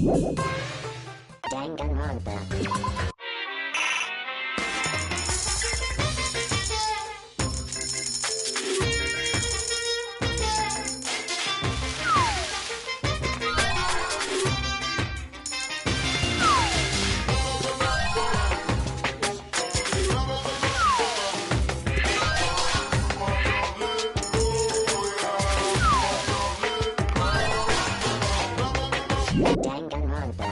Danganronpa. Danganronpa.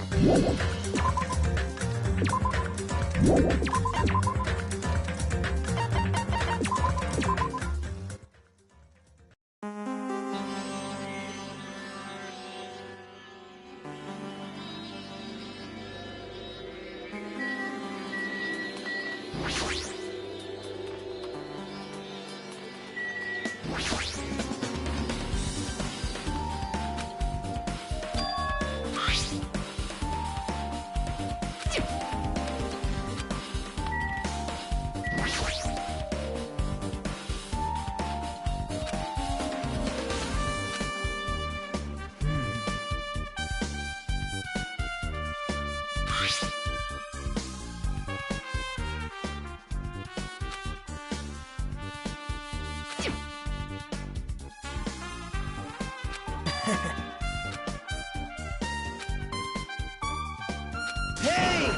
Hey!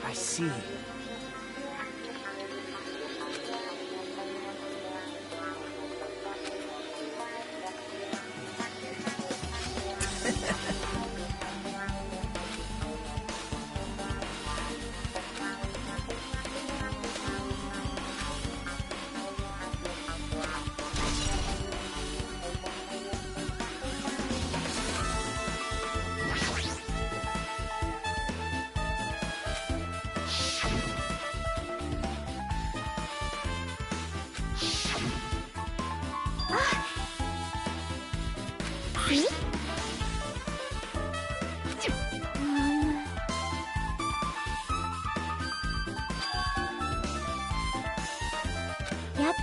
I see. Yep.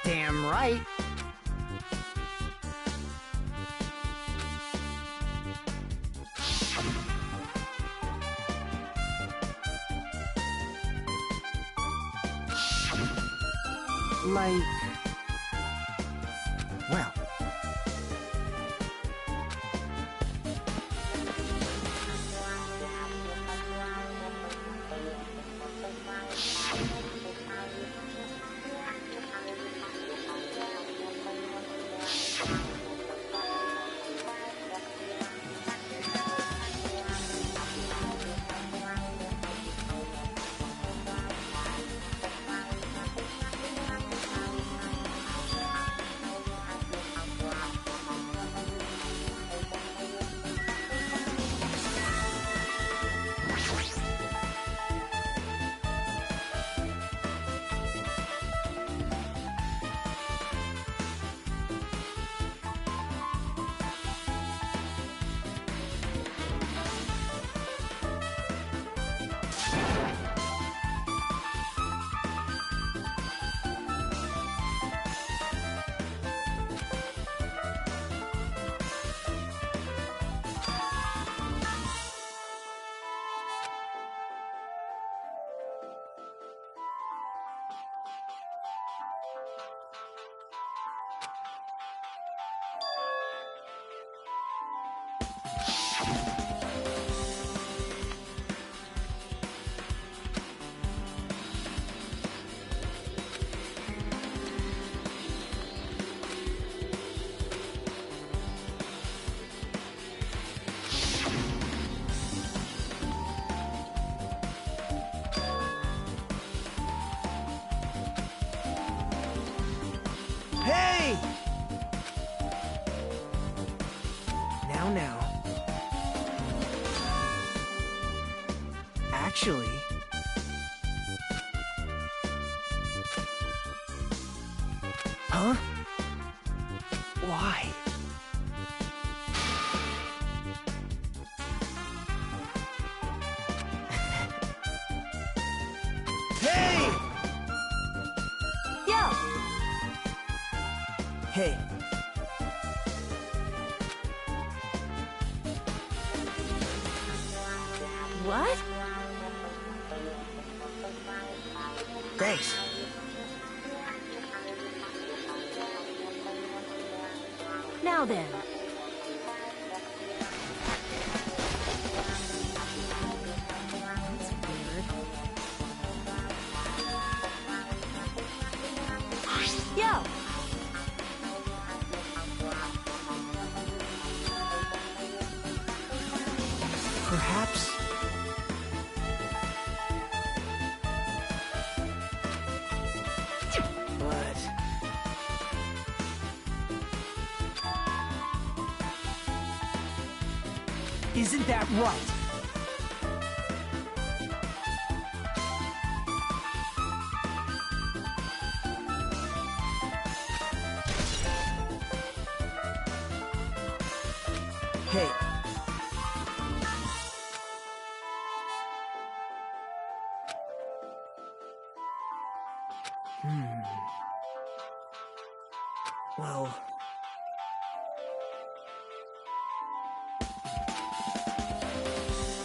Damn right. Like... well... Hey! Now. Actually... Huh? Why? Hey! Yo! Hey. What? Thanks. Now then. That's weird. Yo! Perhaps... But... Isn't that right? Hey. Well...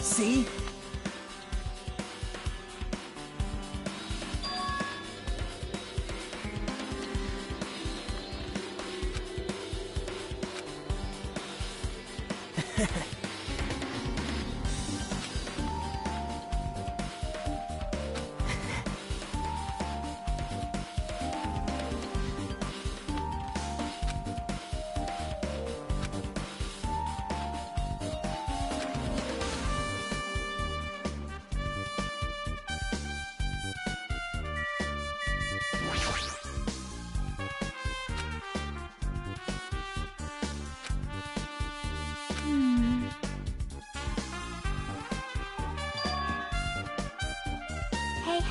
See?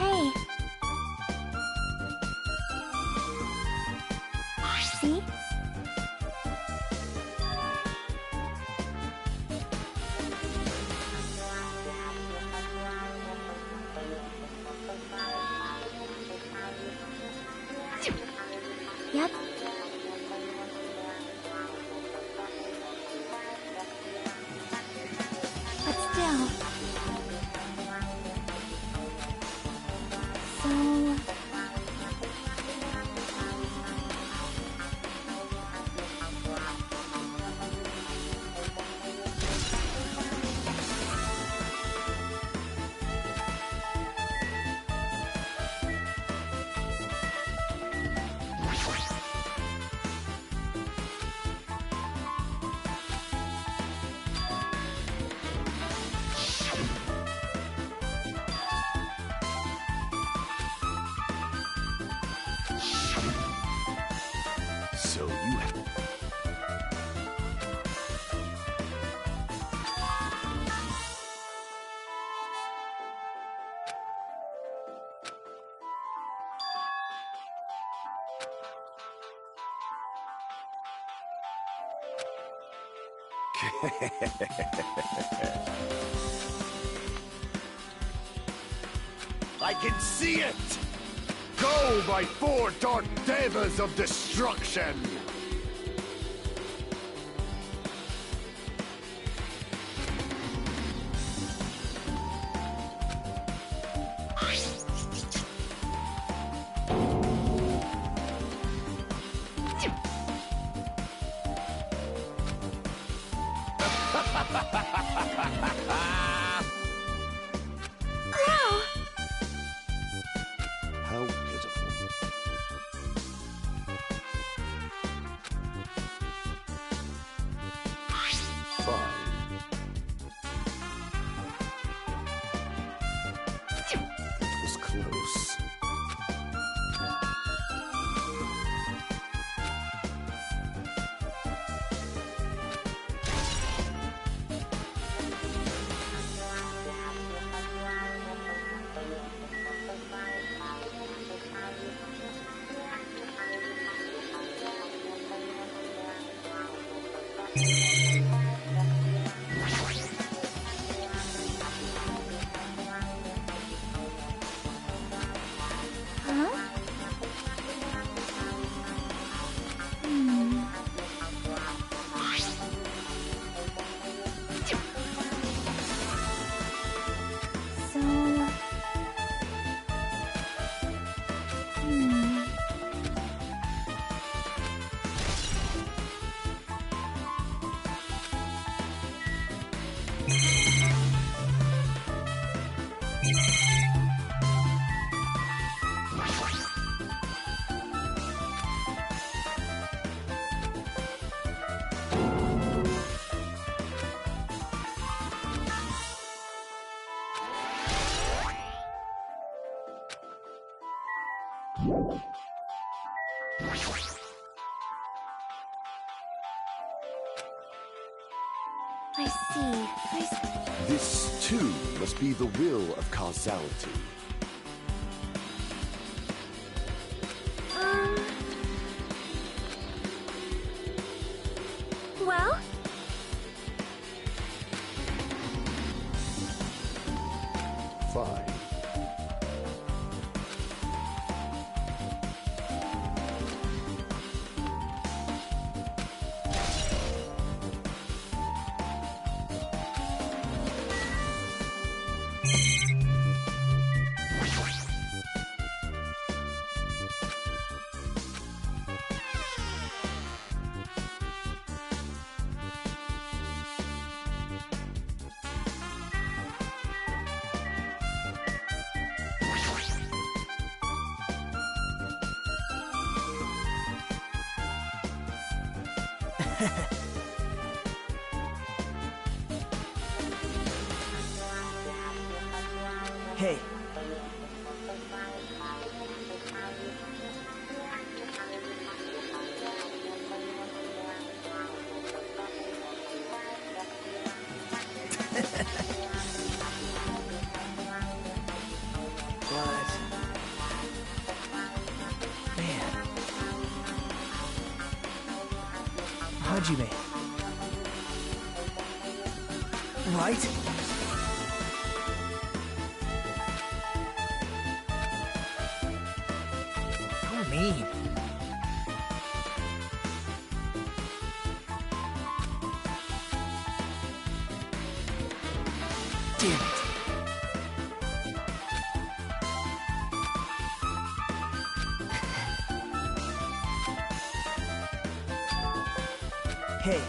Hey. See? Yep. But still... So... So you have... I can see it! Go, my four dark devas of destruction! It was close. Huh? Hmm. So... Hmm. I see. This, too, must be the will of causality. Well? Fine. Hey, but... Man. Hajime. Right? How mean. Damn it. Hey.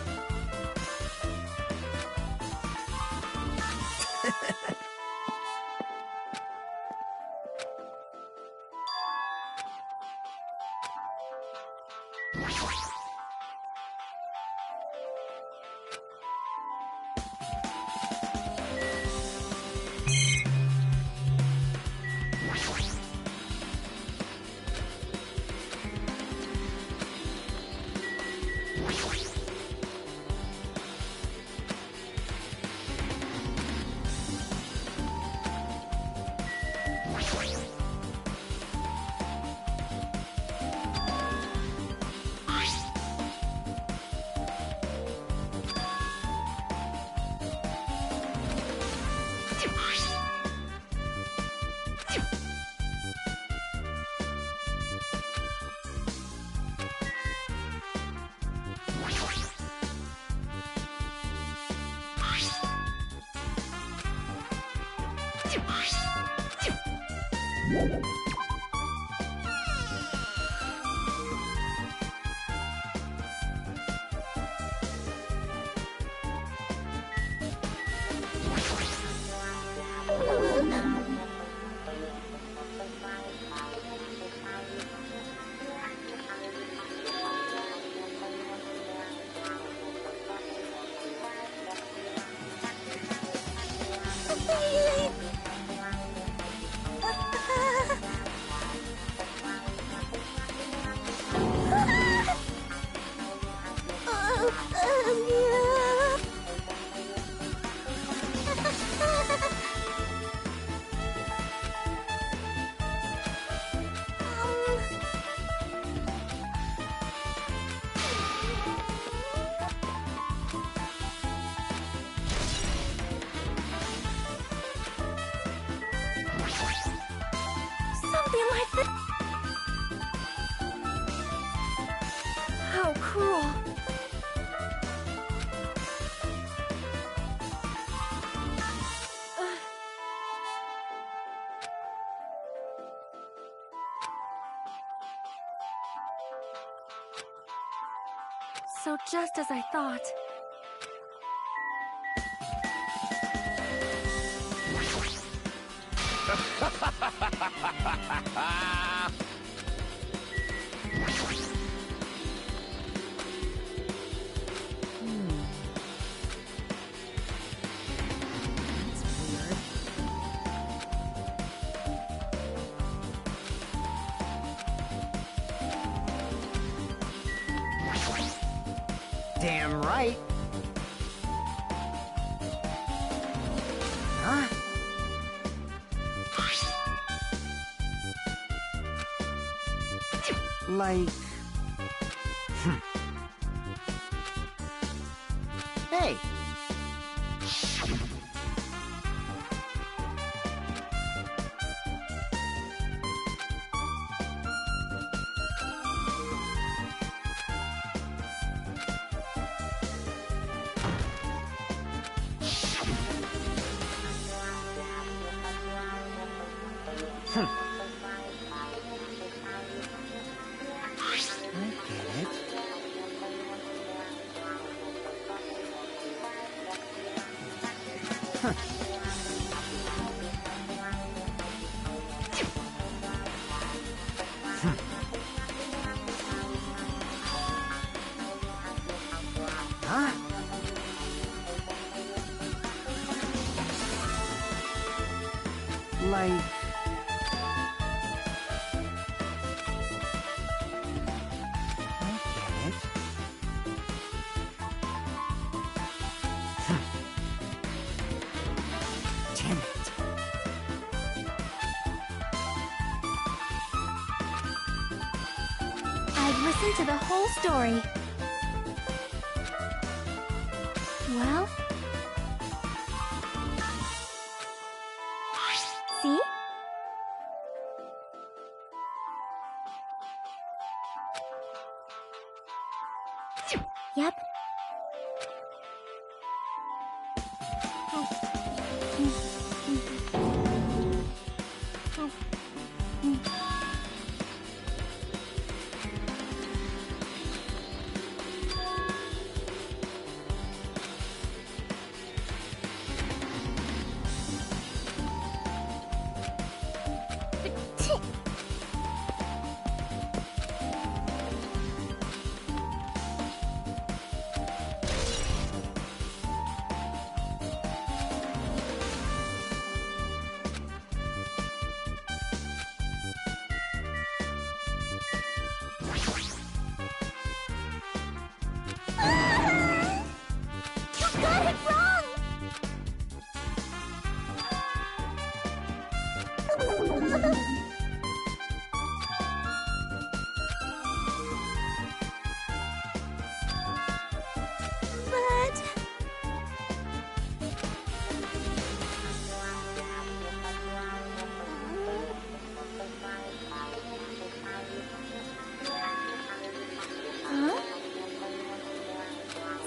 I think... How cruel. So just as I thought. Damn right. Huh? Like... Hey! Huh? Like... I get it. Damn it. I've listened to the whole story. Well... See? Yep.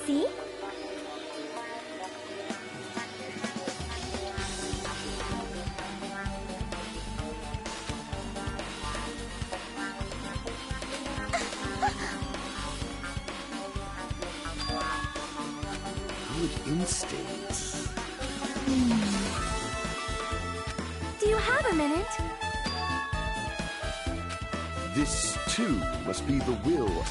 See? Good instincts. Do you have a minute? This, too, must be the will.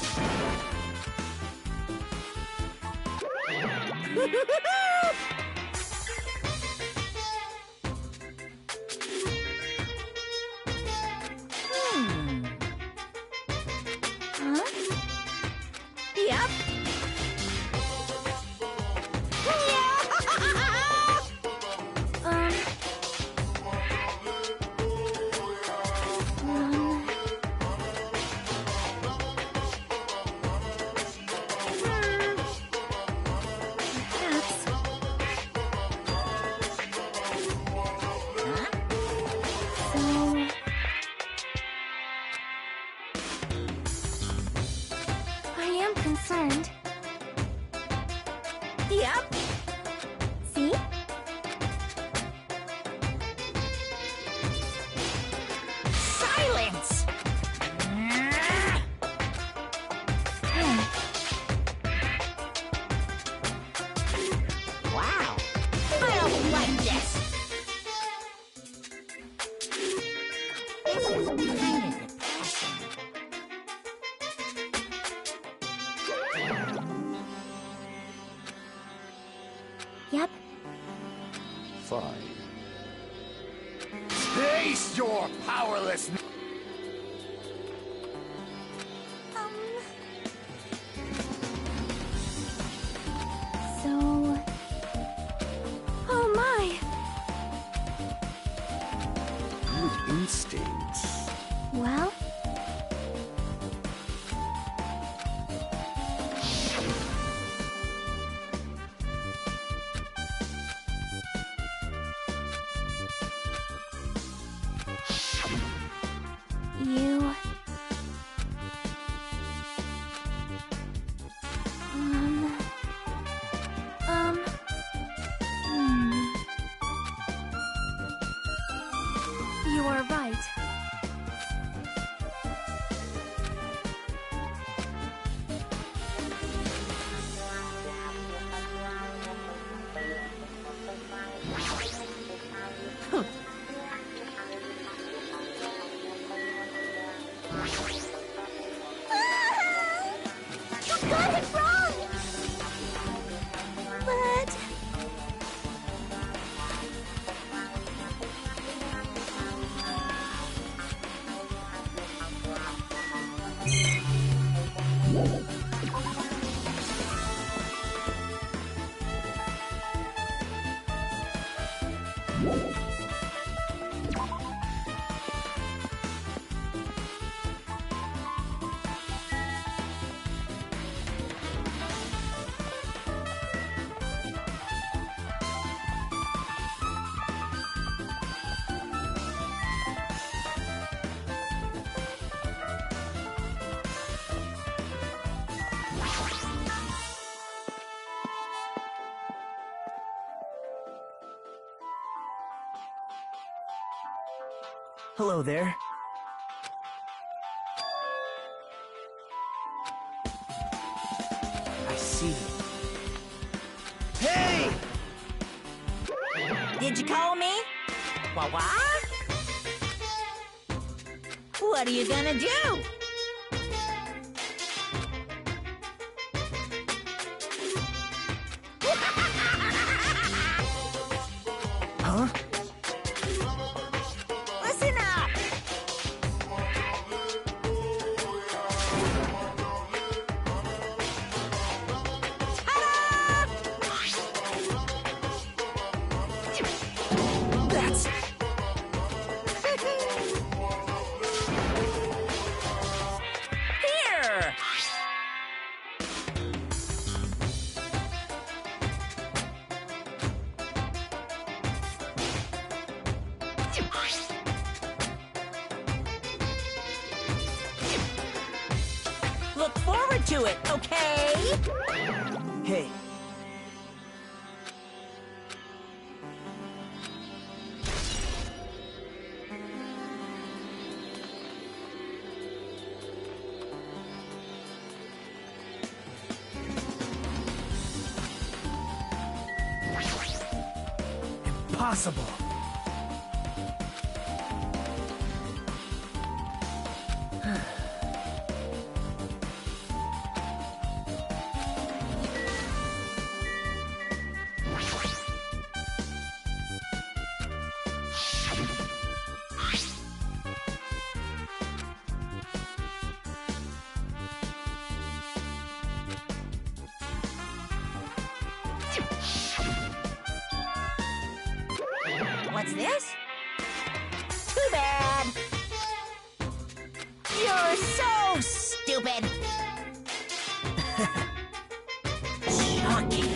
Huh? Yep. Perhaps. This is kind of depressing. Yep. Fine. Taste your powerlessness! So... Oh my! Good instincts. Well... You... You are right. You got it wrong! But... Hello there. I see. Hey! Did you call me? What? What are you gonna do? Huh? Listen up! That's... Here! Look forward to it, okay? Hey. Impossible. What's this? Too bad. You're so stupid. Shocking.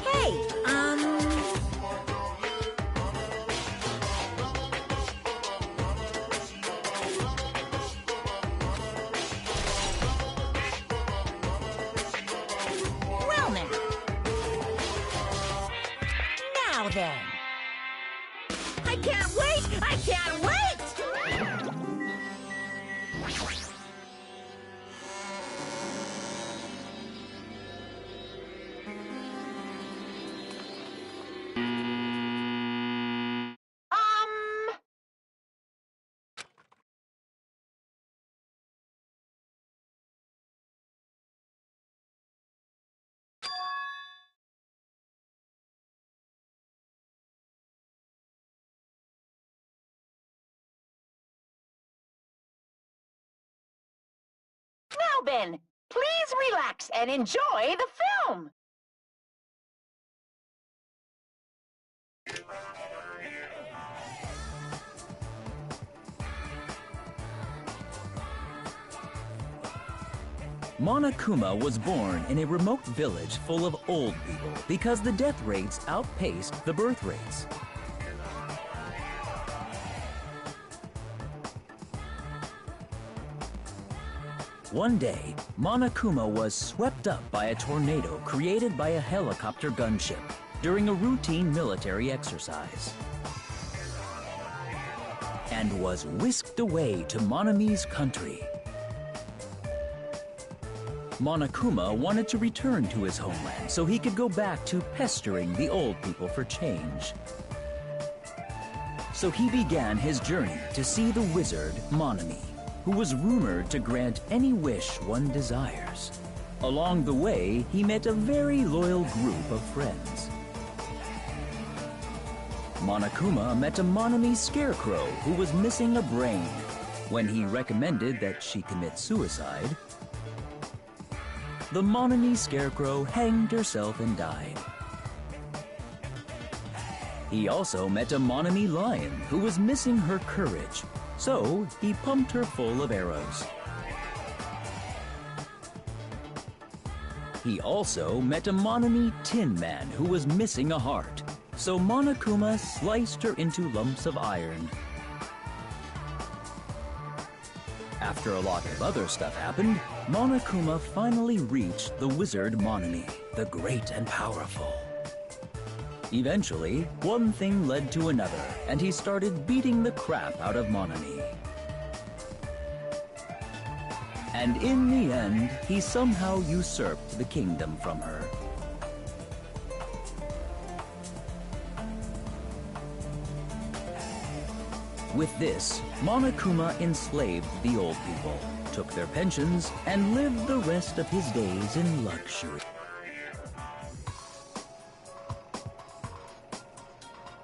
Hey, well now. Now then. I can't wait! I can't wait! been? Please relax and enjoy the film. Monokuma was born in a remote village full of old people because the death rates outpaced the birth rates. One day, Monokuma was swept up by a tornado created by a helicopter gunship during a routine military exercise, and was whisked away to Monami's country. Monokuma wanted to return to his homeland so he could go back to pestering the old people for change. So he began his journey to see the wizard Monami, who was rumored to grant any wish one desires. Along the way, he met a very loyal group of friends. Monokuma met a Monami scarecrow who was missing a brain. When he recommended that she commit suicide, the Monami scarecrow hanged herself and died. He also met a Monami lion who was missing her courage, so he pumped her full of arrows. He also met a Monami tin man who was missing a heart, so Monokuma sliced her into lumps of iron. After a lot of other stuff happened, Monokuma finally reached the wizard Monami, the great and powerful. Eventually, one thing led to another, and he started beating the crap out of Monami. And in the end, he somehow usurped the kingdom from her. With this, Monokuma enslaved the old people, took their pensions, and lived the rest of his days in luxury.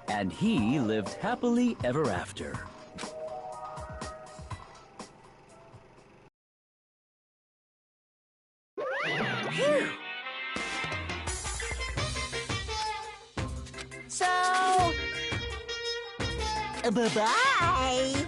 And he lived happily ever after. Phew. So, bye-bye.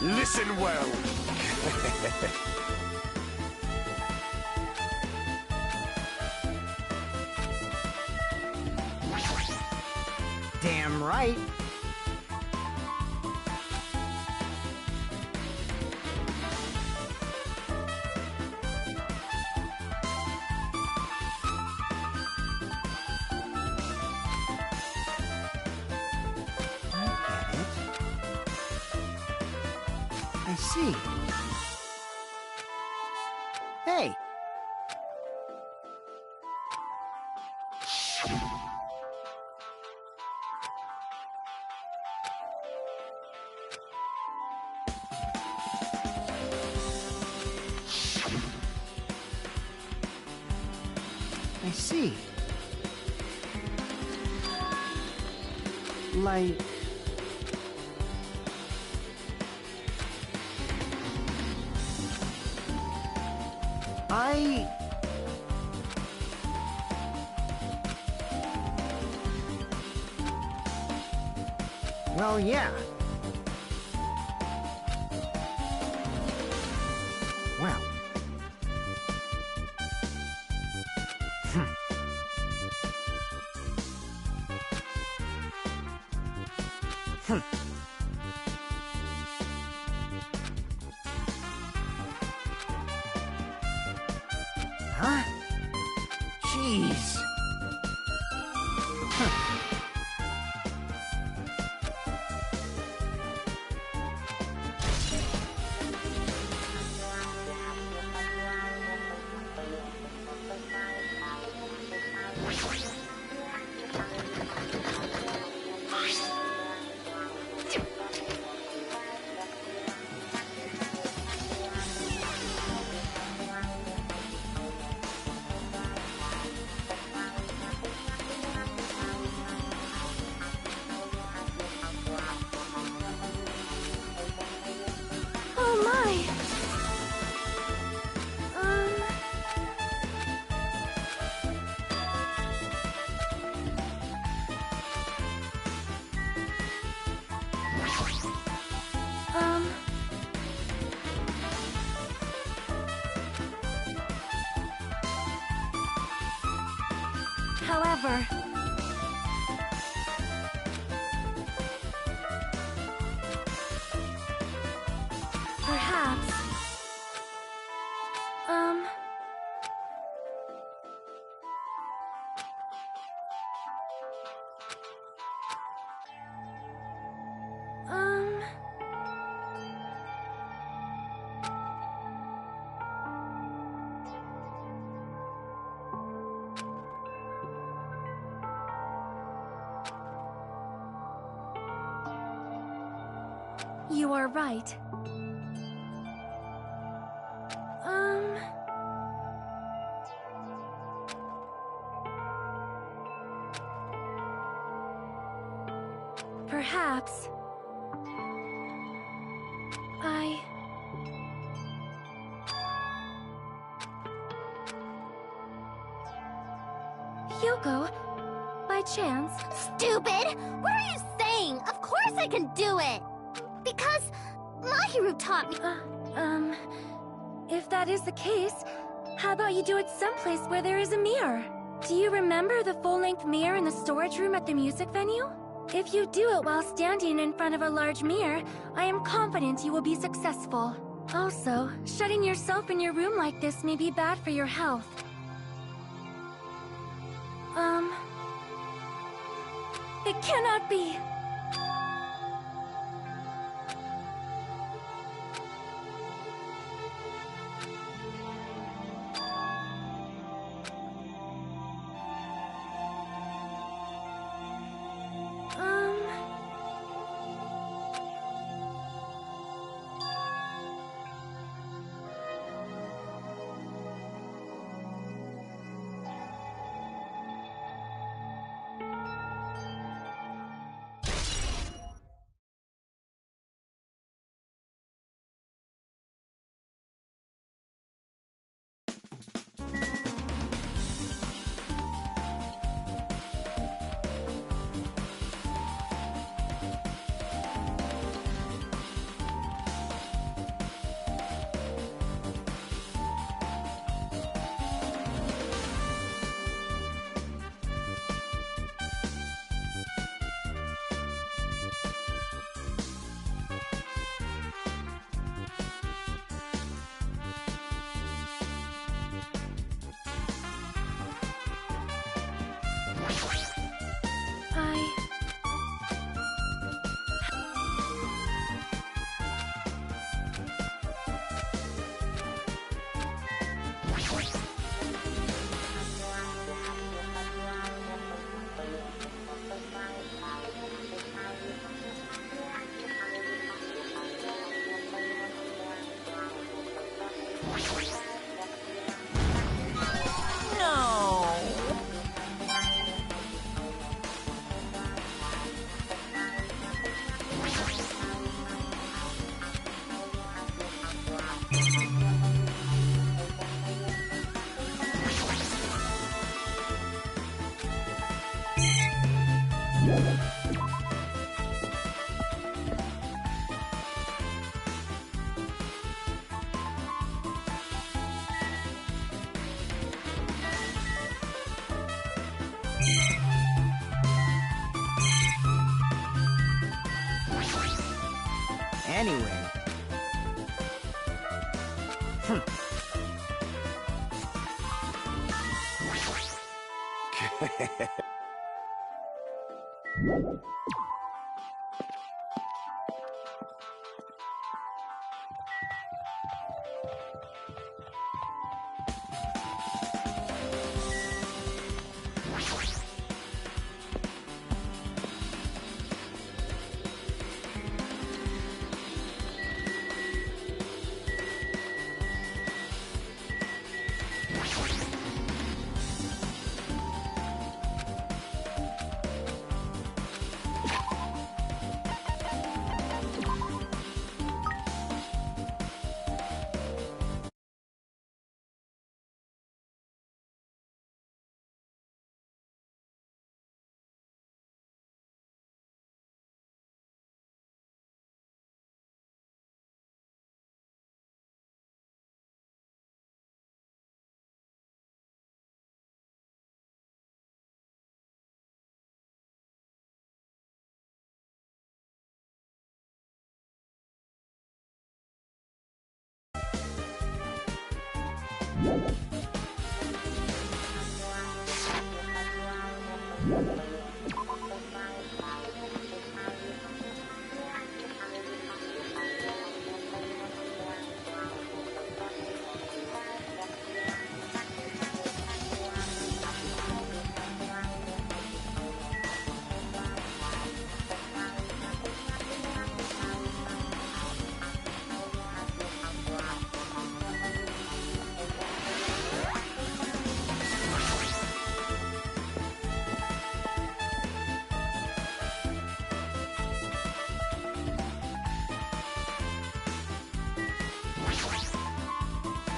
Listen well. Damn right. I see. Hey! I see. Like... Well, yeah. Well. Huh? Jeez. Oh my! However... Perhaps... You are right. Perhaps... Yoko, by chance... Stupid! What are you saying? Of course I can do it! Because Mahiru taught me. If that is the case, how about you do it someplace where there is a mirror? Do you remember the full-length mirror in the storage room at the music venue? If you do it while standing in front of a large mirror, I am confident you will be successful. Also, shutting yourself in your room like this may be bad for your health. It cannot be! anyway.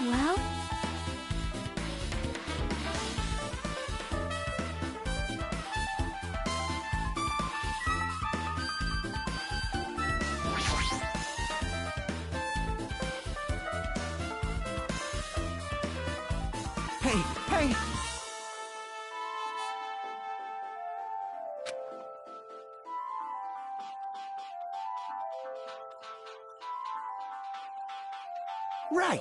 Well? Hey, hey! Right!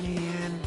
Man.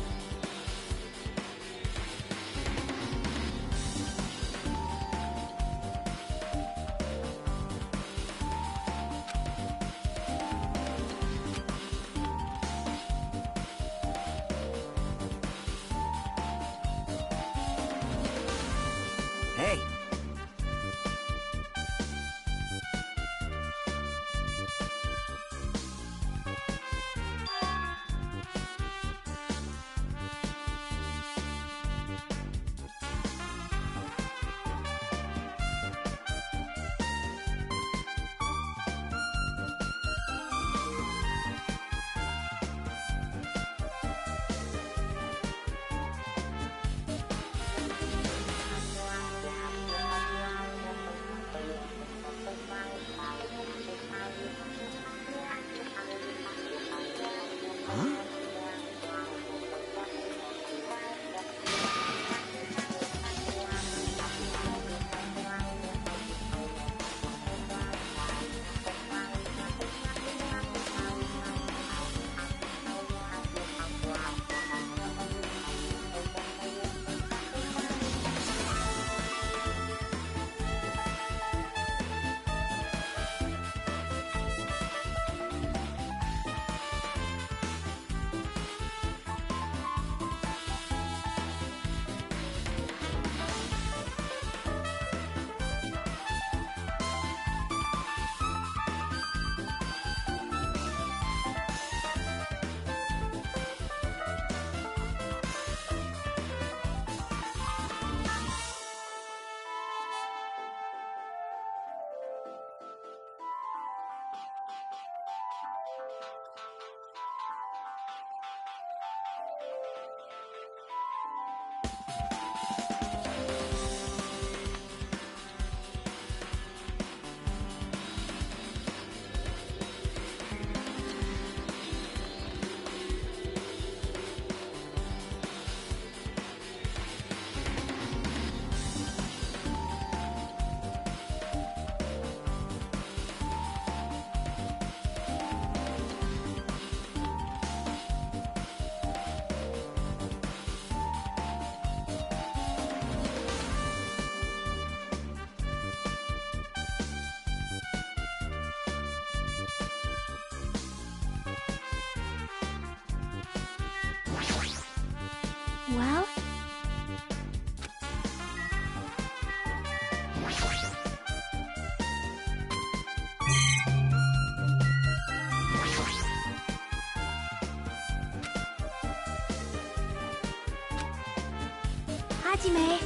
Hajime.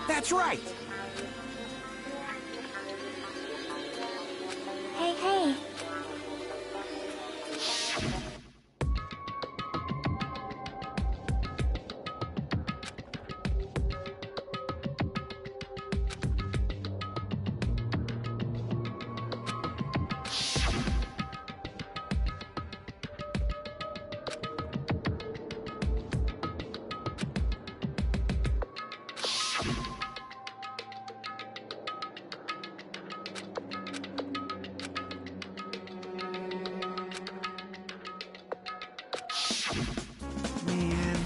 That's right! Hey, hey. Man.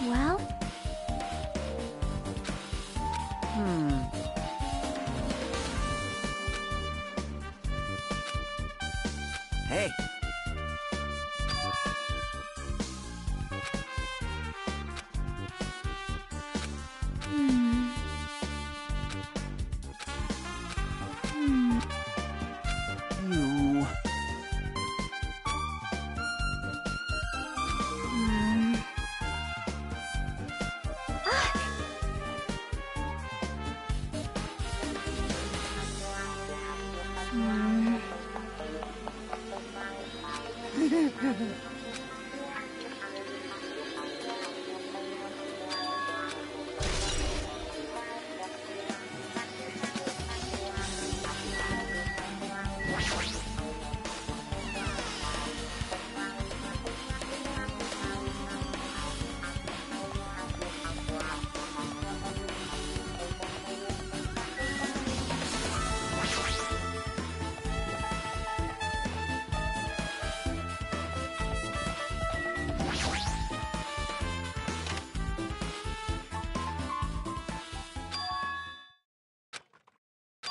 Well, Hey. You.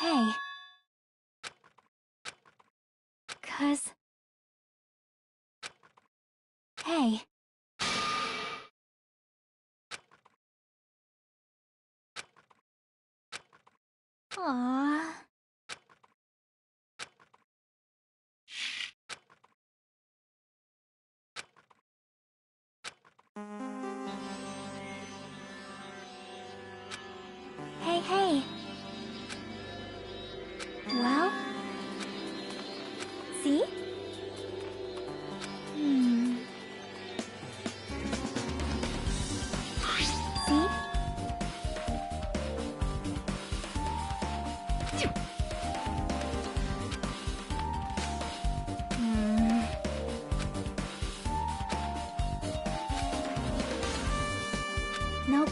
hey. 'Cause... Hey. Aww. Hey, hey. Well? See? See? Nope.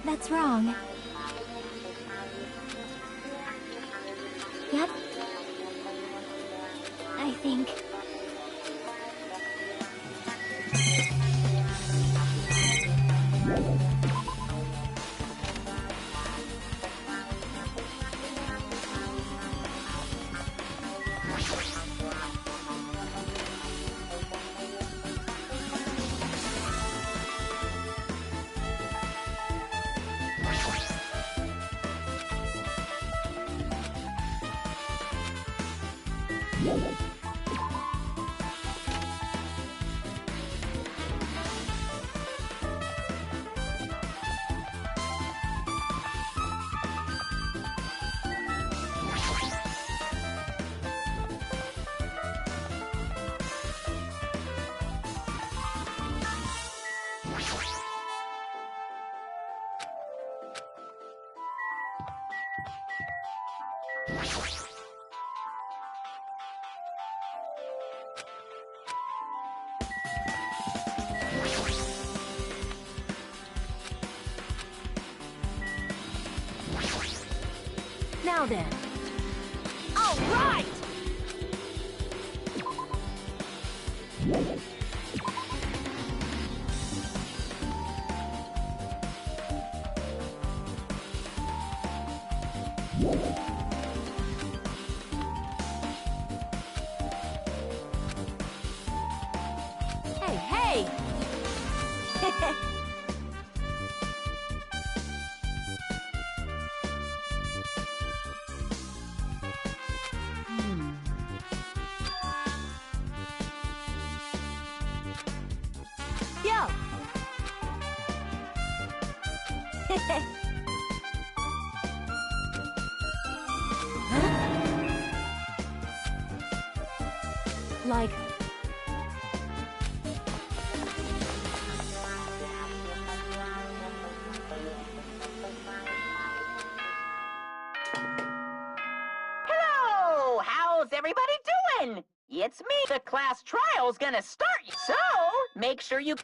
That's wrong. Yep. I think. Now then. All right! Hey, hey! Yo! Like... Hello! How's everybody doing? It's me. The class trial's gonna start, so make sure you...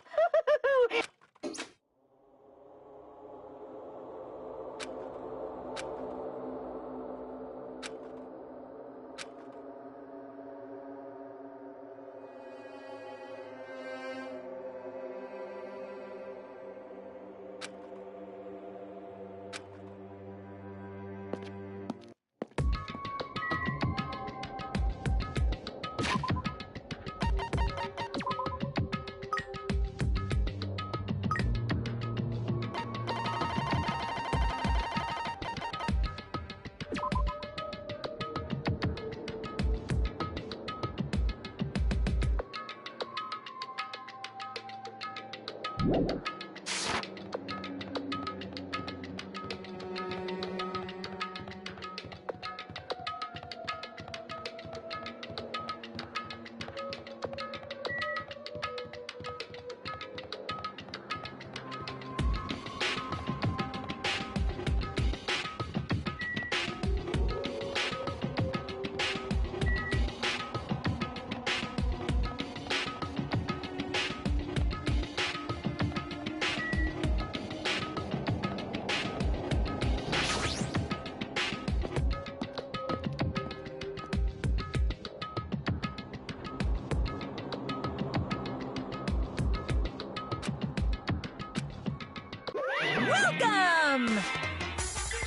Welcome!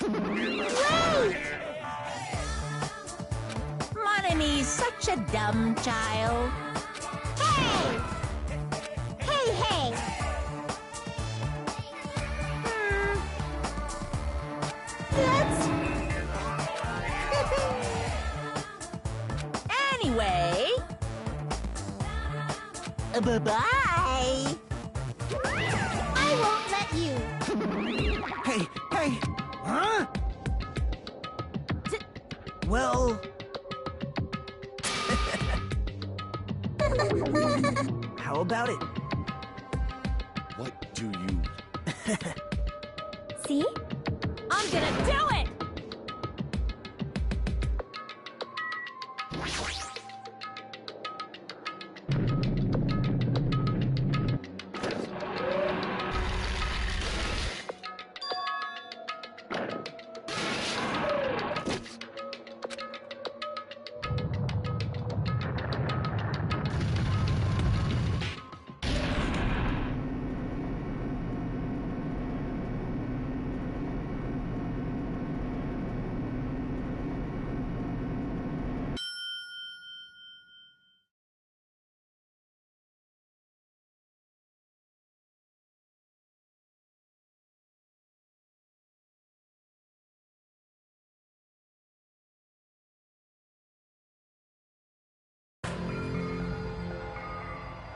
Wait! Monomy's such a dumb child. Hey! Hey, hey! That's... Anyway... Bye-bye! I won't let you. Hey, hey! Huh? Well... How about it? What do you... See? I'm gonna do it!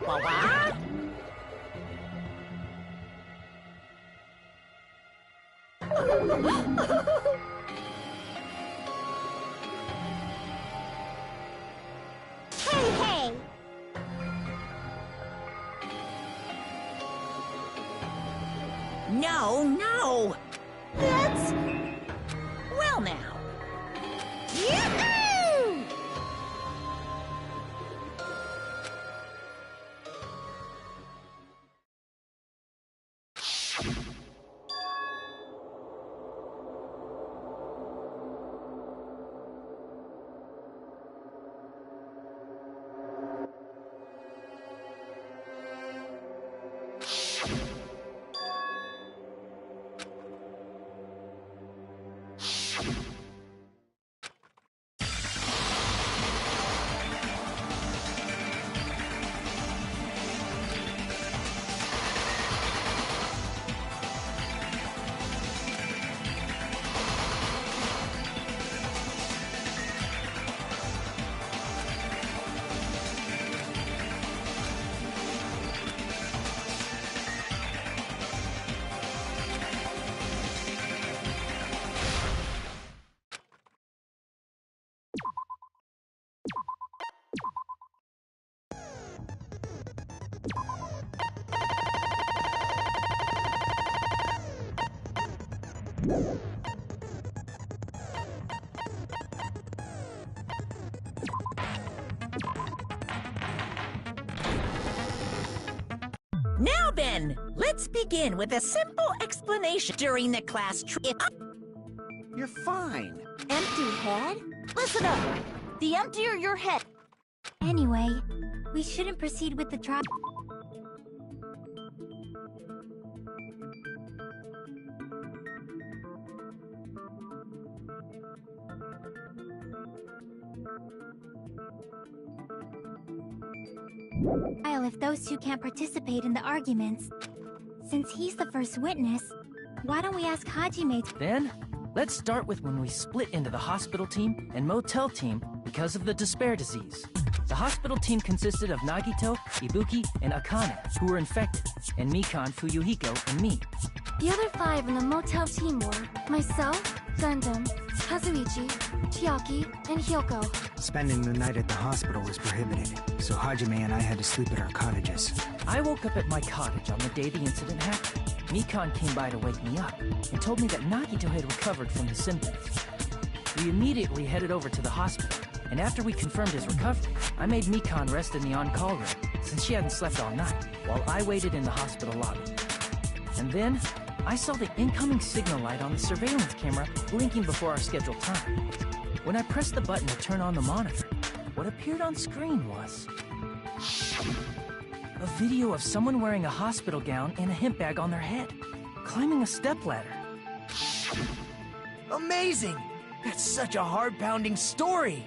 What? Hey, hey! No, no! That's... Well now. Yahoo! Now then, let's begin with a simple explanation during the class trip. You're fine. Empty head? Listen up! The emptier your head... Anyway, we shouldn't proceed with the trial. If those two can't participate in the arguments. Since he's the first witness, why don't we ask Hajime to— Then, let's start with when we split into the hospital team and motel team because of the despair disease. The hospital team consisted of Nagito, Ibuki, and Akane, who were infected, and Mikan, Fuyuhiko, and me. The other 5 in the motel team were myself, Gundam, Kazuichi, Chiaki, and Hyoko. Spending the night at the hospital was prohibited, so Hajime and I had to sleep at our cottages. I woke up at my cottage on the day the incident happened. Mikan came by to wake me up and told me that Nagito had recovered from his symptoms. We immediately headed over to the hospital, and after we confirmed his recovery, I made Mikan rest in the on-call room since she hadn't slept all night, while I waited in the hospital lobby. And then, I saw the incoming signal light on the surveillance camera blinking before our scheduled time. When I pressed the button to turn on the monitor, what appeared on screen was a video of someone wearing a hospital gown and a hemp bag on their head, climbing a stepladder. Amazing! That's such a heart-pounding story!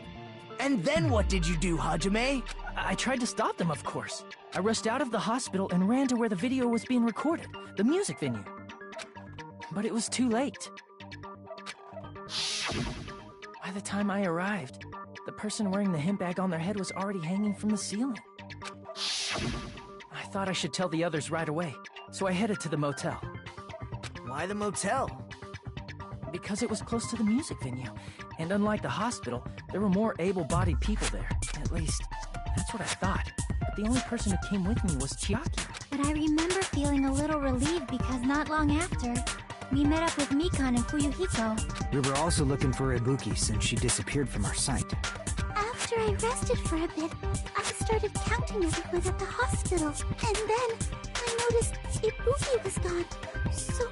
And then what did you do, Hajime? I tried to stop them, of course. I rushed out of the hospital and ran to where the video was being recorded, the music venue. But it was too late. By the time I arrived, the person wearing the hemp bag on their head was already hanging from the ceiling. I thought I should tell the others right away, so I headed to the motel. Why the motel? Because it was close to the music venue, and unlike the hospital, there were more able-bodied people there. At least, that's what I thought. But the only person who came with me was Chiaki. But I remember feeling a little relieved because not long after, we met up with Mikan and Fuyuhiko. We were also looking for Ibuki since she disappeared from our sight. After I rested for a bit, I started counting everyone at the hospital. And then, I noticed Ibuki was gone. So,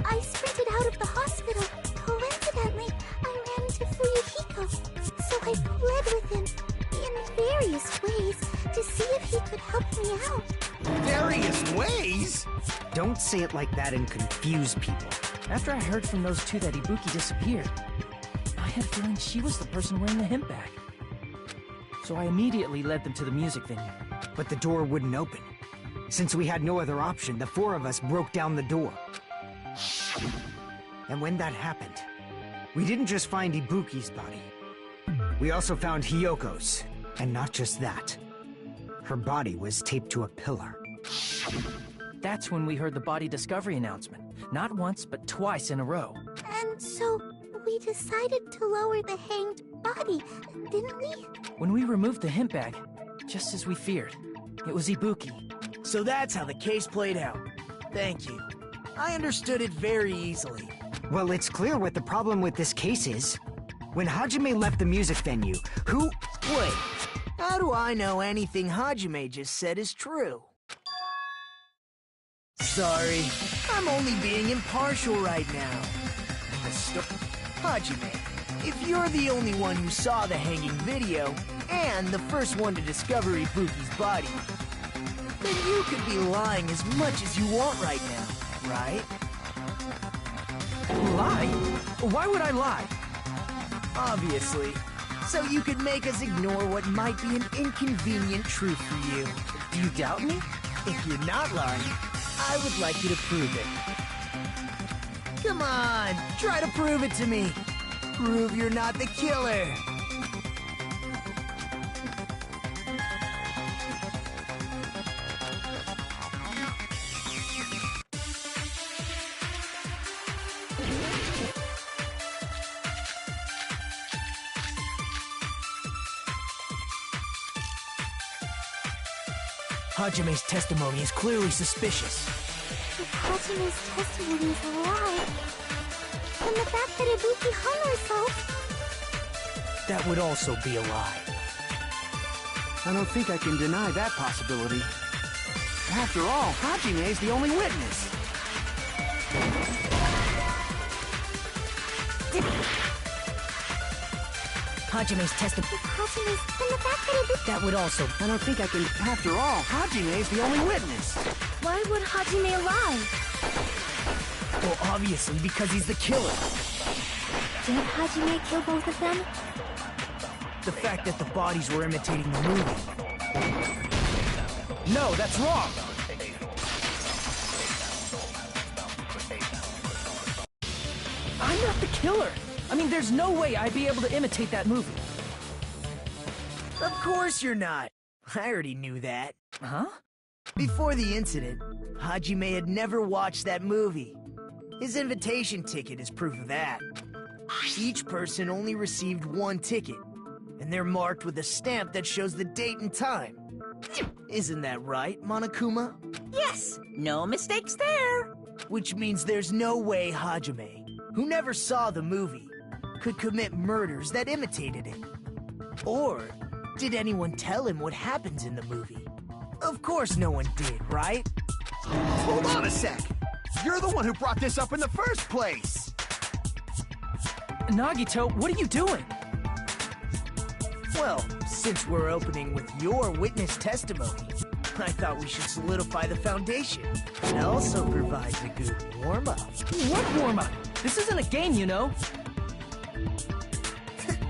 I sprinted out of the hospital. Coincidentally, I ran into Fuyuhiko. So I fled with him in various ways to see if he could help me out. Various ways? Don't say it like that and confuse people. After I heard from those two that Ibuki disappeared, I had a feeling she was the person wearing the hemp bag. So I immediately led them to the music venue. But the door wouldn't open. Since we had no other option, the 4 of us broke down the door. And when that happened, we didn't just find Ibuki's body. We also found Hyoko's. And not just that. Her body was taped to a pillar. That's when we heard the body discovery announcement. Not once, but twice in a row. And so, we decided to lower the hanged body, didn't we? When we removed the hemp bag, just as we feared, it was Ibuki. So that's how the case played out. Thank you. I understood it very easily. Well, it's clear what the problem with this case is. When Hajime left the music venue, who— Wait, how do I know anything Hajime just said is true? Sorry, I'm only being impartial right now. Hajime, if you're the only one who saw the hanging video, and the first one to discover Ibuki's body, then you could be lying as much as you want right now, right? Lie? Why would I lie? Obviously. So you could make us ignore what might be an inconvenient truth for you. Do you doubt me? If you're not lying, I would like you to prove it. Come on, try to prove it to me. Prove you're not the killer. Hajime's testimony is clearly suspicious. If Hajime's testimony is a lie, then the fact that Ibuki hung herself... That would also be a lie. I don't think I can deny that possibility. After all, Hajime is the only witness. Hajime's testimony... If Hajime's... then the fact that Ibuki... That would also... I don't think I can... After all, Hajime is the only witness. Why would Hajime lie? Well, obviously, because he's the killer. Did Hajime kill both of them? The fact that the bodies were imitating the movie. No, that's wrong! I'm not the killer! I mean, there's no way I'd be able to imitate that movie. Of course you're not. I already knew that. Huh? Before the incident, Hajime had never watched that movie. His invitation ticket is proof of that. Each person only received one ticket, and they're marked with a stamp that shows the date and time. Isn't that right, Monokuma? Yes, no mistakes there. Which means there's no way Hajime, who never saw the movie, could commit murders that imitated it. Or did anyone tell him what happens in the movie? Of course no one did, right? Hold on a sec! You're the one who brought this up in the first place! Nagito, what are you doing? Well, since we're opening with your witness testimony, I thought we should solidify the foundation. It also provides a good warm-up. What warm-up? This isn't a game, you know.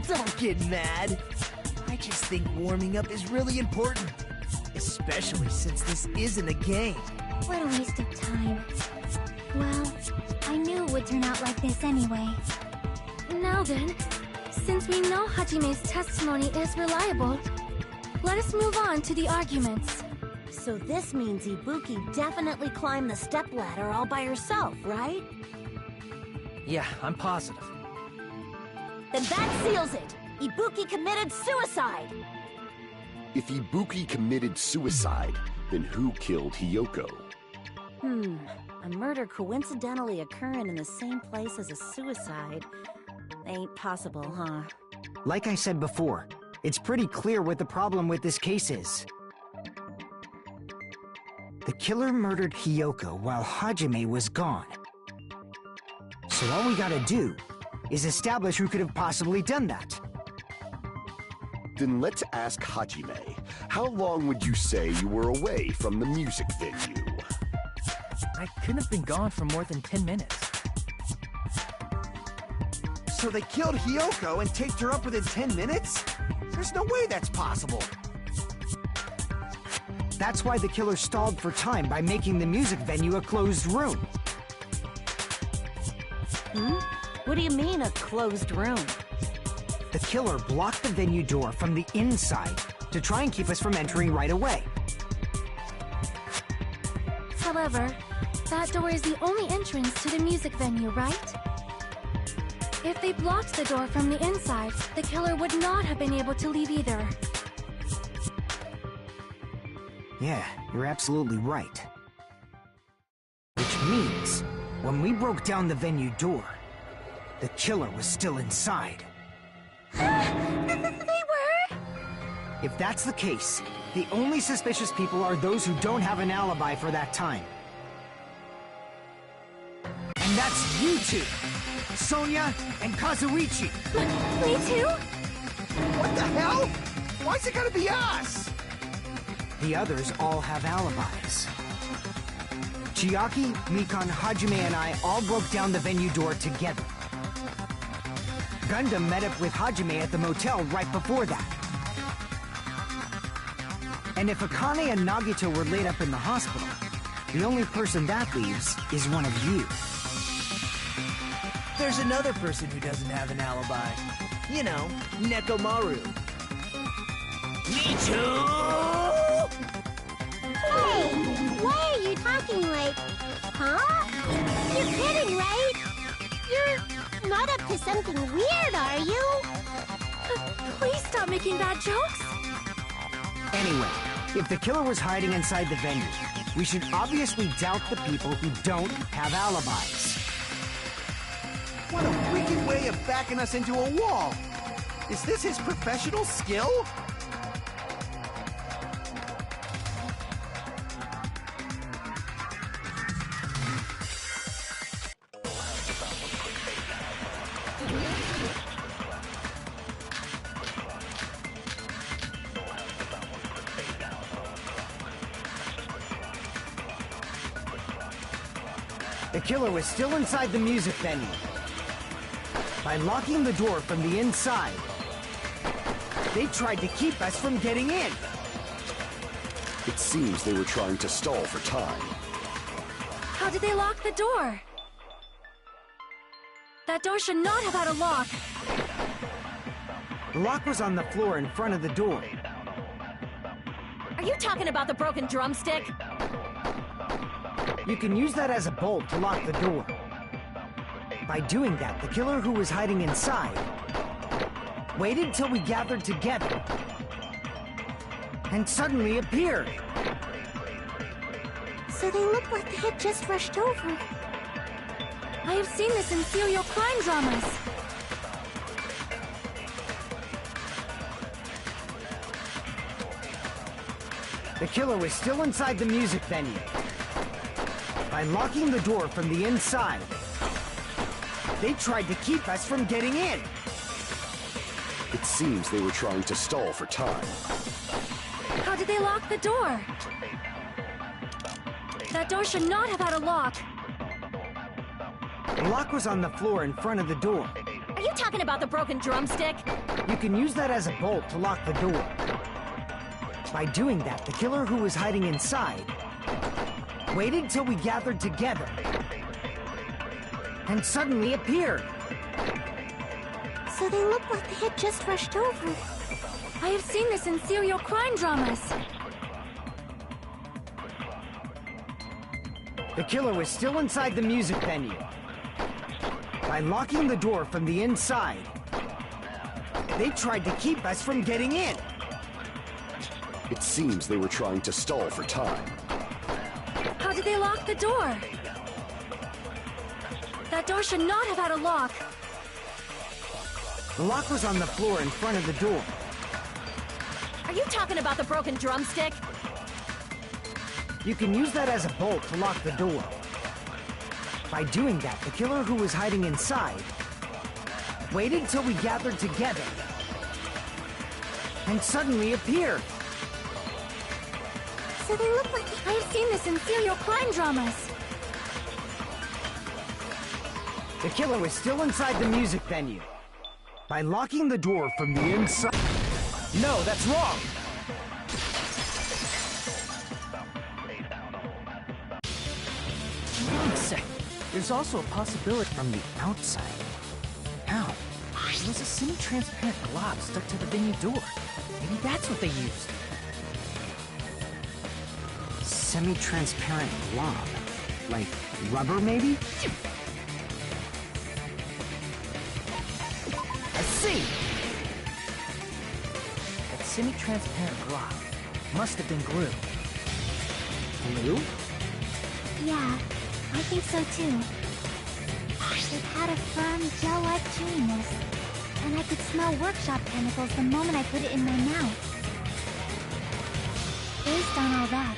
Don't get mad. I just think warming up is really important. Especially since this isn't a game. What a waste of time. Well, I knew it would turn out like this anyway. Now then, since we know Hajime's testimony is reliable, let us move on to the arguments. So this means Ibuki definitely climbed the stepladder all by herself, right? Yeah, I'm positive. Then that seals it! Ibuki committed suicide! If Ibuki committed suicide, then who killed Hiyoko? A murder coincidentally occurring in the same place as a suicide. Ain't possible, huh? Like I said before, it's pretty clear what the problem with this case is. The killer murdered Hiyoko while Hajime was gone. So all we gotta do is establish who could have possibly done that. Then let's ask Hajime. How long would you say you were away from the music venue? I couldn't have been gone for more than 10 minutes. So they killed Hiyoko and taped her up within 10 minutes? There's no way that's possible. That's why the killer stalled for time by making the music venue a closed room. What do you mean, a closed room? The killer blocked the venue door from the inside to try and keep us from entering right away. However, that door is the only entrance to the music venue, right? If they blocked the door from the inside, the killer would not have been able to leave either. Yeah, you're absolutely right. Which means, when we broke down the venue door, the killer was still inside. They were? If that's the case, the only suspicious people are those who don't have an alibi for that time. And that's you two! Sonia and Kazuichi! We too? What the hell? Why's it gotta be us? The others all have alibis. Chiaki, Mikan, Hajime, and I all broke down the venue door together. Gundam met up with Hajime at the motel right before that. And if Akane and Nagito were laid up in the hospital, the only person that leaves is one of you. There's another person who doesn't have an alibi. You know, Nekomaru. Me too! Hey, why are you talking like... Huh? You're kidding, right? You're not up to something weird, are you? Please stop making bad jokes. Anyway, if the killer was hiding inside the venue, we should obviously doubt the people who don't have alibis. What a wicked way of backing us into a wall! Is this his professional skill? The killer was still inside the music venue. By locking the door from the inside, they tried to keep us from getting in. It seems they were trying to stall for time. How did they lock the door? That door should not have had a lock. The lock was on the floor in front of the door. Are you talking about the broken drumstick? You can use that as a bolt to lock the door. By doing that, the killer who was hiding inside waited till we gathered together and suddenly appeared. So they look like they had just rushed over. I have seen this in serial crime dramas. The killer was still inside the music venue. By locking the door from the inside, they tried to keep us from getting in. It seems they were trying to stall for time. How did they lock the door? That door should not have had a lock. The lock was on the floor in front of the door. Are you talking about the broken drumstick? You can use that as a bolt to lock the door. By doing that, the killer who was hiding inside waited till we gathered together and suddenly appeared. So they look like they had just rushed over. I have seen this in serial crime dramas. The killer was still inside the music venue. By locking the door from the inside, they tried to keep us from getting in. It seems they were trying to stall for time. How did they lock the door? That door should not have had a lock. The lock was on the floor in front of the door. Are you talking about the broken drumstick? You can use that as a bolt to lock the door. By doing that, the killer who was hiding inside waited till we gathered together and suddenly appeared. So they look like I have seen this in serial crime dramas. The killer was still inside the music venue. By locking the door from the inside... No, that's wrong! Wait a second. There's also a possibility From the outside? How? there was a semi-transparent glob stuck to the venue door. Maybe that's what they used. Semi-transparent glob. Like rubber, maybe? I see! That semi-transparent glob must have been glue. Glue? Yeah, I think so too. It had a firm, gel-like chewiness, and I could smell workshop chemicals the moment I put it in my mouth. Based on all that,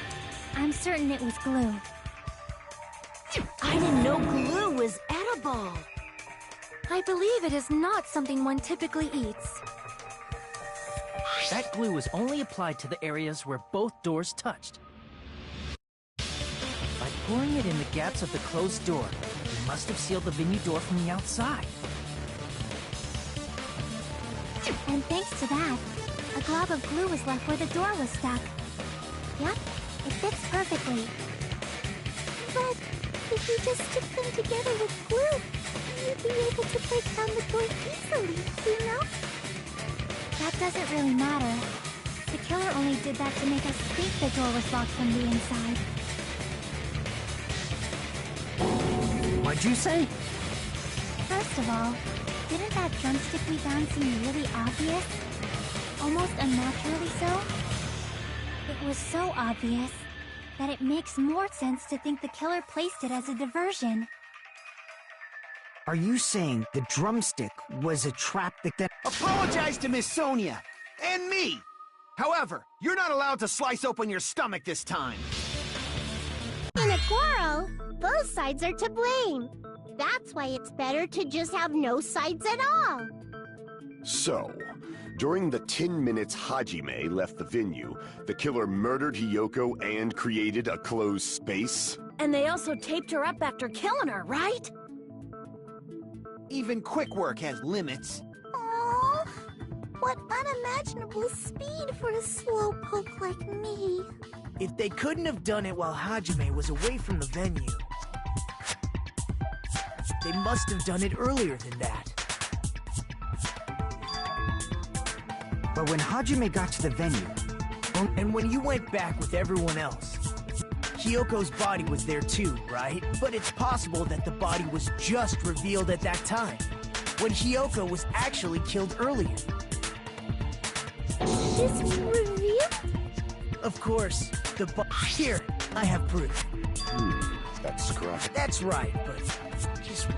I'm certain it was glue. I didn't know glue was edible. I believe it is not something one typically eats. That glue was only applied to the areas where both doors touched. By pouring it in the gaps of the closed door, it must have sealed the venue door from the outside. And thanks to that, a glob of glue was left where the door was stuck. Yep, it fits perfectly. But if you just stick them together with glue, you'd be able to break down the door easily, you know? That doesn't really matter. The killer only did that to make us think the door was locked from the inside. What'd you say? First of all, didn't that drumstick we found seem really obvious? Almost unnaturally so? It was so obvious that it makes more sense to think the killer placed it as a diversion. Are you saying the drumstick was a trap that... Apologize to Miss Sonia and me. However, you're not allowed to slice open your stomach this time. In a quarrel, both sides are to blame. That's why it's better to just have no sides at all. So, during the 10 minutes Hajime left the venue, the killer murdered Hiyoko and created a closed space? And they also taped her up after killing her, right? Even quick work has limits. Oh, what unimaginable speed for a slowpoke like me. If they couldn't have done it while Hajime was away from the venue, they must have done it earlier than that. But when Hajime got to the venue... And when you went back with everyone else, Hiyoko's body was there too, right? But it's possible that the body was just revealed at that time, when Hiyoko was actually killed earlier. Just revealed? Of course, Here, I have proof. That's scrub. That's right, but just...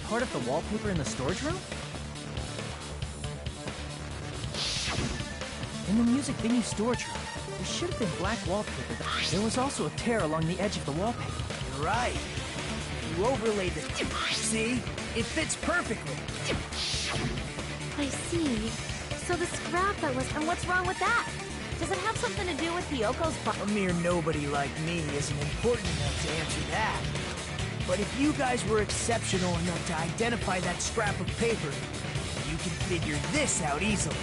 Part of the wallpaper in the storage room? In the music venue storage room, there should have been black wallpaper. There was also a tear along the edge of the wallpaper. You're right. You overlaid the... See? It fits perfectly. I see. So the scrap that was... And what's wrong with that? Does it have something to do with Hiyoko's body? A mere nobody like me isn't important enough to answer that. But But if you guys were exceptional enough to identify that scrap of paper, you can figure this out easily.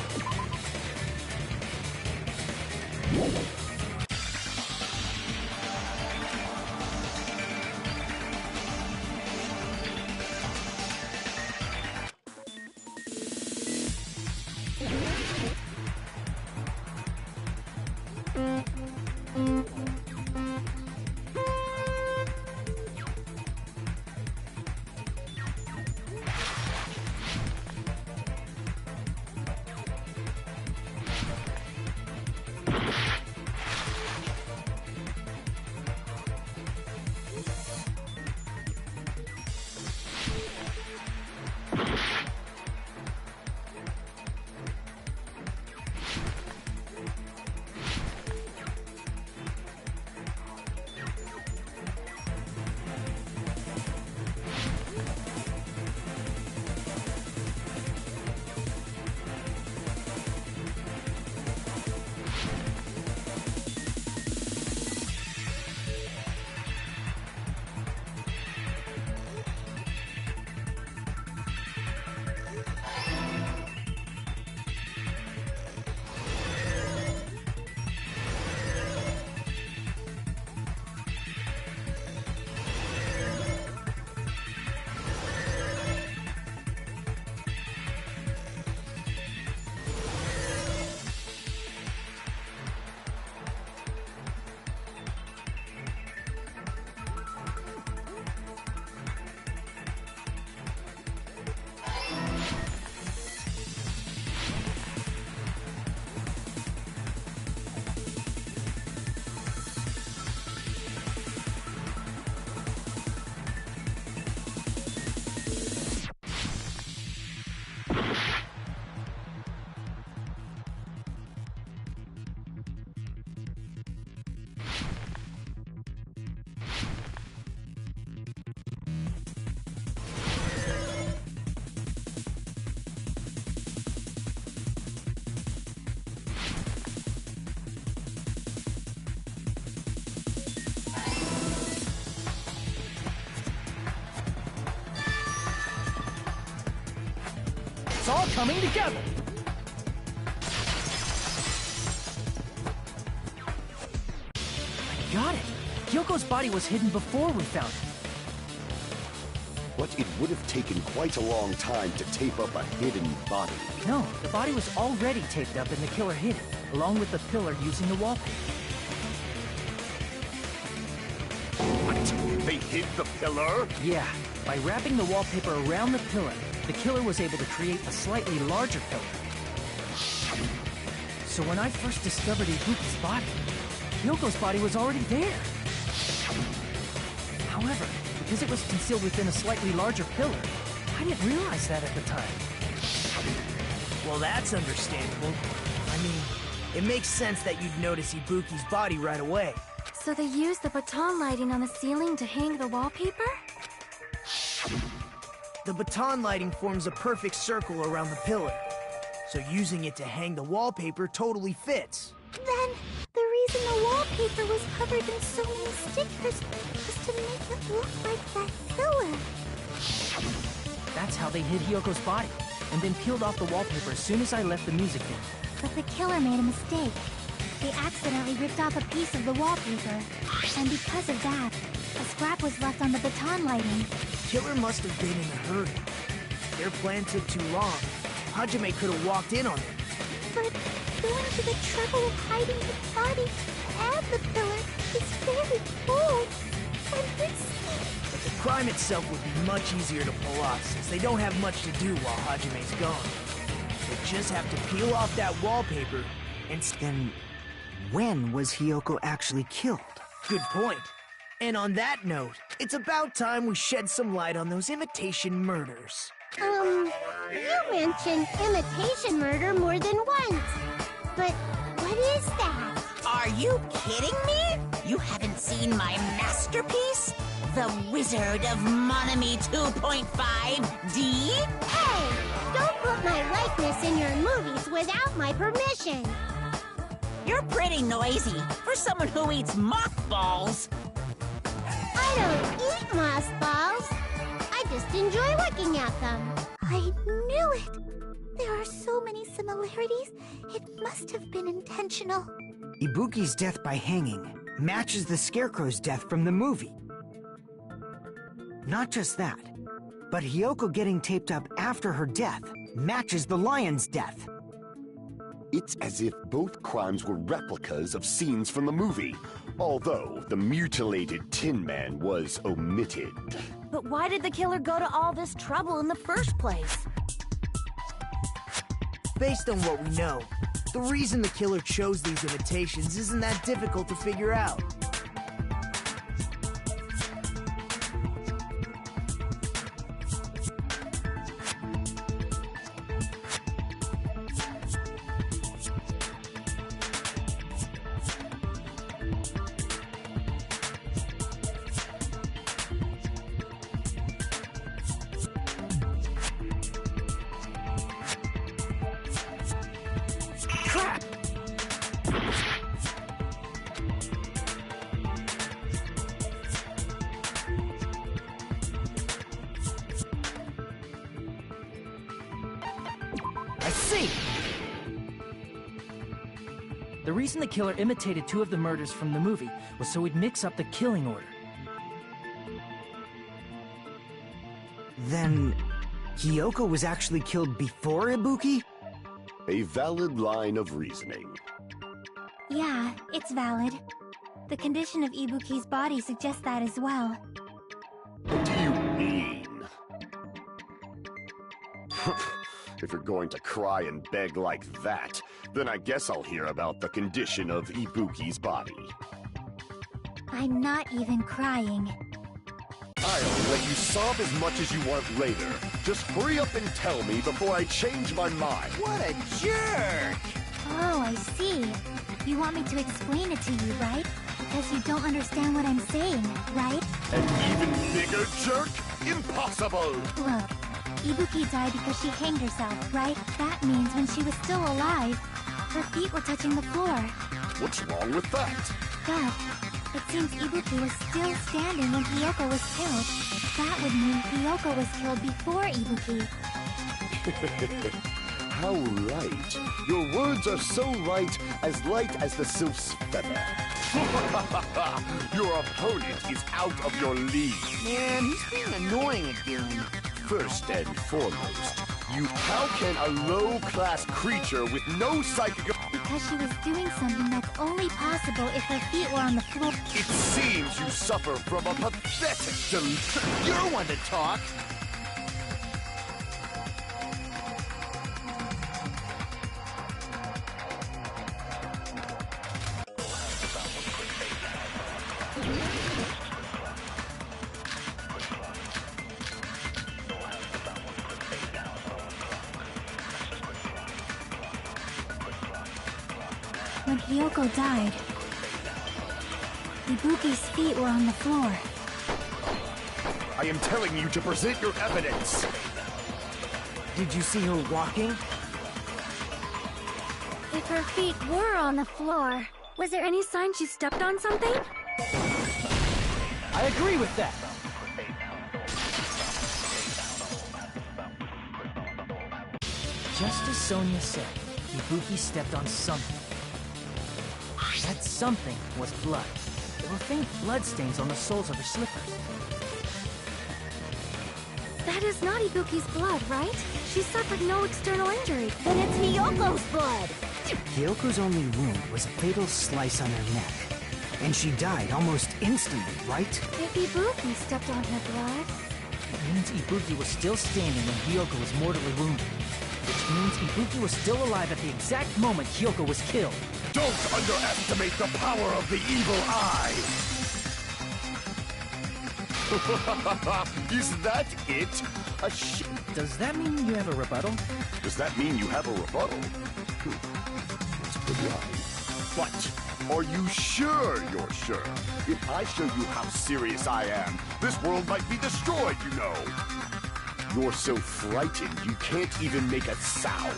It's all coming together! Got it! Kyoko's body was hidden before we found it. But it would have taken quite a long time to tape up a hidden body. No, the body was already taped up and the killer hid it, along with the pillar using the wallpaper. What? They hid the pillar? Yeah, by wrapping the wallpaper around the pillar, the killer was able to create a slightly larger pillar. So when I first discovered Ibuki's body, Kyoko's body was already there. However, because it was concealed within a slightly larger pillar, I didn't realize that at the time. Well, that's understandable. I mean, it makes sense that you'd notice Ibuki's body right away. So they used the baton lighting on the ceiling to hang the wallpaper? The baton lighting forms a perfect circle around the pillar, so using it to hang the wallpaper totally fits. Then, the reason the wallpaper was covered in so many stickers was to make it look like that pillar. That's how they hid Hyoko's body, and then peeled off the wallpaper as soon as I left the music video. But the killer made a mistake. They accidentally ripped off a piece of the wallpaper, and because of that, a scrap was left on the baton lighting. Killer must have been in a hurry. If their plan took too long, Hajime could have walked in on it. But going to the trouble of hiding his body and the pillar is very bold and risky. But the crime itself would be much easier to pull off, since they don't have much to do while Hajime's gone. They just have to peel off that wallpaper and... Then, when was Hyoko actually killed? Good point. And on that note, it's about time we shed some light on those imitation murders. You mentioned imitation murder more than once. But what is that? Are you kidding me? You haven't seen my masterpiece? The Wizard of Monami 2.5D? Hey! Don't put my likeness in your movies without my permission. You're pretty noisy for someone who eats mothballs. I don't eat mothballs. enjoy looking at them. I knew it! There are so many similarities. It must have been intentional. Ibuki's death by hanging matches the Scarecrow's death from the movie. Not just that, but Hiyoko getting taped up after her death matches the lion's death. It's as if both crimes were replicas of scenes from the movie, although the mutilated Tin Man was omitted. But why did the killer go to all this trouble in the first place? Based on what we know, the reason the killer chose these imitations isn't that difficult to figure out. Crap! I see! The reason the killer imitated 2 of the murders from the movie was so he'd mix up the killing order. Then, Hiyoko was actually killed before Ibuki? A valid line of reasoning. Yeah, it's valid. The condition of Ibuki's body suggests that as well. What do you mean? If you're going to cry and beg like that, then I guess I'll hear about the condition of Ibuki's body. I'm not even crying. I'll let you sob as much as you want later. Just hurry up and tell me before I change my mind. What a jerk! Oh, I see. You want me to explain it to you, right? Because you don't understand what I'm saying, right? An even bigger jerk? Impossible! Look, Ibuki died because she hanged herself, right? That means when she was still alive, her feet were touching the floor. What's wrong with that? But it seems Ibuki was still standing when Hiyoko was killed. That would mean Hiyoko was killed before Ibuki. How right. Your words are so light as the sylph's feather. Your opponent is out of your league. Man, he's being annoying again. First and foremost, how can a low-class creature with no psychic... Because she was doing something that's only possible if her feet were on the floor. It seems you suffer from a pathetic You're one to talk! When Hiyoko died, Ibuki's feet were on the floor. I am telling you to present your evidence. Did you see her walking? If her feet were on the floor, was there any sign she stepped on something? I agree with that! Just as Sonia said, Ibuki stepped on something. That something was blood. There were faint bloodstains on the soles of her slippers. That is not Ibuki's blood, right? She suffered no external injury. Then it's Hiyoko's blood! Hiyoko's only wound was a fatal slice on her neck. And she died almost instantly, right? If Ibuki stepped on her blood... It means Ibuki was still standing when Hiyoko was mortally wounded. Which means Ibuki was still alive at the exact moment Hiyoko was killed. Don't underestimate the power of the evil eye! Is that it? A ship? Does that mean you have a rebuttal? Does that mean you have a rebuttal? That's pretty odd. But are you sure you're sure? If I show you how serious I am, this world might be destroyed, you know. You're so frightened you can't even make a sound.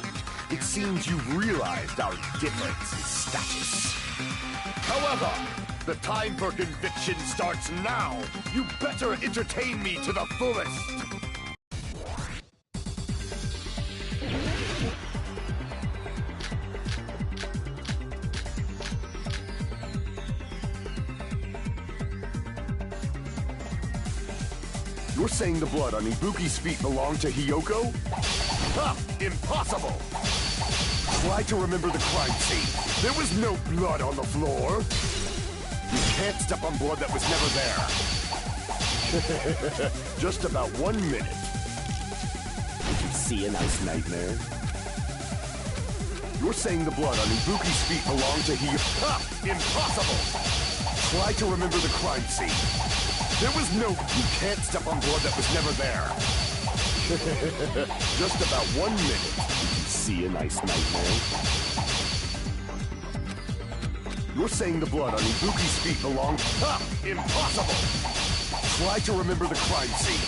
It seems you've realized our difference in status. However, the time for conviction starts now. You better entertain me to the fullest. You're saying the blood on Ibuki's feet belonged to Hiyoko? Ha! Impossible! Try to remember the crime scene. There was no blood on the floor. You can't step on blood that was never there. Just about 1 minute. Did you see a nice nightmare? You're saying the blood on Ibuki's feet belonged to Hiyoko? Ha! Impossible! Try to remember the crime scene. There was no... You can't step on blood that was never there. Just about 1 minute. Did you see a nice nightmare? You're saying the blood on Ibuki's feet belonged... Ha! Impossible! Try to remember the crime scene.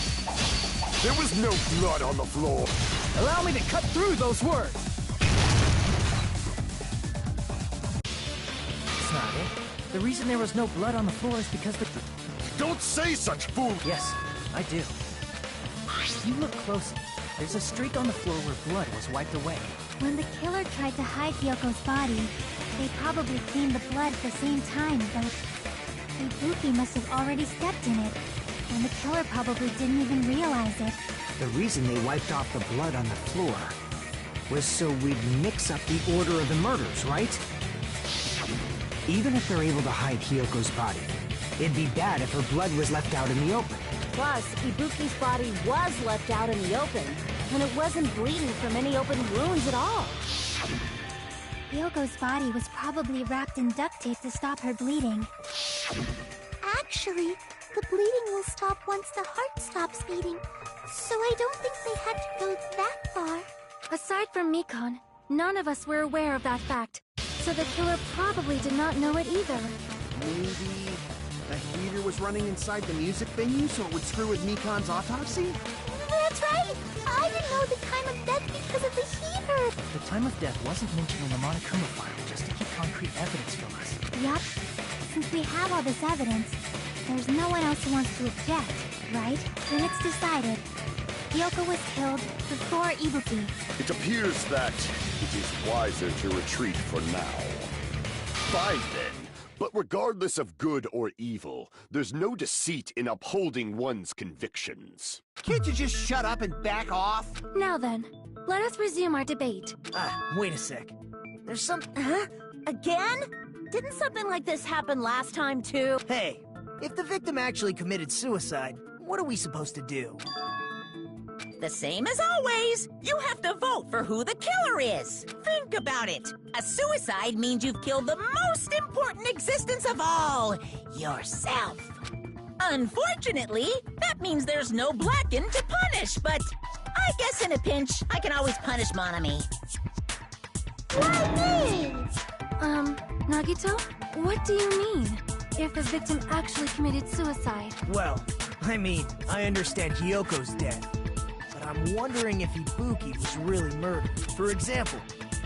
There was no blood on the floor. Allow me to cut through those words! That's not it. The reason there was no blood on the floor is because the... Don't say such fool! Yes, I do. If you look closely, there's a streak on the floor where blood was wiped away. When the killer tried to hide Hyoko's body, they probably cleaned the blood at the same time, but Ibuki must have already stepped in it, and the killer probably didn't even realize it. The reason they wiped off the blood on the floor was so we'd mix up the order of the murders, right? Even if they're able to hide Hyoko's body, it'd be bad if her blood was left out in the open. Plus, Ibuki's body was left out in the open, and it wasn't bleeding from any open wounds at all. Hyoko's body was probably wrapped in duct tape to stop her bleeding. Actually, the bleeding will stop once the heart stops beating, so I don't think they had to go that far. Aside from Mikon, none of us were aware of that fact, so the killer probably did not know it either. Maybe a heater was running inside the music venue so it would screw with Mikon's autopsy? That's right! I didn't know the time of death because of the heater! The time of death wasn't mentioned in the Monokuma file just to keep concrete evidence from us. Yup. Since we have all this evidence, there's no one else who wants to object, right? Then it's decided. Hyoko was killed before Ibuki. It appears that it is wiser to retreat for now. Fine then. But regardless of good or evil, there's no deceit in upholding one's convictions. Can't you just shut up and back off? Now then, let us resume our debate. Wait a sec. There's some... Huh? Again? Didn't something like this happen last time, too? Hey, if the victim actually committed suicide, what are we supposed to do? The same as always. You have to vote for who the killer is. Think about it. A suicide means you've killed the most important existence of all, yourself. Unfortunately, that means there's no Blacken to punish, but I guess in a pinch, I can always punish Monami. Why me? Nagito, what do you mean? If the victim actually committed suicide? Well, I mean, I understand Hyoko's dead. I'm wondering if Ibuki was really murdered. For example,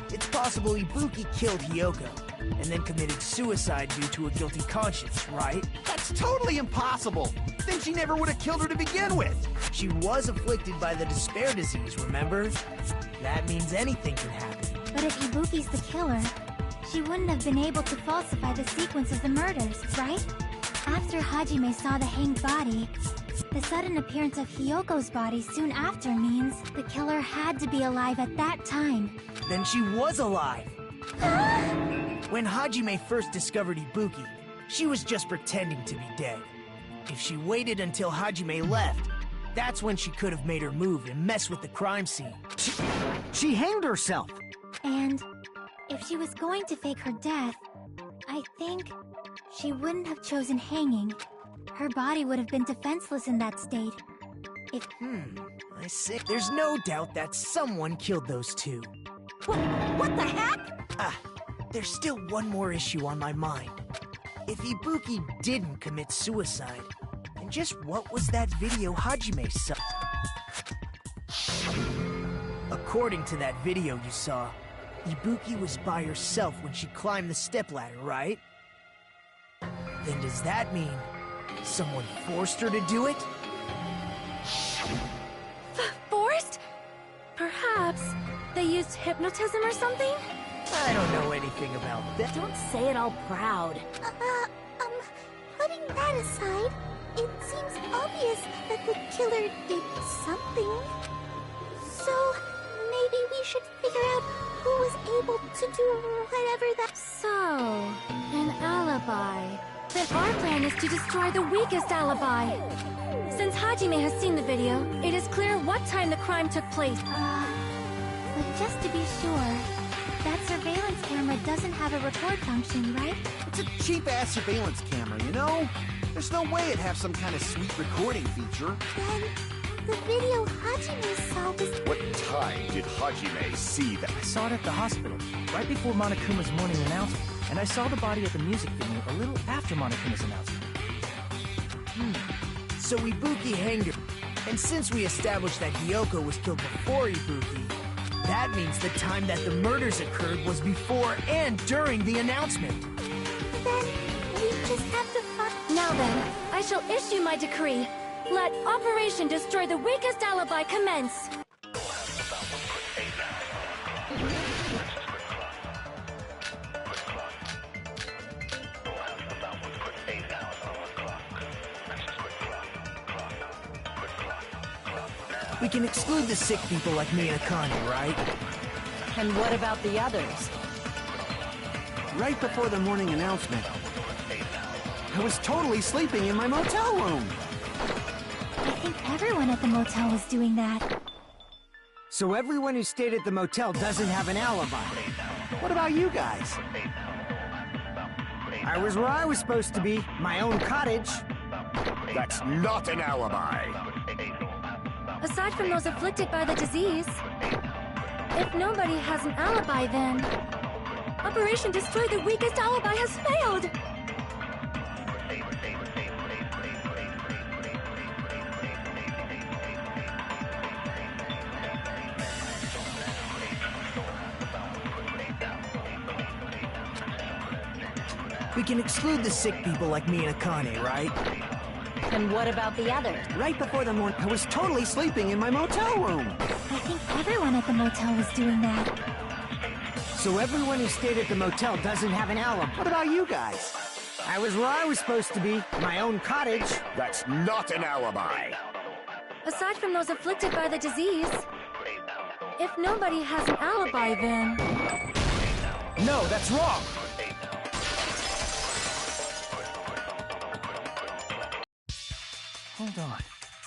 it's possible Ibuki killed Hyoko, and then committed suicide due to a guilty conscience, right? That's totally impossible! Then she never would have killed her to begin with! She was afflicted by the despair disease, remember? That means anything can happen. But if Ibuki's the killer, she wouldn't have been able to falsify the sequence of the murders, right? After Hajime saw the hanged body, the sudden appearance of Hyoko's body soon after means the killer had to be alive at that time. Then she was alive! When Hajime first discovered Ibuki, she was just pretending to be dead. If she waited until Hajime left, that's when she could have made her move and mess with the crime scene. She hanged herself! And if she was going to fake her death, I think she wouldn't have chosen hanging. Her body would have been defenseless in that state. If... I see. There's no doubt that someone killed those two. What the heck? There's still one more issue on my mind. If Ibuki didn't commit suicide, then just what was that video Hajime saw? According to that video you saw, Ibuki was by herself when she climbed the stepladder, right? Then does that mean someone forced her to do it? Forced? Perhaps they used hypnotism or something? I don't know anything about that. Don't say it all proud. Putting that aside, it seems obvious that the killer did something. So, maybe we should figure out who was able to do whatever that... So, an alibi. Then our plan is to destroy the weakest alibi. Since Hajime has seen the video, it is clear what time the crime took place. But just to be sure, that surveillance camera doesn't have a record function, right? It's a cheap-ass surveillance camera, you know? There's no way it'd have some kind of sweet recording feature. Then, the video Hajime saw was... What time did Hajime see that? I saw it at the hospital, right before Monokuma's morning announcement. And I saw the body at the music venue a little after Monokuma's announcement. So Ibuki hanged her. And since we established that Hiyoko was killed before Ibuki, that means the time that the murders occurred was before and during the announcement. Then, we just have to find... Now then, I shall issue my decree. Let Operation Destroy the Weakest Alibi commence! We can exclude the sick people like me and Akane, right? And what about the others? Right before the morning announcement, I was totally sleeping in my motel room. I think everyone at the motel was doing that. So everyone who stayed at the motel doesn't have an alibi. What about you guys? I was where I was supposed to be, my own cottage. That's not an alibi. Aside from those afflicted by the disease, if nobody has an alibi, then Operation Destroy the Weakest Alibi has failed! We can exclude the sick people like me and Akane, right? And what about the others? Right before the morning, I was totally sleeping in my motel room. I think everyone at the motel was doing that. So everyone who stayed at the motel doesn't have an alibi. What about you guys? I was where I was supposed to be, my own cottage. That's not an alibi. Aside from those afflicted by the disease, if nobody has an alibi, then... No, that's wrong! Hold on.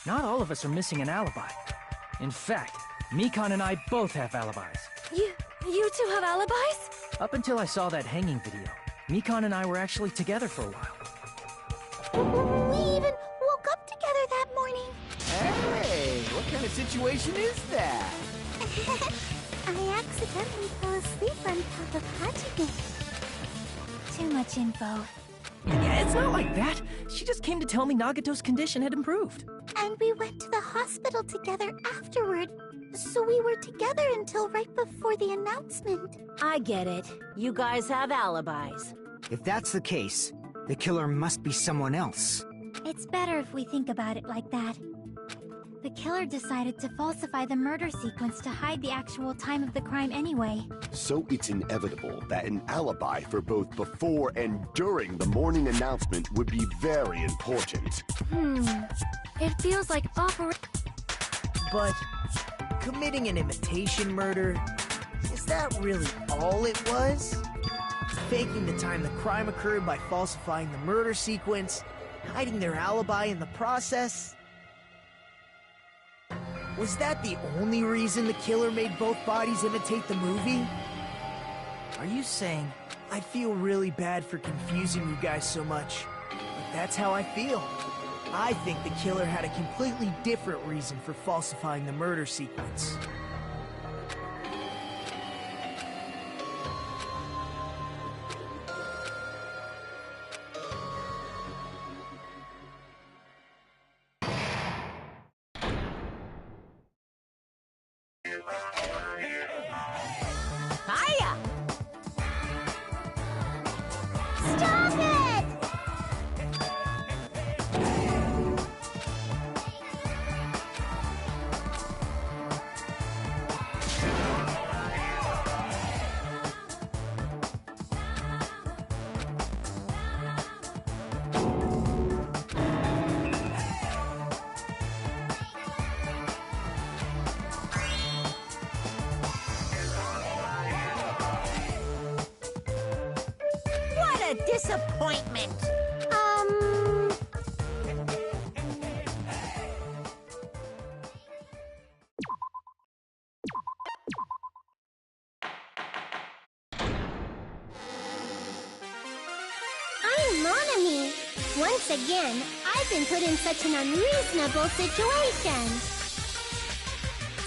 Not all of us are missing an alibi. In fact, Mikan and I both have alibis. You two have alibis? Up until I saw that hanging video, Mikan and I were actually together for a while. We even woke up together that morning. Hey, what kind of situation is that? I accidentally fell asleep on top of Hajime. Too much info. Yeah, it's not like that. She just came to tell me Nagato's condition had improved. And we went to the hospital together afterward. So we were together until right before the announcement. I get it. You guys have alibis. If that's the case, the killer must be someone else. It's better if we think about it like that. The killer decided to falsify the murder sequence to hide the actual time of the crime anyway. So it's inevitable that an alibi for both before and during the morning announcement would be very important. It feels like But committing an imitation murder, is that really all it was? Faking the time the crime occurred by falsifying the murder sequence, hiding their alibi in the process? Was that the only reason the killer made both bodies imitate the movie? Are you saying I feel really bad for confusing you guys so much, but that's how I feel? I think the killer had a completely different reason for falsifying the murder sequence. Hiya! Stop it! a disappointment. I'm Monami. Once again, I've been put in such an unreasonable situation.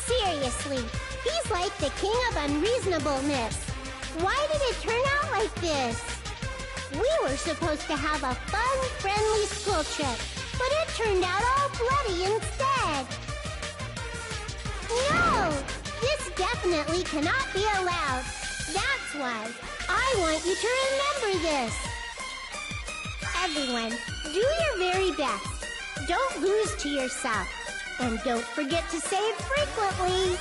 Seriously, he's like the king of unreasonableness. Why did it turn out like this? We were supposed to have a fun, friendly school trip, but it turned out all bloody instead. No! This definitely cannot be allowed. That's why I want you to remember this. Everyone, do your very best. Don't lose to yourself. And don't forget to save frequently.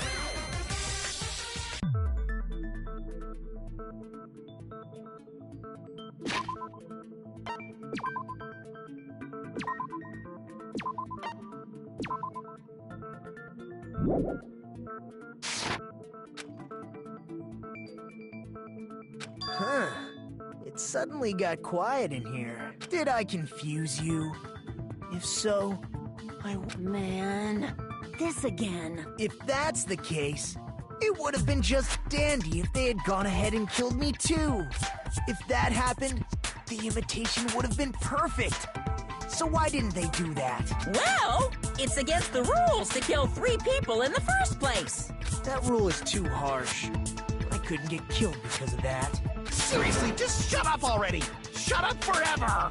Huh. It suddenly got quiet in here. Did I confuse you? If so, Man, this again. if that's the case, it would have been just dandy if they had gone ahead and killed me too. If that happened, the imitation would have been perfect. So why didn't they do that? Well, it's against the rules to kill 3 people in the first place. That rule is too harsh. I couldn't get killed because of that. Seriously, just shut up already! Shut up forever!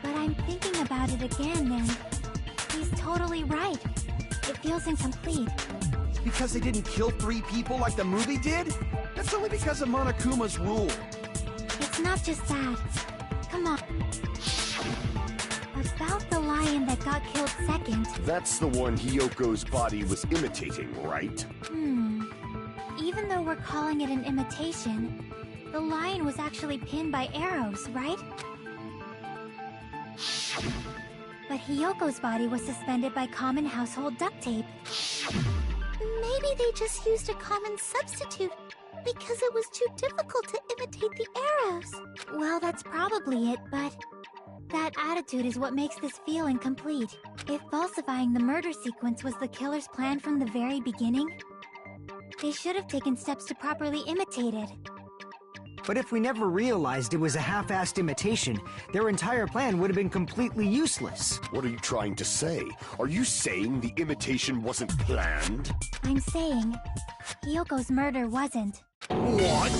But I'm thinking about it again, and he's totally right. It feels incomplete. Because they didn't kill 3 people like the movie did? That's only because of Monokuma's rule. It's not just that. Come on. About the lion that got killed second. That's the one Hyoko's body was imitating, right? Even though we're calling it an imitation, the lion was actually pinned by arrows, right? But Hyoko's body was suspended by common household duct tape. Maybe they just used a common substitute because it was too difficult to imitate the arrows. Well, that's probably it, but that attitude is what makes this feel incomplete. If falsifying the murder sequence was the killer's plan from the very beginning, they should have taken steps to properly imitate it. But if we never realized it was a half-assed imitation, their entire plan would have been completely useless. What are you trying to say? Are you saying the imitation wasn't planned? I'm saying, Hyoko's murder wasn't. What?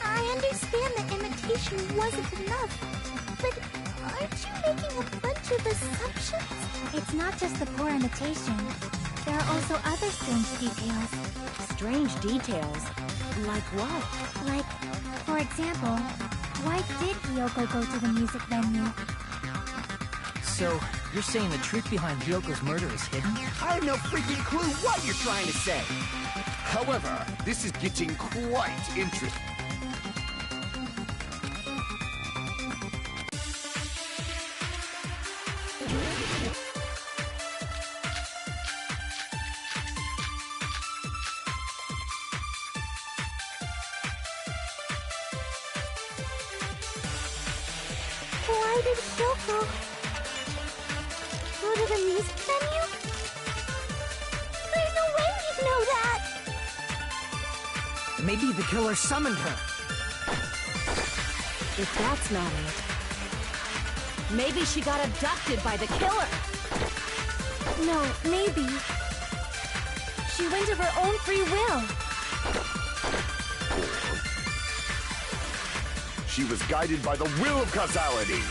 I understand that imitation wasn't enough, but aren't you making a bunch of assumptions? It's not just the poor imitation. There are also other strange details. Strange details? Like what? Like, for example, why did Hyoko go to the music venue? So, you're saying the truth behind Hyoko's murder is hidden? I have no freaking clue what you're trying to say! However, this is getting quite interesting. Why did Hyoko go to the music venue? There's no way we'd know that! Maybe the killer summoned her. If that's not it, maybe she got abducted by the killer. No, maybe. She went of her own free will. She was guided by the will of causality.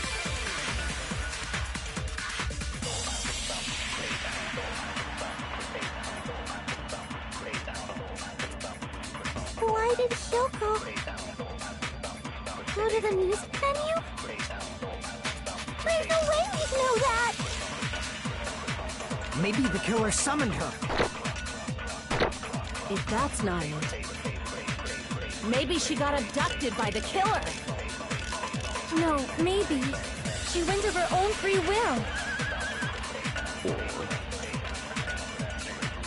Why did Hyoko go to the music venue? There's no way we'd know that! Maybe the killer summoned her. If that's not it, maybe she got abducted by the killer. No, maybe. She went of her own free will.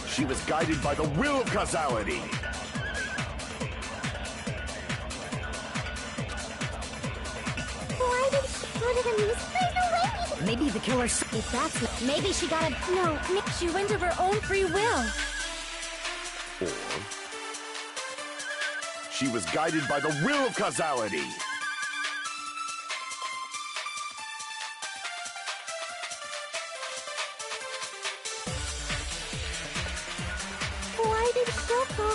She She was guided by the will of causality. Why did she go to the music? There's no way. Maybe the killer. If that's not, maybe she got a. No, she went of her own free will. Or she was guided by the will of causality. Why did Shoko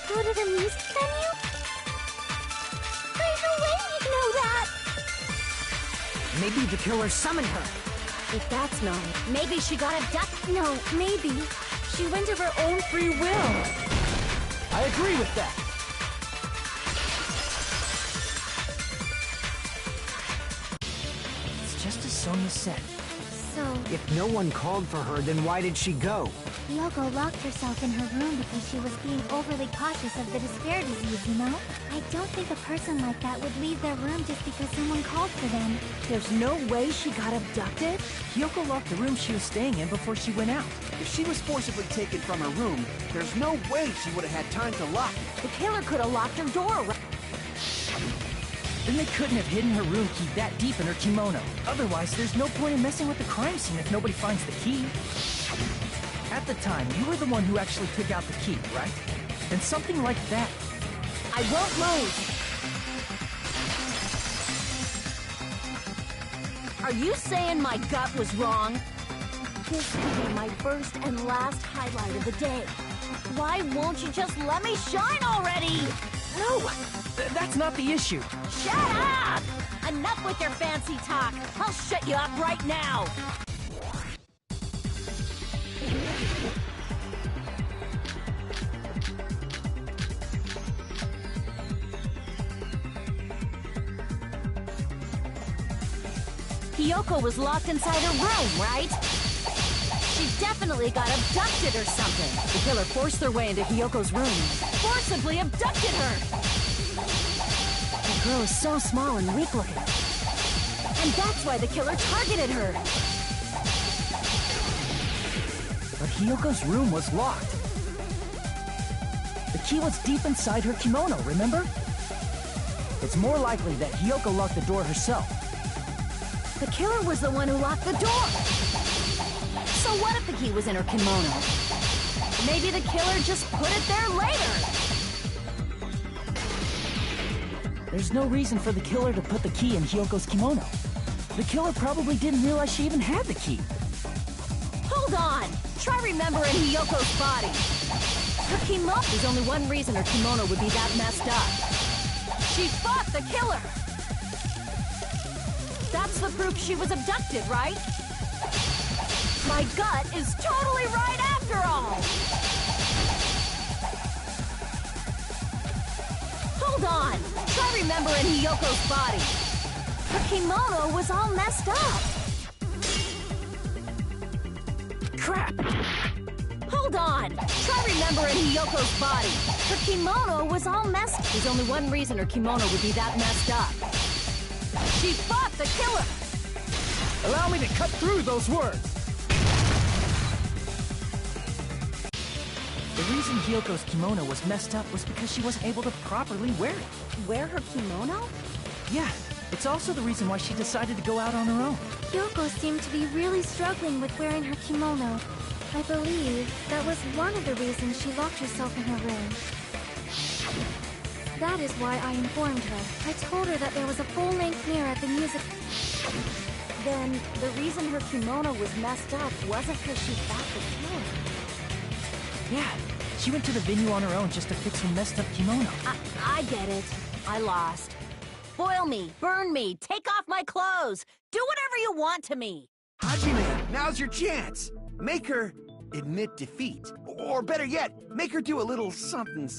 go to the music venue? There's no way he'd know that. Maybe the killer summoned her. If that's not it, maybe she got abducted. No, maybe. She went of her own free will. I agree with that. It's just as Sonia said. So, If no one called for her, then why did she go? Yoko locked herself in her room because she was being overly cautious of the despair disease, you know? I don't think a person like that would leave their room just because someone called for them. There's no way she got abducted? Kyoko locked the room she was staying in before she went out. If she was forcibly taken from her room, there's no way she would have had time to lock it. The killer could have locked her door, right? Then they couldn't have hidden her room key that deep in her kimono. Otherwise, there's no point in messing with the crime scene if nobody finds the key. At the time, you were the one who actually took out the key, right? And something like that. I won't move. Are you saying my gut was wrong? This could be my first and last highlight of the day. Why won't you just let me shine already? No! That's not the issue. Shut up! Enough with your fancy talk. I'll shut you up right now. Kyoko was locked inside her room, right? She definitely got abducted or something. The killer forced their way into Hyoko's room, forcibly abducted her. The girl is so small and weak-looking. And that's why the killer targeted her. But Hyoko's room was locked. The key was deep inside her kimono, remember? It's more likely that Hyoko locked the door herself. The killer was the one who locked the door. So what if the key was in her kimono? Maybe the killer just put it there later. There's no reason for the killer to put the key in Hyoko's kimono. The killer probably didn't realize she even had the key. Hold on! Try remembering Hyoko's body. Her kimono... There's only one reason her kimono would be that messed up. She fought the killer! That's the proof she was abducted, right? My gut is totally right after all! Hold on! Try remembering Hyoko's body. Her kimono was all messed up. Crap! Hold on! Try remembering Hyoko's body. Her kimono was all messed... There's only one reason her kimono would be that messed up. She fought the killer! Allow me to cut through those words! The reason Hyoko's kimono was messed up was because she wasn't able to properly wear it. Wear her kimono? Yeah, it's also the reason why she decided to go out on her own. Yoko seemed to be really struggling with wearing her kimono. I believe that was one of the reasons she locked herself in her room. That is why I informed her. I told her that there was a full-length mirror at the music... Then, the reason her kimono was messed up wasn't because she fought the killer. Yeah, she went to the venue on her own just to fix her messed up kimono. I get it. I lost. Boil me, burn me, take off my clothes. Do whatever you want to me. Hajime, now's your chance. Make her admit defeat. Or better yet, make her do a little something.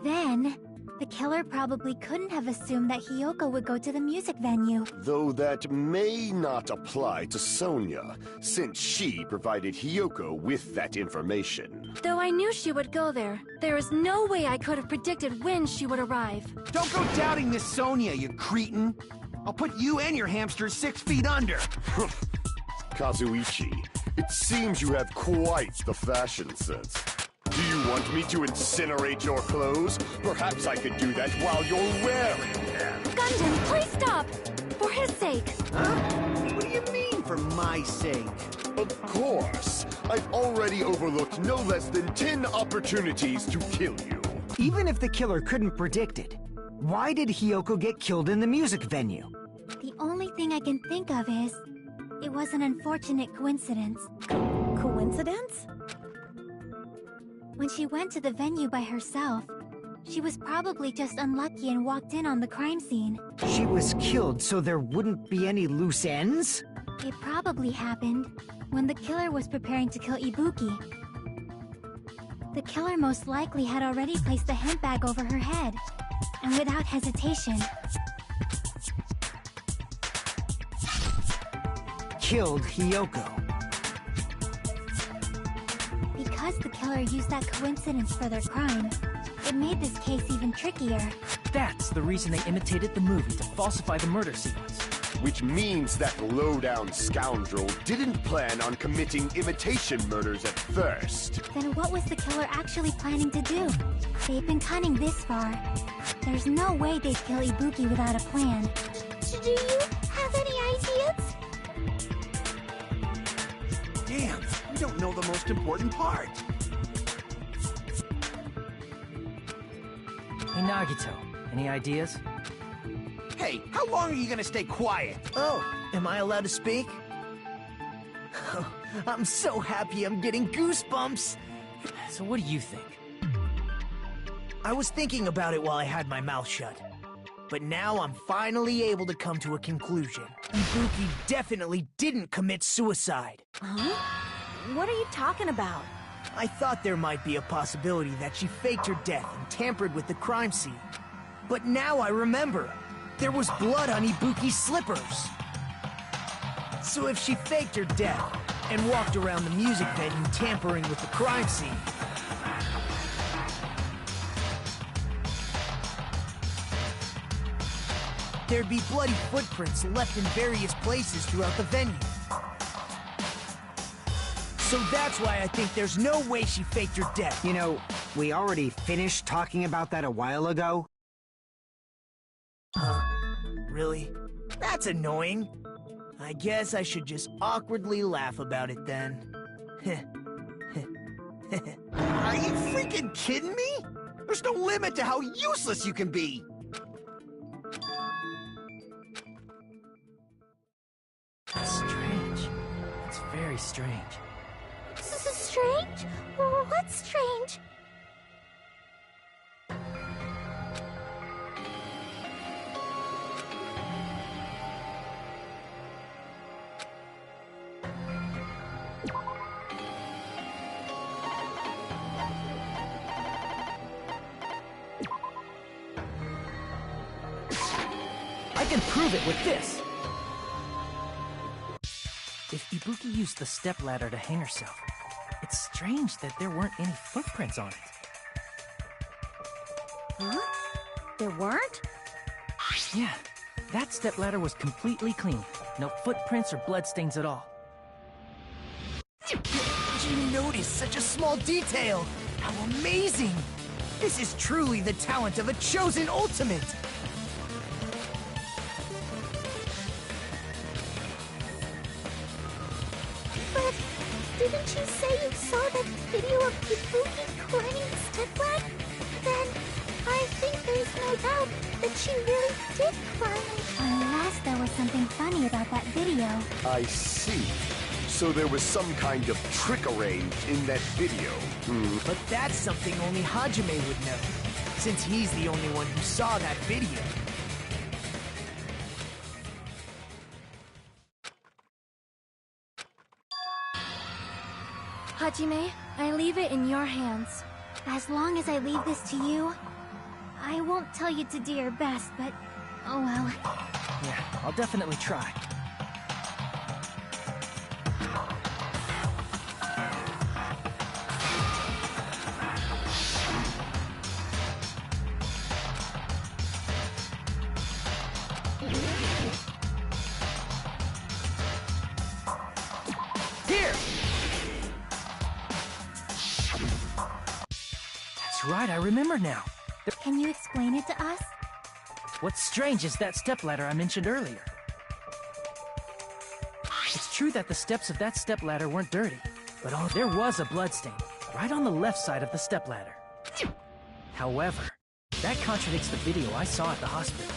Then, the killer probably couldn't have assumed that Hyoko would go to the music venue. Though that may not apply to Sonia, since she provided Hyoko with that information. Though I knew she would go there, there is no way I could have predicted when she would arrive. Don't go doubting Miss Sonia, you cretin. I'll put you and your hamsters 6 feet under. Kazuichi, it seems you have quite the fashion sense. Do you want me to incinerate your clothes? Perhaps I could do that while you're wearing them. Gundam, please stop! For his sake. Huh? What do you mean, for my sake? Of course. I've already overlooked no less than 10 opportunities to kill you. Even if the killer couldn't predict it, why did Hiyoko get killed in the music venue? The only thing I can think of is... it was an unfortunate coincidence. Coincidence? When she went to the venue by herself, she was probably just unlucky and walked in on the crime scene. She was killed so there wouldn't be any loose ends? It probably happened when the killer was preparing to kill Ibuki. The killer most likely had already placed the hemp bag over her head, and without hesitation, killed Hiyoko. Because the killer used that coincidence for their crime, it made this case even trickier. That's the reason they imitated the movie to falsify the murder sequence. Which means that low-down scoundrel didn't plan on committing imitation murders at first. Then what was the killer actually planning to do? They've been cunning this far. There's no way they'd kill Ibuki without a plan. Do you have any ideas? Damn, we don't know the most important part. Hey, Nagito, any ideas? Hey, how long are you gonna stay quiet? Oh, am I allowed to speak? Oh, I'm so happy I'm getting goosebumps. So what do you think? I was thinking about it while I had my mouth shut. But now I'm finally able to come to a conclusion. Ibuki definitely didn't commit suicide. Huh? What are you talking about? I thought there might be a possibility that she faked her death and tampered with the crime scene. But now I remember. There was blood on Ibuki's slippers. So if she faked her death and walked around the music venue tampering with the crime scene, there'd be bloody footprints left in various places throughout the venue. So that's why I think there's no way she faked her death. You know, we already finished talking about that a while ago. Huh? Really? That's annoying. I guess I should just awkwardly laugh about it then. Are you freaking kidding me? There's no limit to how useless you can be. That's strange. It's very strange. Strange? What's strange? I can prove it with this! If Ibuki used the stepladder to hang herself, it's strange that there weren't any footprints on it. Huh? There weren't? Yeah, that stepladder was completely clean. No footprints or bloodstains at all. Did you notice such a small detail? How amazing! This is truly the talent of a chosen ultimate! But didn't you say you saw that video of Ibuki climbing the stepladder? Then I think there's no doubt that she really did climb. Unless there was something funny about that video. I see. So there was some kind of trick arranged in that video. But that's something only Hajime would know, since he's the only one who saw that video. Hajime, I leave it in your hands. As long as I leave this to you, I won't tell you to do your best, but oh well. Yeah, I'll definitely try. That's right, I remember now. Can you explain it to us? What's strange is that stepladder I mentioned earlier. It's true that the steps of that stepladder weren't dirty, but there was a bloodstain right on the left side of the stepladder. However, that contradicts the video I saw at the hospital.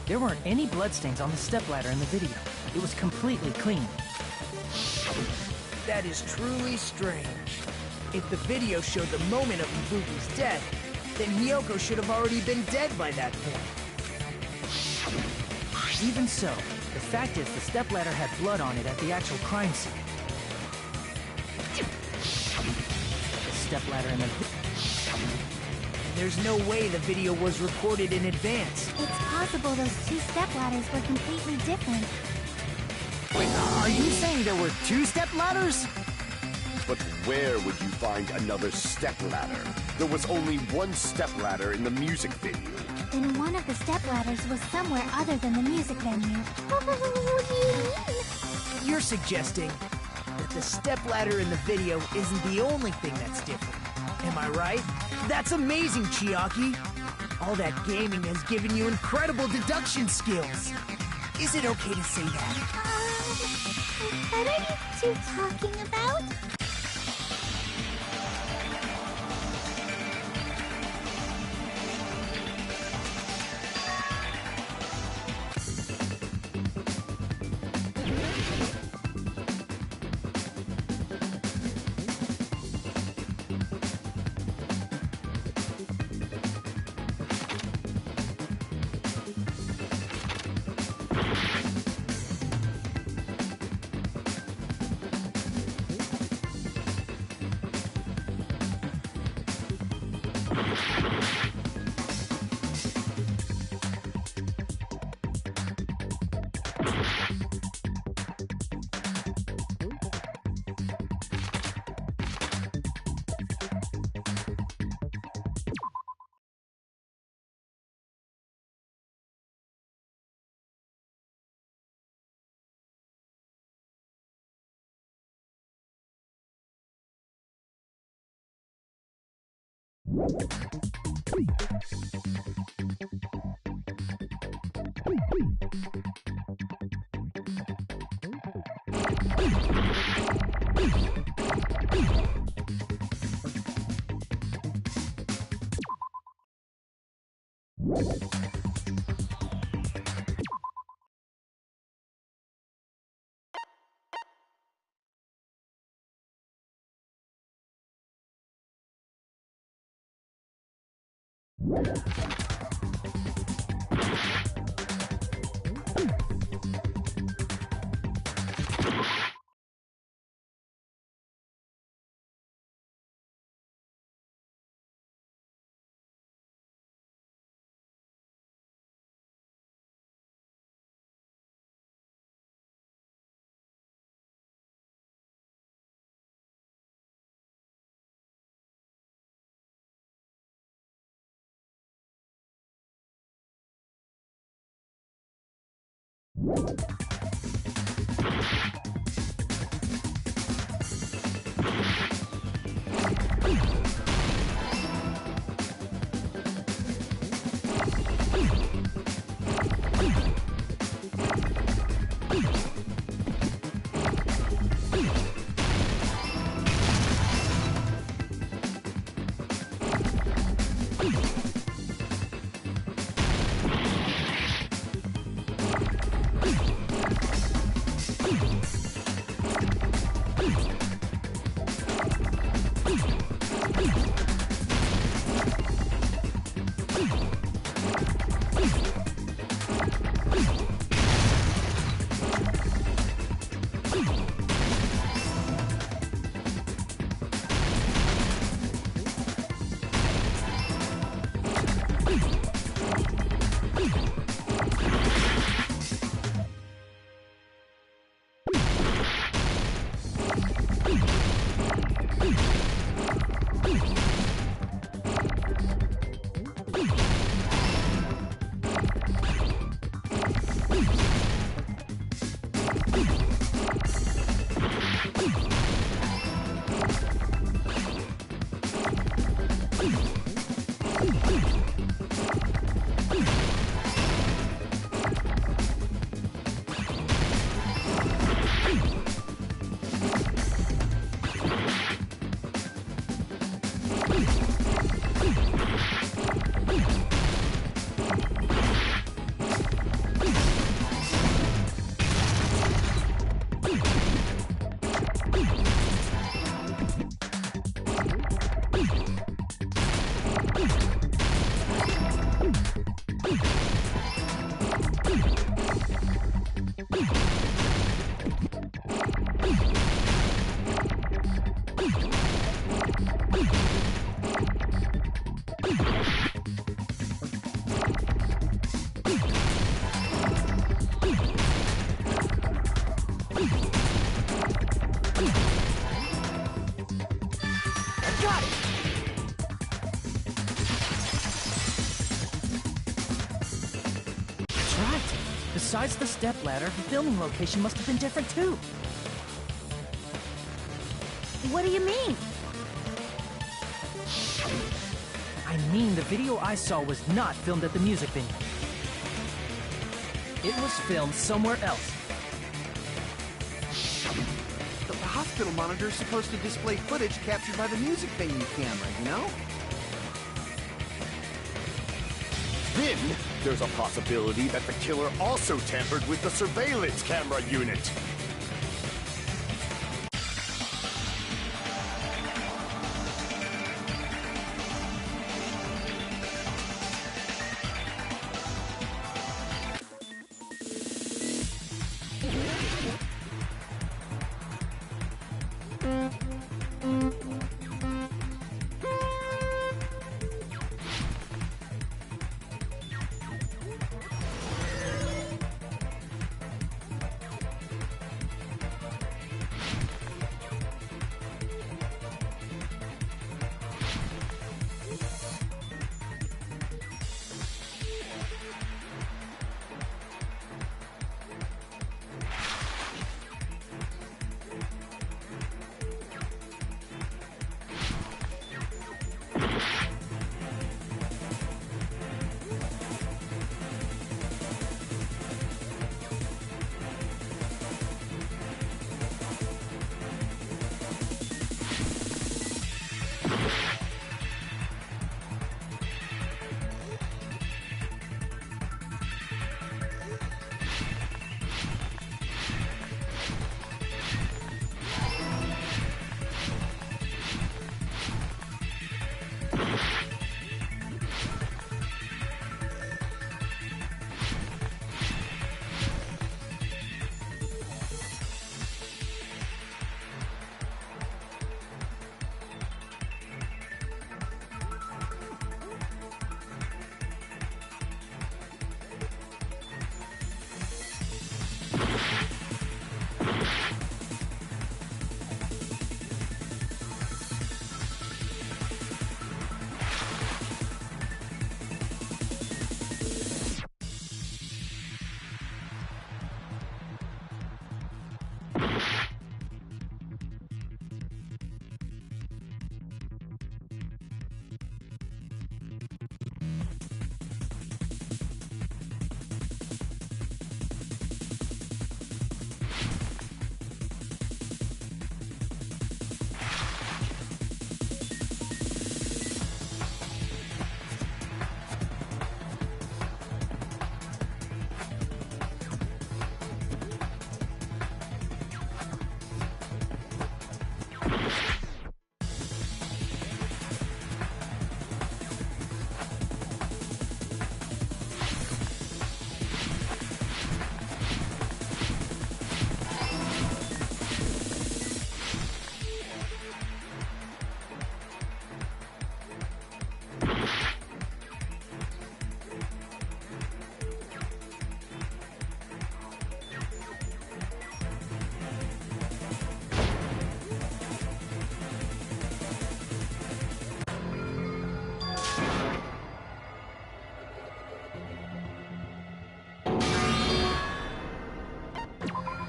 There weren't any bloodstains on the stepladder in the video. It was completely clean. That is truly strange. If the video showed the moment of Ibuki's death, then Hiyoko should have already been dead by that point. Even so, the fact is the stepladder had blood on it at the actual crime scene. The stepladder in the There's no way the video was recorded in advance. It's possible those two stepladders were completely different. Wait, are you saying there were two stepladders? But where would you find another stepladder? There was only one stepladder in the music venue. Then one of the stepladders was somewhere other than the music venue. What do you mean? You're suggesting that the stepladder in the video isn't the only thing that's different. Am I right? That's amazing, Chiaki! All that gaming has given you incredible deduction skills. Is it okay to say that? What are you two talking about? Besides the stepladder, the filming location must have been different too. What do you mean? I mean, the video I saw was not filmed at the music venue. It was filmed somewhere else. The hospital monitor is supposed to display footage captured by the music venue camera, you know? Then, there's a possibility that the killer also tampered with the surveillance camera unit.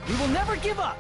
We will never give up!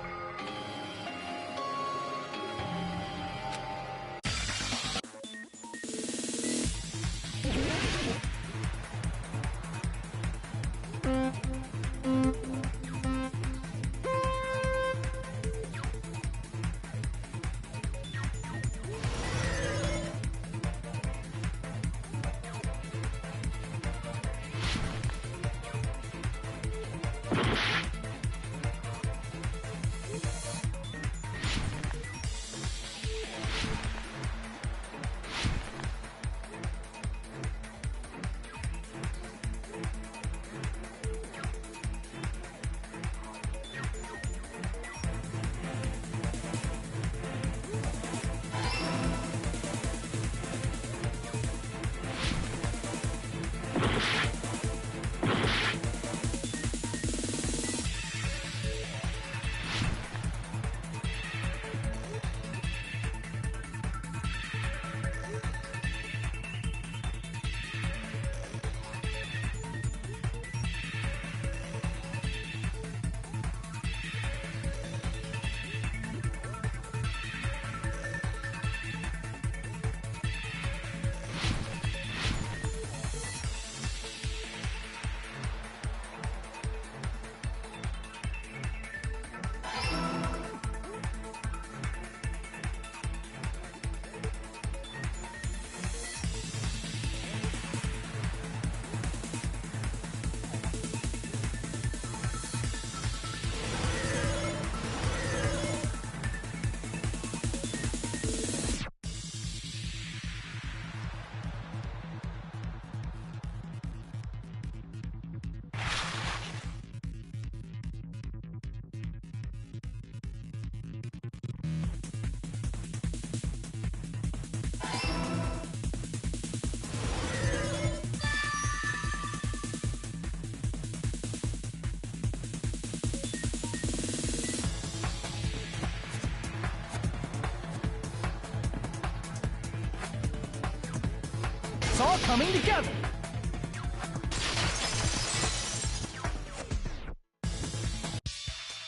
It's all coming together!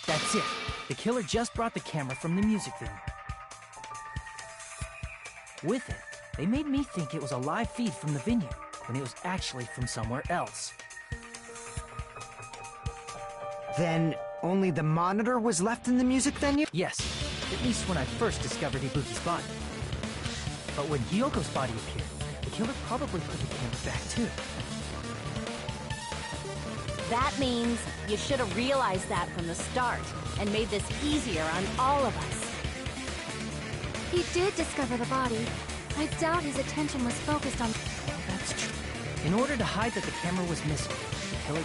That's it. The killer just brought the camera from the music venue. With it, they made me think it was a live feed from the venue, when it was actually from somewhere else. Then, only the monitor was left in the music venue? Yes, at least when I first discovered Ibuki's body. But when Hyoko's body appeared, the killer probably put the camera back too. That means you should have realized that from the start and made this easier on all of us. He did discover the body. I doubt his attention was focused on... That's true. In order to hide that the camera was missing, the killer...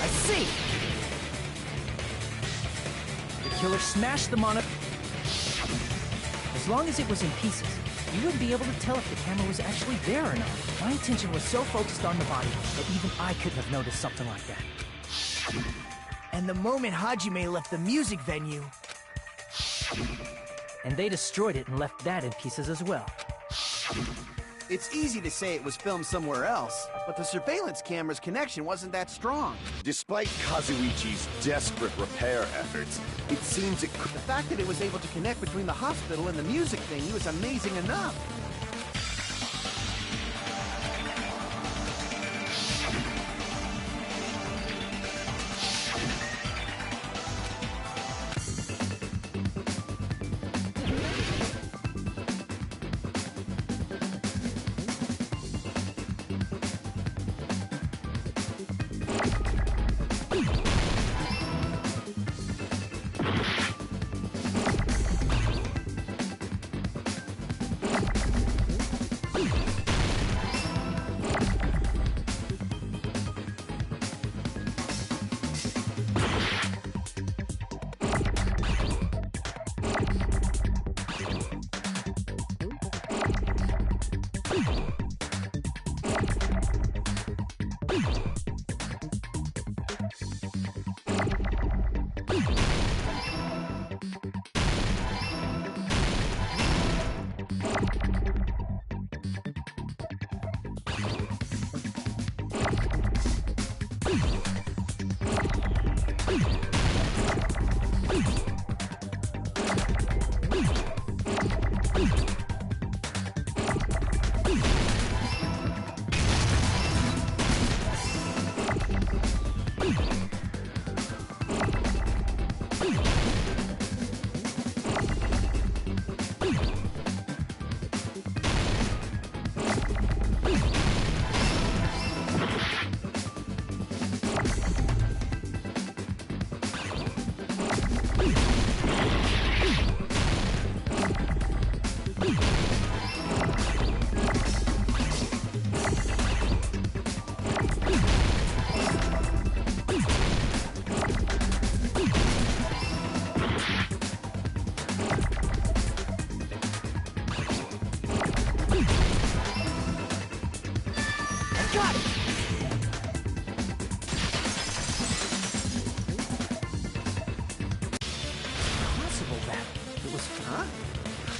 I see! The killer smashed the monitor. As long as it was in pieces, you wouldn't be able to tell if the camera was actually there or not. My attention was so focused on the body that even I couldn't have noticed something like that. And the moment Hajime left the music venue... And they destroyed it and left that in pieces as well. It's easy to say it was filmed somewhere else, but the surveillance camera's connection wasn't that strong. Despite Kazuichi's desperate repair efforts, it seems it could... The fact that it was able to connect between the hospital and the music venue is amazing enough.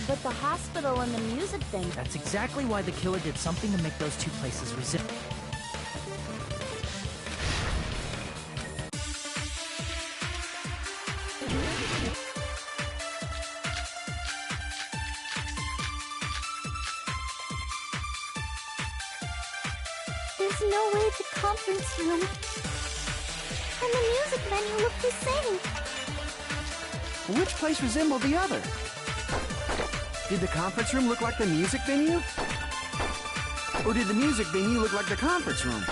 But the hospital and the music thing... That's exactly why the killer did something to make those two places resemble. There's no way the conference room and the music venue look the same. Which place resembled the other? Did the conference room look like the music venue? Or did the music venue look like the conference room?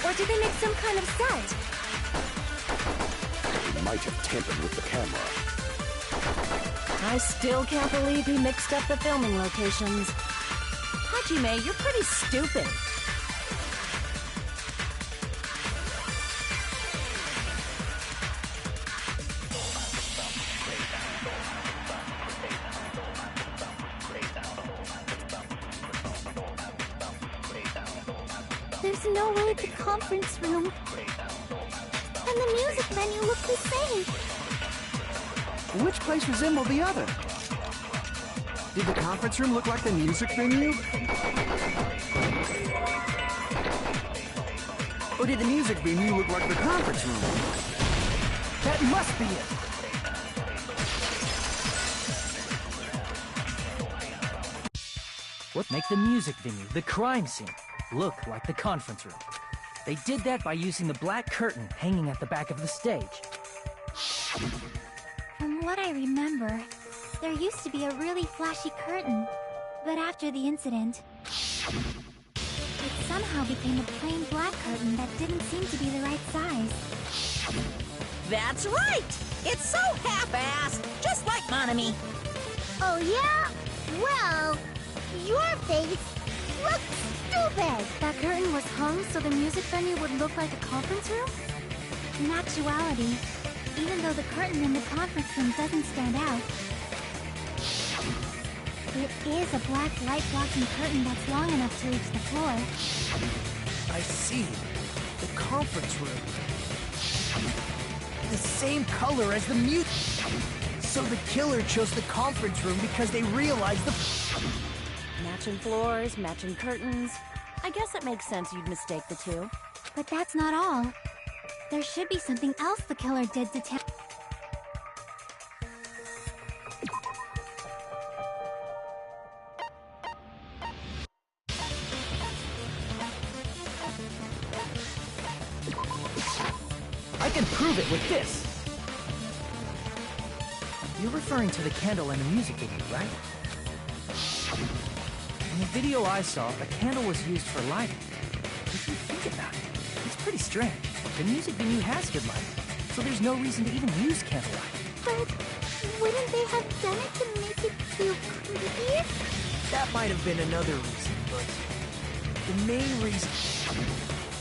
Or did they make some kind of set? He might have tampered with the camera. I still can't believe he mixed up the filming locations. Hajime, you're pretty stupid. There's no way the conference room and the music venue look the same. Which place resembled the other? Did the conference room look like the music venue? Or did the music venue look like the conference room? That must be it! What make the music venue, the crime scene, look like the conference room? They did that by using the black curtain hanging at the back of the stage. From what I remember, there used to be a really flashy curtain. But after the incident, it somehow became a plain black curtain that didn't seem to be the right size. That's right! It's so half-assed, just like Monami. Oh yeah? Well, your face looks stupid! That curtain was hung so the music venue would look like a conference room? In actuality, even though the curtain in the conference room doesn't stand out, it is a black light-blocking curtain that's long enough to reach the floor. I see. The conference room. The same color as the mute. So the killer chose the conference room because they realized the... Matching floors, matching curtains. I guess it makes sense you'd mistake the two. But that's not all. There should be something else the killer did to town. I can prove it with this! You're referring to the candle in the music video, right? In the video I saw, a candle was used for lighting. If you think about it, it's pretty strange. The music venue has good lighting, so there's no reason to even use candlelight. But wouldn't they have done it to make it feel creepy? That might have been another reason, but... the main reason...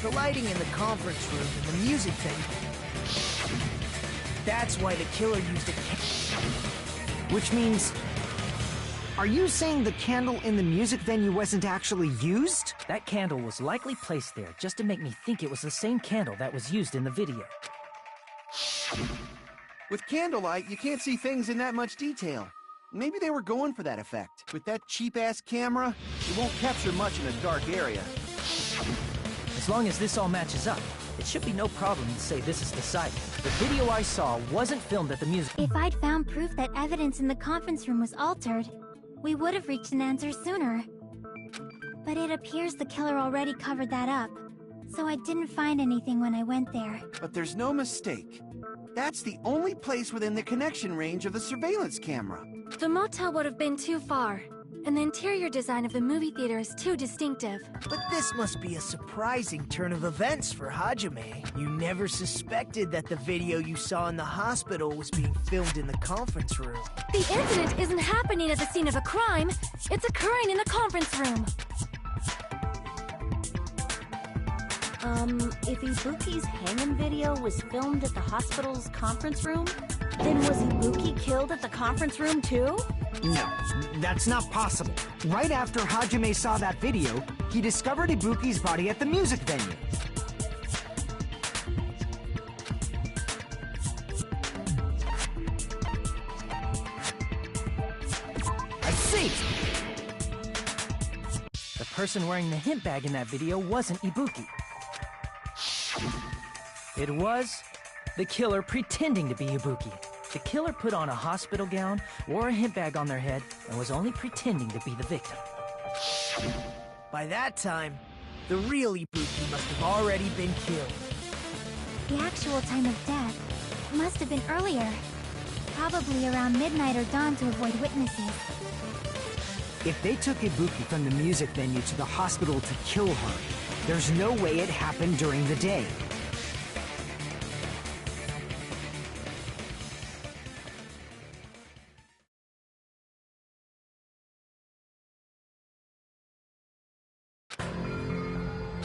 the lighting in the conference room and the music venue... that's why the killer used a Which means... are you saying the candle in the music venue wasn't actually used? That candle was likely placed there just to make me think it was the same candle that was used in the video. With candlelight, you can't see things in that much detail. Maybe they were going for that effect. With that cheap-ass camera, it won't capture much in a dark area. As long as this all matches up, it should be no problem to say this is decided. The video I saw wasn't filmed at the music... If I'd found proof that evidence in the conference room was altered, we would have reached an answer sooner. But it appears the killer already covered that up, so I didn't find anything when I went there. But there's no mistake. That's the only place within the connection range of the surveillance camera. The motel would have been too far, and the interior design of the movie theater is too distinctive. But this must be a surprising turn of events for Hajime. You never suspected that the video you saw in the hospital was being filmed in the conference room. The incident isn't happening at the scene of a crime, it's occurring in the conference room. If Ibuki's hanging video was filmed at the hospital's conference room, then was Ibuki killed at the conference room too? No, that's not possible. Right after Hajime saw that video, he discovered Ibuki's body at the music venue. I see! The person wearing the hint bag in that video wasn't Ibuki. It was the killer pretending to be Ibuki. The killer put on a hospital gown, wore a hint bag on their head, and was only pretending to be the victim. By that time, the real Ibuki must have already been killed. The actual time of death must have been earlier. Probably around midnight or dawn to avoid witnesses. If they took Ibuki from the music venue to the hospital to kill her, there's no way it happened during the day.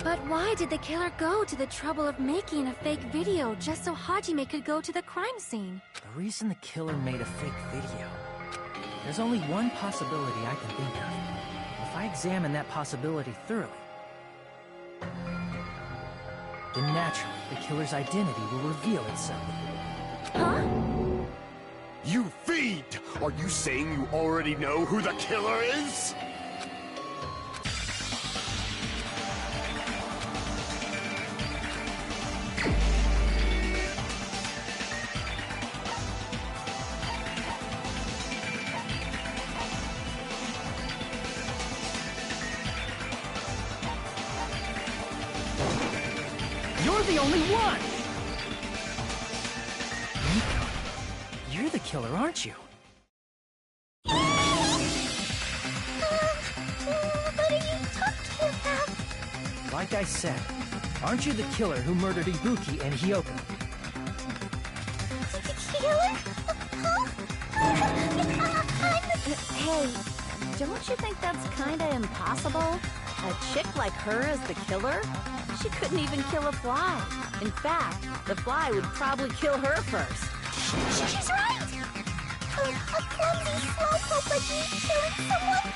But why did the killer go to the trouble of making a fake video just so Hajime could go to the crime scene? The reason the killer made a fake video... there's only one possibility I can think of. If I examine that possibility thoroughly, then naturally the killer's identity will reveal itself. Huh? You fiend! Are you saying you already know who the killer is? You're the only one! Miko, you're the killer, aren't you? What are you talking about? Like I said, aren't you the killer who murdered Ibuki and Hyoko? Killer? Hey, don't you think that's kinda impossible? A chick like her as the killer? She couldn't even kill a fly. In fact, the fly would probably kill her first. She's right! A clumsy slowpoke like you killing someone?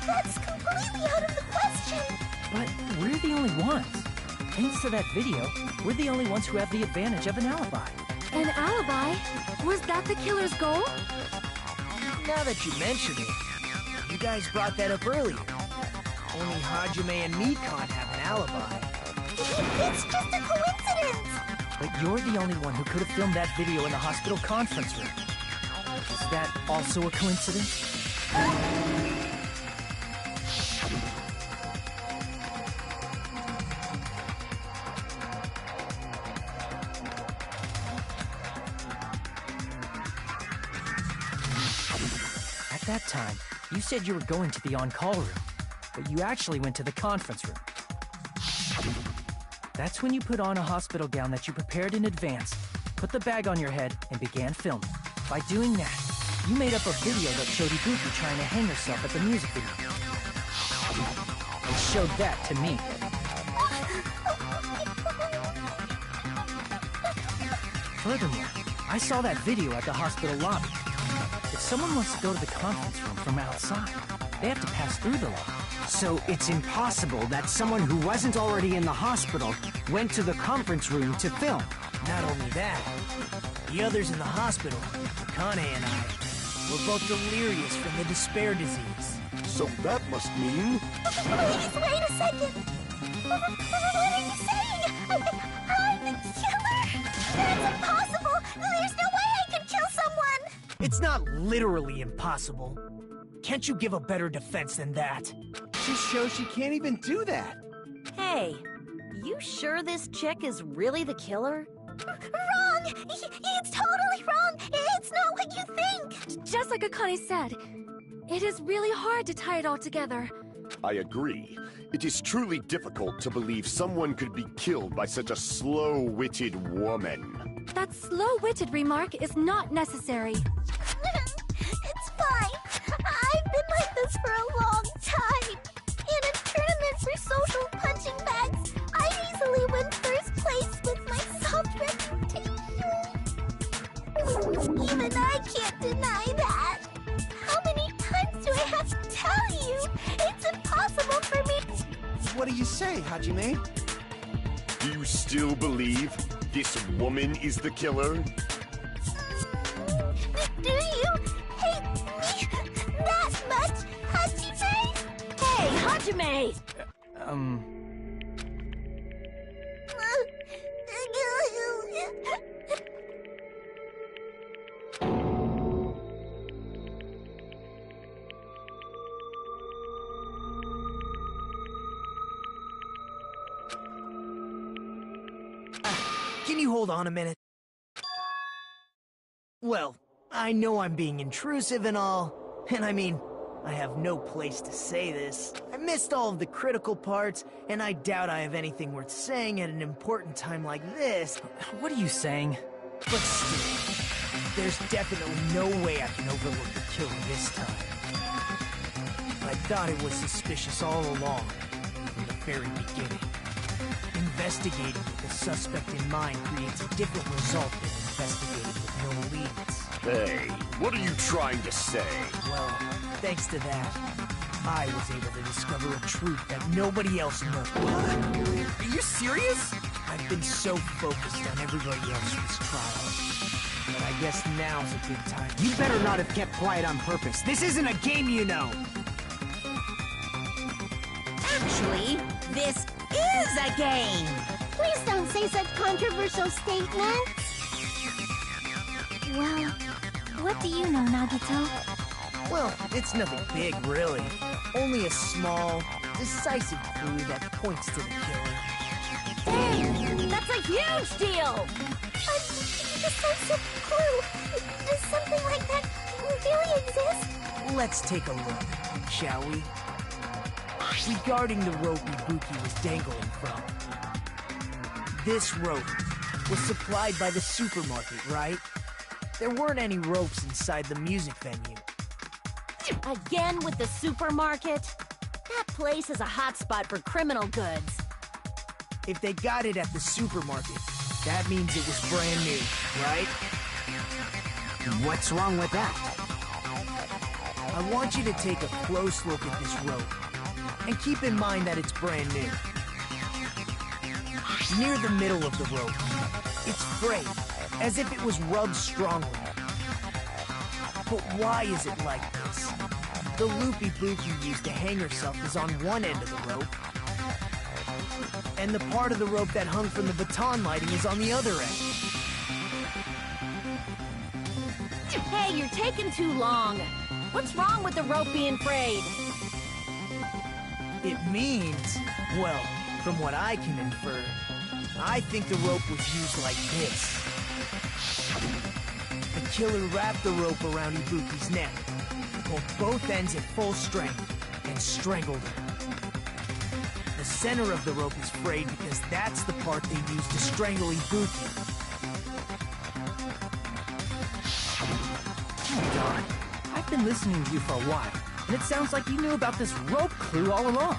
That's completely out of the question! But we're the only ones. Thanks to that video, we're the only ones who have the advantage of an alibi. An alibi? Was that the killer's goal? Now that you mention it, you guys brought that up earlier. Only Hajime and Mikon have an alibi. It's just a coincidence! But you're the only one who could have filmed that video in the hospital conference room. Is that also a coincidence? At that time, you said you were going to the on-call room, but you actually went to the conference room. That's when you put on a hospital gown that you prepared in advance, put the bag on your head, and began filming. By doing that, you made up a video that showed Ibuki trying to hang herself at the music video. And showed that to me. Furthermore, I saw that video at the hospital lobby. If someone wants to go to the conference room from outside, they have to pass through the lobby. So it's impossible that someone who wasn't already in the hospital went to the conference room to film. Not only that, the others in the hospital, Kane and I, were both delirious from the despair disease. So that must mean... Please, wait a second! What are you saying? I'm the killer? That's impossible! There's no way I could kill someone! It's not literally impossible. Can't you give a better defense than that? Just shows she can't even do that. Hey, you sure this chick is really the killer? Wrong! It's totally wrong! It's not what you think! Just like Akane said, it is really hard to tie it all together. I agree. It is truly difficult to believe someone could be killed by such a slow-witted woman. That slow-witted remark is not necessary. It's fine. I've been like this for a long time. In a tournament for social punching bags, I easily win first place with my soft reputation. Even I can't deny that. How many times do I have to tell you? It's impossible for me. What do you say, Hajime? Do you still believe this woman is the killer? Do you hate me that much, Hajime? Hey, Hajime! Can you hold on a minute? Well, I know I'm being intrusive and all, and I mean, I have no place to say this. I missed all of the critical parts, and I doubt I have anything worth saying at an important time like this. What are you saying? But still, there's definitely no way I can overlook the killer this time. I thought it was suspicious all along, from the very beginning. Investigating with a suspect in mind creates a different result than investigating with no leads. Hey, what are you trying to say? Well, thanks to that, I was able to discover a truth that nobody else knows. Are you serious? I've been so focused on everybody else in this trial. but I guess now's a good time. You better not have kept quiet on purpose. This isn't a game, you know. Actually, this is a game. Please don't say such controversial statements. Well, what do you know, Nagito? Well, it's nothing big, really. Only a small, decisive clue that points to the killer. Dang! That's a huge deal! A decisive clue? Does something like that really exist? Let's take a look, shall we? Regarding the rope Ibuki was dangling from. This rope was supplied by the supermarket, right? There weren't any ropes inside the music venue. Again with the supermarket? That place is a hotspot for criminal goods. If they got it at the supermarket, that means it was brand new, right? What's wrong with that? I want you to take a close look at this rope. And keep in mind that it's brand new. Near the middle of the rope, it's frayed, as if it was rubbed strongly. But why is it like this? The loop Ibuki used to hang herself is on one end of the rope, and the part of the rope that hung from the baton lighting is on the other end. Hey, you're taking too long. What's wrong with the rope being frayed? It means, well, from what I can infer, I think the rope was used like this. The killer wrapped the rope around Ibuki's neck, pulled both ends at full strength, and strangled her. The center of the rope is frayed because that's the part they used to strangle Ibuki. Oh, Don, I've been listening to you for a while, and it sounds like you knew about this rope clue all along.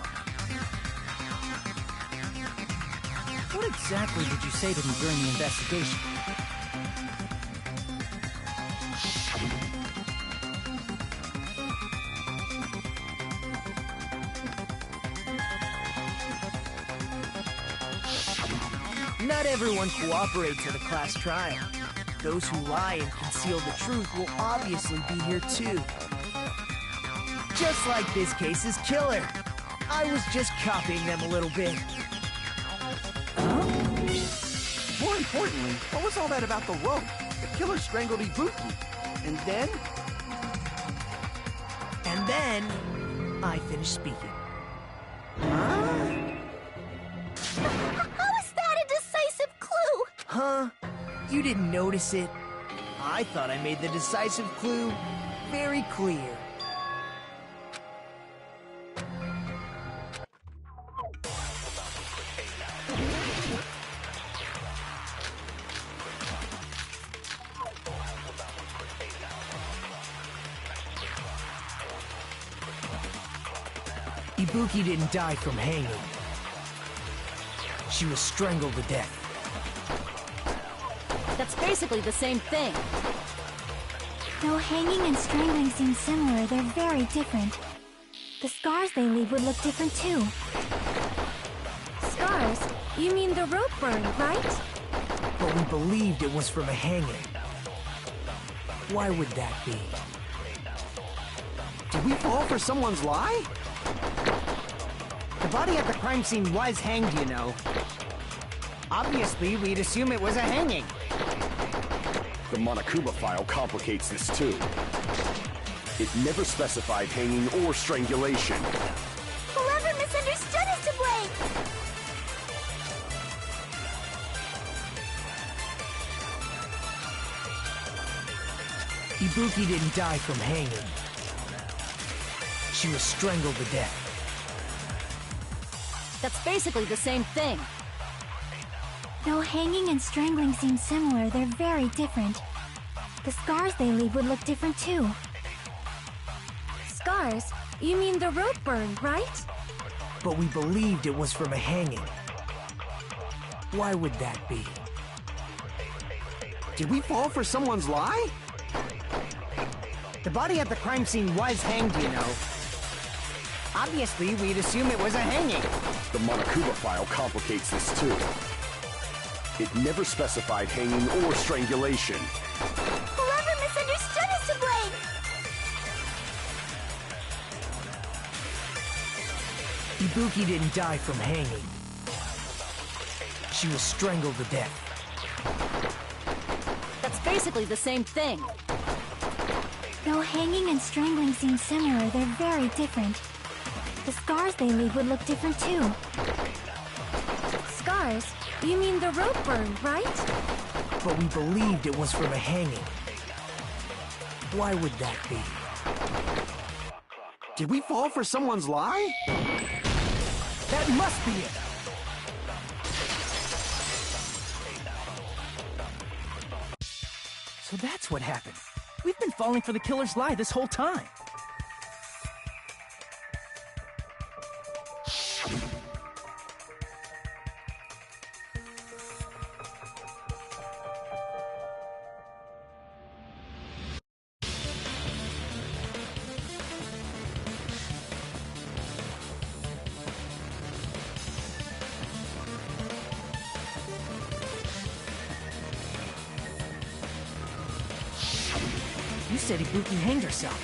What exactly did you say to me during the investigation? Not everyone cooperates at a class trial. Those who lie and conceal the truth will obviously be here too. Just like this case's killer. I was just copying them a little bit. More importantly, what was all that about the rope? The killer strangled Ibuki. And then? And then, I finished speaking. How is that a decisive clue? Huh? You didn't notice it? I thought I made the decisive clue very clear. Ibuki didn't die from hanging. She was strangled to death. That's basically the same thing. Though hanging and strangling seem similar, they're very different. The scars they leave would look different too. Scars? You mean the rope burn, right? But we believed it was from a hanging. Why would that be? Did we fall for someone's lie? The body at the crime scene was hanged, you know. Obviously, we'd assume it was a hanging. The Monokuma file complicates this too. It never specified hanging or strangulation. Whoever misunderstood is to blame! Ibuki didn't die from hanging. She was strangled to death. That's basically the same thing. Though hanging and strangling seem similar, they're very different. The scars they leave would look different too. Scars? You mean the rope burn, right? But we believed it was from a hanging. Why would that be? Did we fall for someone's lie? The body at the crime scene was hanged, you know. Obviously, we'd assume it was a hanging. The Monokuma file complicates this too. It never specified hanging or strangulation. Whoever misunderstood is to blame! Ibuki didn't die from hanging. She was strangled to death. That's basically the same thing. Though hanging and strangling seem similar, they're very different. The scars they leave would look different too. Scars? You mean the rope burn, right? But we believed it was from a hanging. Why would that be? Did we fall for someone's lie? That must be it! So that's what happened. We've been falling for the killer's lie this whole time. You said Ibuki hanged herself,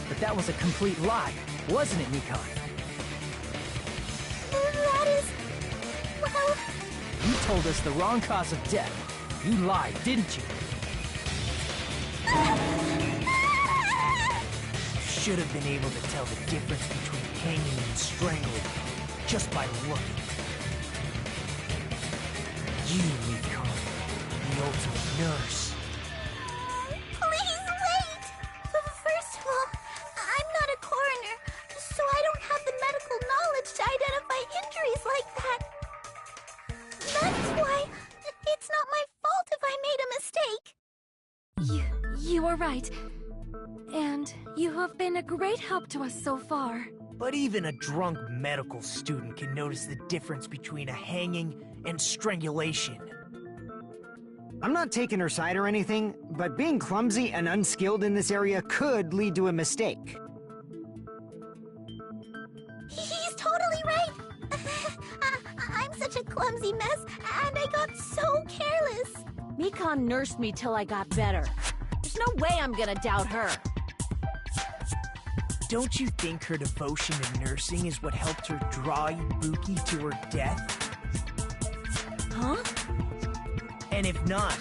but that was a complete lie, wasn't it, Nikon? That is... well... You told us the wrong cause of death. You lied, didn't you? Should have been able to tell the difference between hanging and strangling just by looking. You, Nikon, the ultimate nurse. Please wait! First of all, I'm not a coroner, so I don't have the medical knowledge to identify injuries like that. That's why it's not my fault if I made a mistake. You are right. And you have been a great help to us so far. But even a drunk medical student can notice the difference between a hanging and strangulation. I'm not taking her side or anything, but being clumsy and unskilled in this area could lead to a mistake. He's totally right. I'm such a clumsy mess, and I got so careless. Mikon nursed me till I got better. There's no way I'm gonna doubt her. Don't you think her devotion to nursing is what helped her draw Ibuki to her death? Huh? And if not,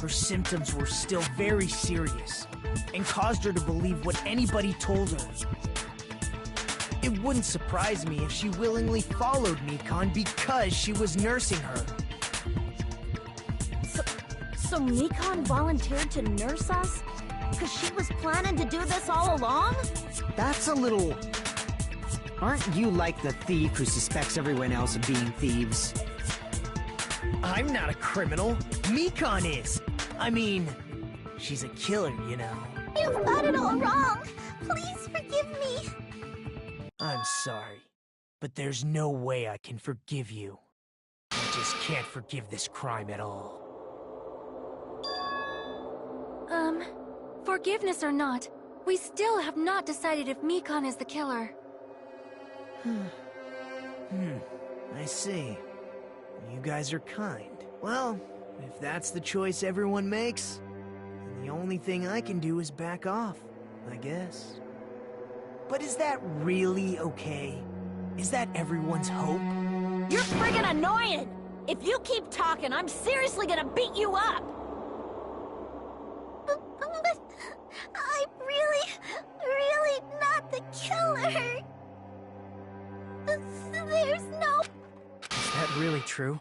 her symptoms were still very serious and caused her to believe what anybody told her. It wouldn't surprise me if she willingly followed Mikon because she was nursing her. So Mikon volunteered to nurse us? Because she was planning to do this all along? That's a little... Aren't you like the thief who suspects everyone else of being thieves? I'm not a criminal. Mikon is. I mean, she's a killer, you know. You've got it all wrong. Please forgive me. I'm sorry, but there's no way I can forgive you. I just can't forgive this crime at all. Forgiveness or not, we still have not decided if Mikon is the killer. I see. You guys are kind. Well, if that's the choice everyone makes, then the only thing I can do is back off, I guess. But is that really okay? Is that everyone's hope? You're friggin' annoying! If you keep talking, I'm seriously gonna beat you up! But I'm really not the killer. There's no... Is that really true?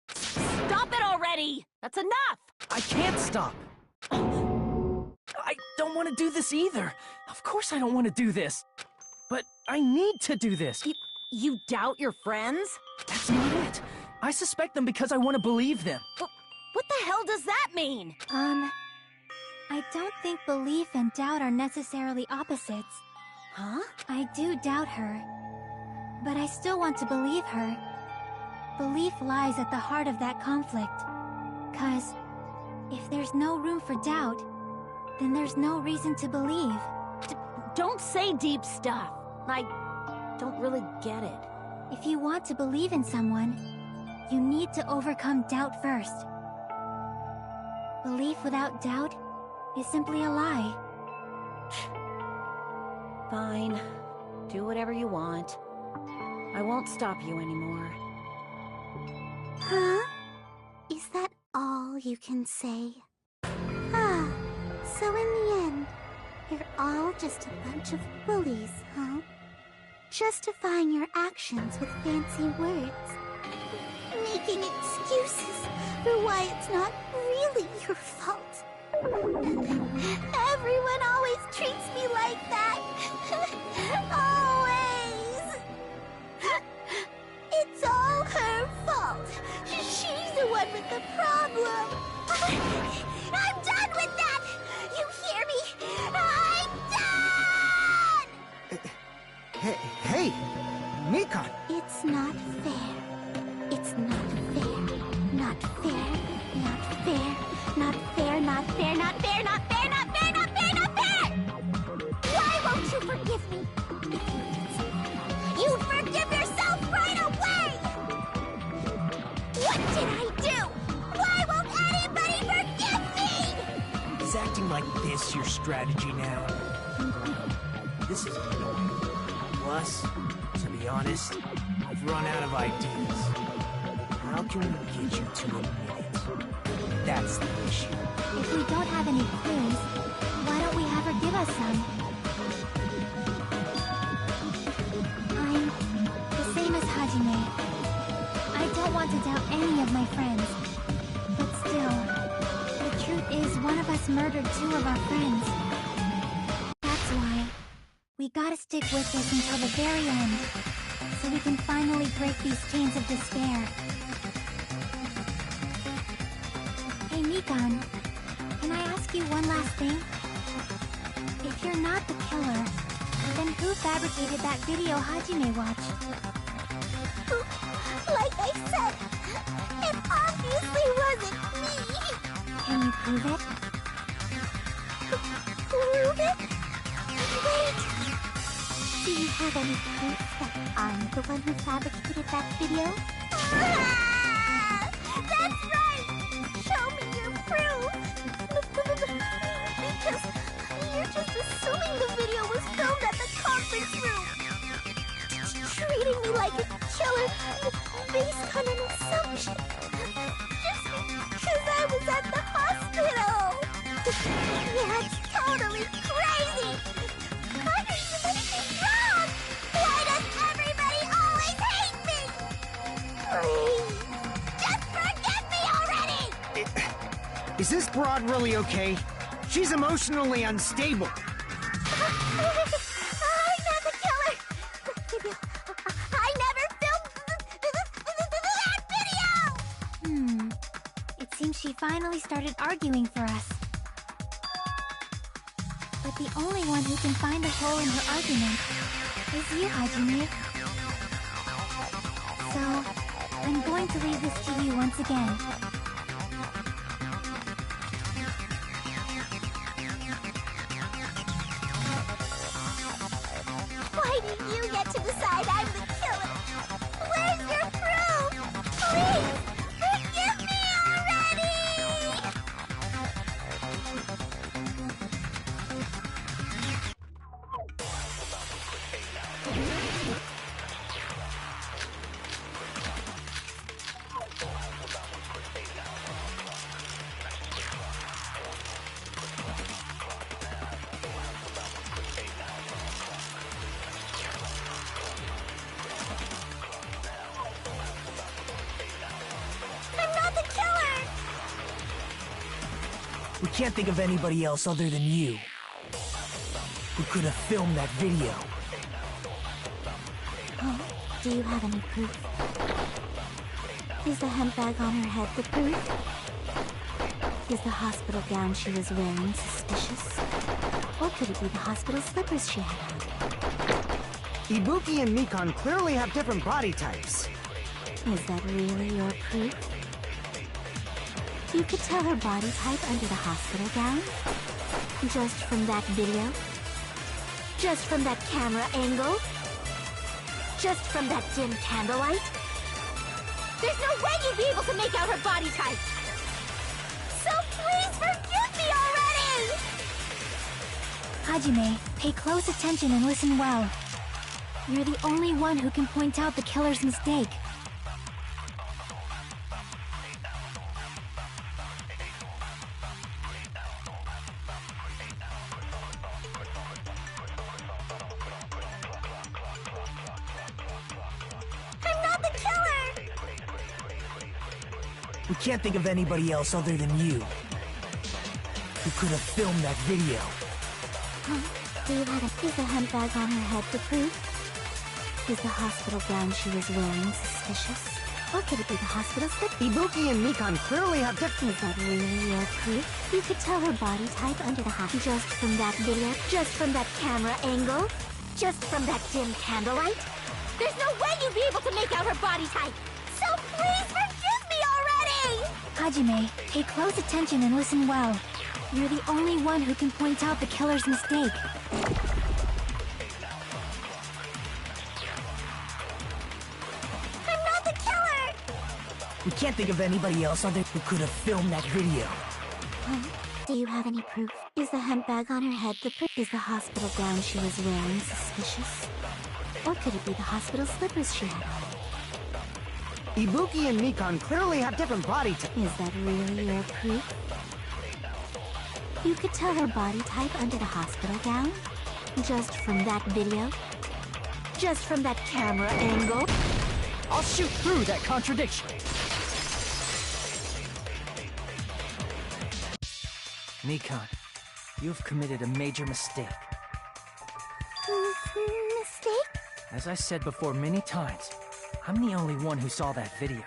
Stop it already! That's enough! I can't stop! I don't want to do this either. Of course I don't want to do this. But I need to do this. You doubt your friends? That's not it. I suspect them because I want to believe them. What the hell does that mean? I don't think belief and doubt are necessarily opposites. Huh? I do doubt her, but I still want to believe her. Belief lies at the heart of that conflict. 'Cause if there's no room for doubt, then there's no reason to believe. Don't say deep stuff. I don't really get it. If you want to believe in someone, you need to overcome doubt first. Belief without doubt is simply a lie. Fine. Do whatever you want. I won't stop you anymore. Huh? Is that all you can say? Ah, so in the end, you're all just a bunch of bullies, huh? Justifying your actions with fancy words. Making excuses for why it's not really your fault. Everyone always treats me like that. Always. It's all her fault. She's the one with the problem. I'm done with that. You hear me? I'm done! Hey, Mikan! It's not fair. It's not fair. Not fair. Not fair. Not fair. Not fair. Not fair. Not fair. Not fair. Not fair. Not fair. Why won't you forgive me? You forgive yourself right away! What did I do? Why won't anybody forgive me? Is acting like this your strategy now? This is annoying. Plus, to be honest, I've run out of ideas. How can we get you to admit it? That's the issue. If we don't have any clues, why don't we have her give us some? I'm the same as Hajime. I don't want to doubt any of my friends. But still, the truth is one of us murdered two of our friends. That's why we gotta stick with this until the very end, so we can finally break these chains of despair. Hey, Mikan, can I ask you one last thing? If you're not the killer, then who fabricated that video Hajime watched? Like I said, it obviously wasn't me. Can you prove it? Prove it? Wait. Do you have any proof that I'm the one who fabricated that video? Ah! That's right! Show me your proof! Because you're just assuming the video was filmed at the conference room. Treating me like a killer based on an assumption. Just because I was at the hospital. Yeah, it's totally crazy. I didn't do anything wrong. Why does everybody always hate me? Please, just forgive me already. Is this broad really okay? She's emotionally unstable. I'm not the killer. I never filmed that video. It seems she finally started arguing for us. But the only one who can find a hole in her argument is you, Hajime. So, I'm going to leave this to you once again. Why do you get to decide I'm the killer? Where's your proof? Please, forgive me already! I'm not the killer! We can't think of anybody else other than you who could have filmed that video. Oh, do you have any proof? Is the handbag on her head the proof? Is the hospital gown she was wearing suspicious? Or could it be the hospital slippers she had on? Ibuki and Mikan clearly have different body types. Is that really your proof? You could tell her body type under the hospital gown? Just from that video? Just from that camera angle? Just from that dim candlelight? There's no way you'd be able to make out her body type! So please Hajime, pay close attention and listen well. You're the only one who can point out the killer's mistake. I'm not the killer! We can't think of anybody else other than you who could have filmed that video. Do you have a handbag on her head to prove? Is the hospital gown she was wearing suspicious? Or could it be the hospital slip? Ibuki and Mikan clearly have different... Is that really your proof? You could tell her body type under the hat just from that video? Just from that camera angle? Just from that dim candlelight? There's no way you'd be able to make out her body type! So please forgive me already! Hajime, pay close attention and listen well. You're the only one who can point out the killer's mistake. I'm not the killer! We can't think of anybody else other who could have filmed that video. Do you have any proof? Is the handbag on her head the proof? Is the hospital gown she was wearing suspicious? Or could it be the hospital slippers she had on? Ibuki and Mikan clearly have different body types. Is that really your proof? You could tell her body type under the hospital gown? Just from that video? Just from that camera angle? I'll shoot through that contradiction. Mikan, you've committed a major mistake. Mistake? As I said before many times, I'm the only one who saw that video.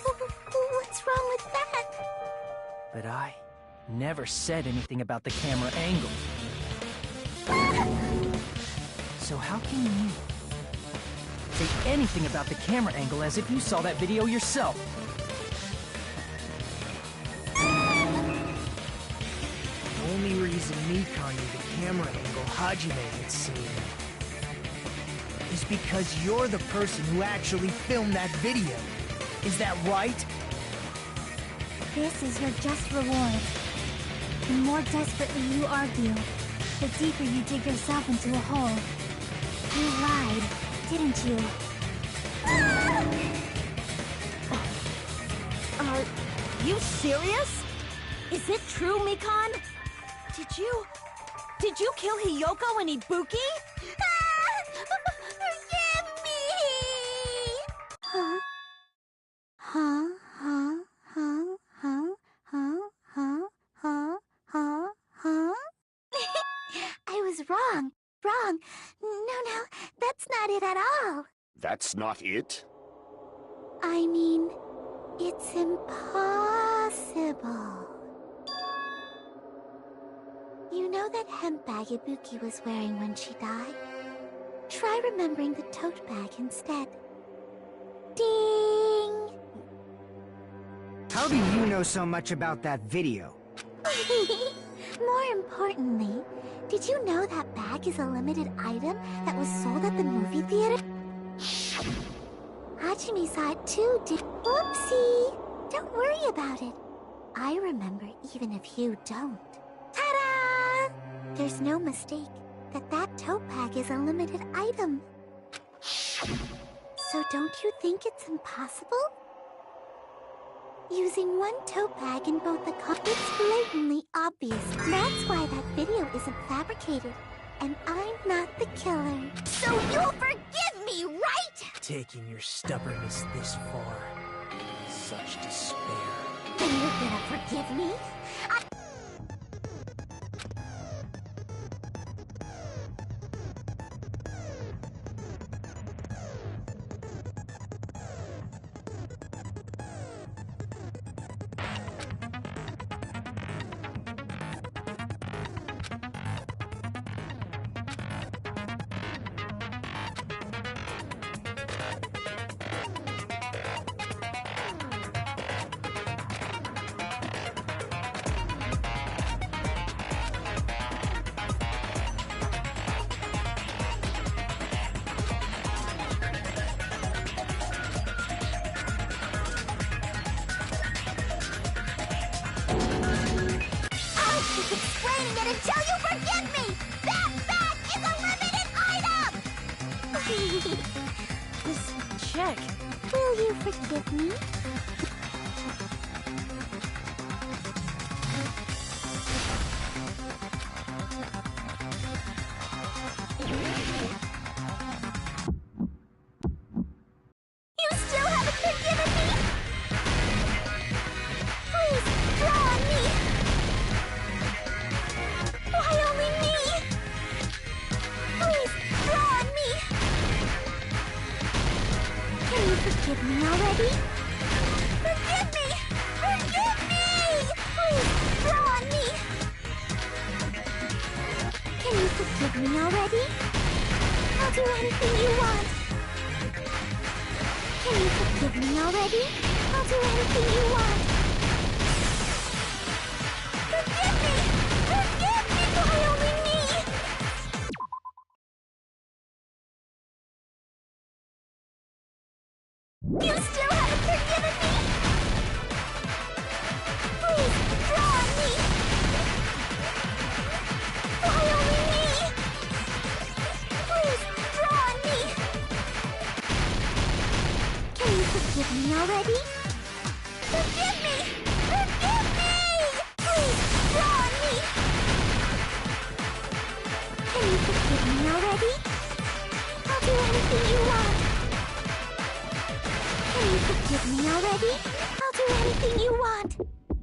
What's wrong with that? But I never said anything about the camera angle. So how can you say anything about the camera angle as if you saw that video yourself? The only reason Mikan knew the camera angle Hajime had seen is because you're the person who actually filmed that video. Is that right? This is your just reward. The more desperately you argue, the deeper you dig yourself into a hole. You lied, didn't you? Are you serious? Is it true, Mikan? Did you kill Hiyoko and Ibuki? Forgive me! Huh? Huh? Huh? Huh? Huh? Huh? Huh? Huh? Huh? Huh? I was wrong. Wrong. No, that's not it at all. That's not it? I mean, it's impossible. You know that hemp bag Ibuki was wearing when she died? Try remembering the tote bag instead. Ding! How do you know so much about that video? More importantly, did you know that bag is a limited item that was sold at the movie theater? Hajime saw it too, Whoopsie! Don't worry about it. I remember even if you don't. Ta-da! There's no mistake that tote bag is a limited item. So don't you think it's impossible? Using one tote bag in both the it's blatantly obvious. That's why that video isn't fabricated. And I'm not the killer. So you'll forgive me, right? Taking your stubbornness this far. Such despair. Then you're gonna forgive me? forgive me? You still haven't forgiven me? Please, draw on me! Why only me? Please, draw on me! Can you forgive me already? Forgive me! Forgive me! Please, draw on me! Can you forgive me already? I'll do anything you want. Can you forgive me already? I'll do anything you want. Forgive me! Forgive me! Why only me? You still haven't forgiven me? Please, draw on me! Why only me? Please, draw on me! Can you forgive me already? Forgive me! Forgive me! Please, draw on me! Can you forgive me already? I'll do anything you want. Can you forgive me already? I'll do anything you want.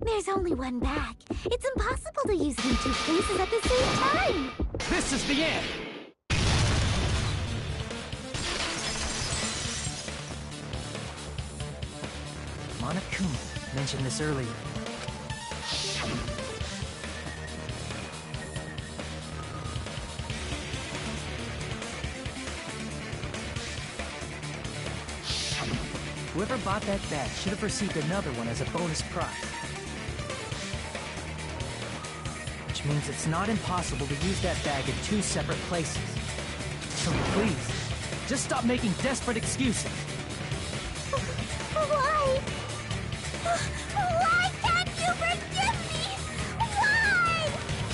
There's only one bag. It's impossible to use it in two places at the same time. This is the end! Monokuma mentioned this earlier. Whoever bought that bag should have received another one as a bonus prize. Which means it's not impossible to use that bag in two separate places. So please, just stop making desperate excuses. Why? Why can't you forgive me? Why?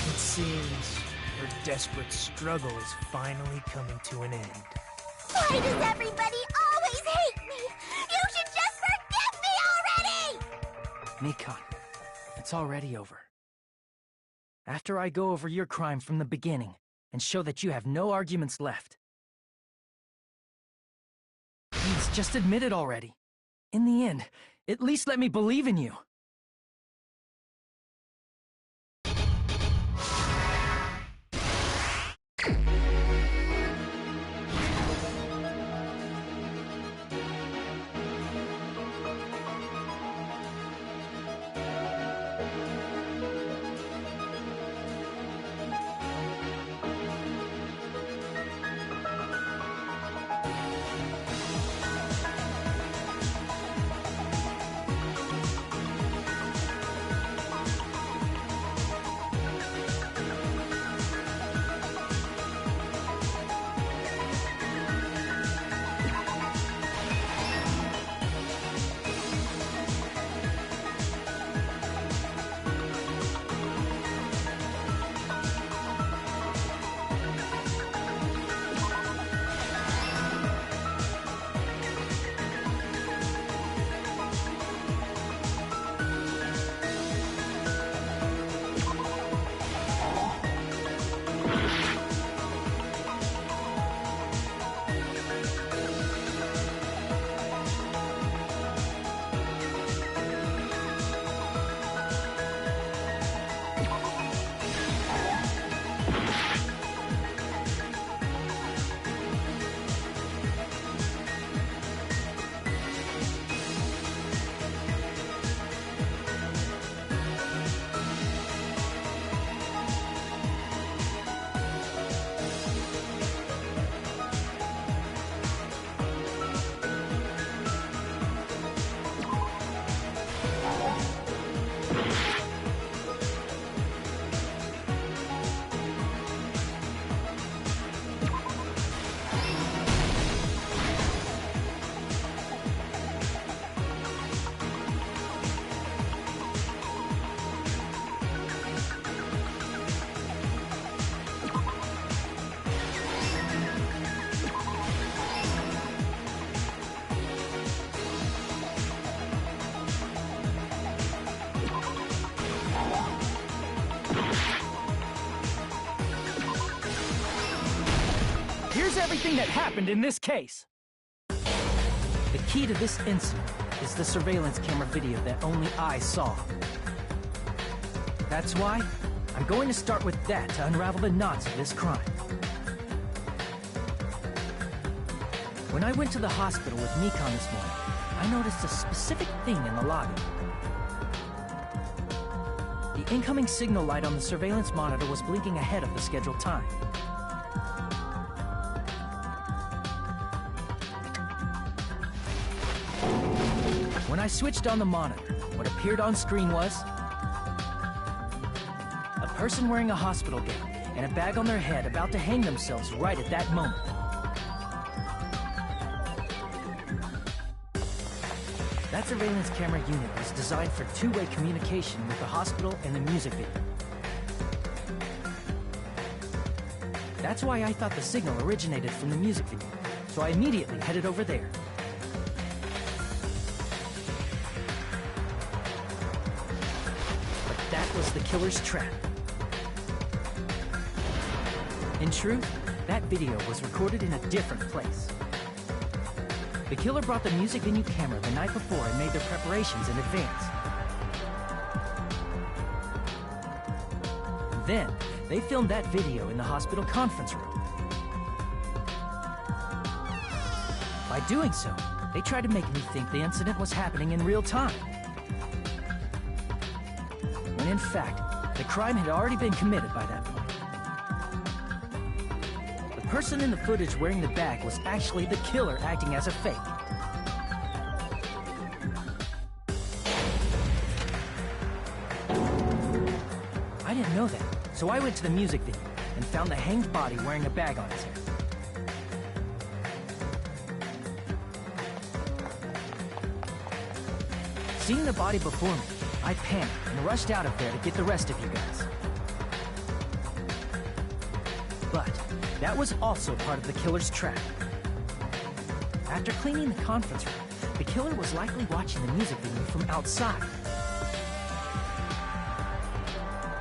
It seems her desperate struggle is finally coming to an end. Why does everybody always hate me? You should just forgive me already! Mikon, it's already over. After I go over your crime from the beginning and show that you have no arguments left. Please, just admit it already. In the end, at least let me believe in you. here's everything that happened in this case. The key to this incident is the surveillance camera video that only I saw. That's why I'm going to start with that to unravel the knots of this crime. When I went to the hospital with Nikon this morning, I noticed a specific thing in the lobby. The incoming signal light on the surveillance monitor was blinking ahead of the scheduled time. When I switched on the monitor, what appeared on screen was a person wearing a hospital gown and a bag on their head about to hang themselves right at that moment. That surveillance camera unit was designed for two-way communication with the hospital and the music video. That's why I thought the signal originated from the music video, so I immediately headed over there. But that was the killer's trap. In truth, that video was recorded in a different place. The killer brought the music venue camera the night before and made their preparations in advance. Then, they filmed that video in the hospital conference room. By doing so, they tried to make me think the incident was happening in real time. When in fact, the crime had already been committed by that point. The person in the footage wearing the bag was actually the killer acting as a fake. I didn't know that, so I went to the music venue and found the hanged body wearing a bag on his head. Seeing the body before me, I panicked and rushed out of there to get the rest of you guys. But that was also part of the killer's trap. After cleaning the conference room, the killer was likely watching the music venue from outside.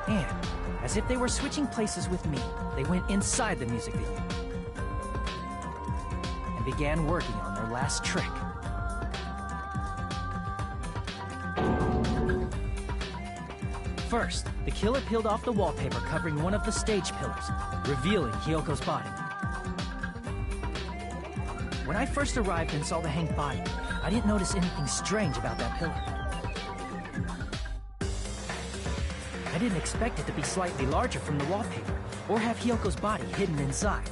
And, as if they were switching places with me, they went inside the music venue and began working on their last trick. First, the killer peeled off the wallpaper covering one of the stage pillars, revealing Hyoko's body. When I first arrived and saw the hanged body, I didn't notice anything strange about that pillar. I didn't expect it to be slightly larger from the wallpaper, or have Hyoko's body hidden inside.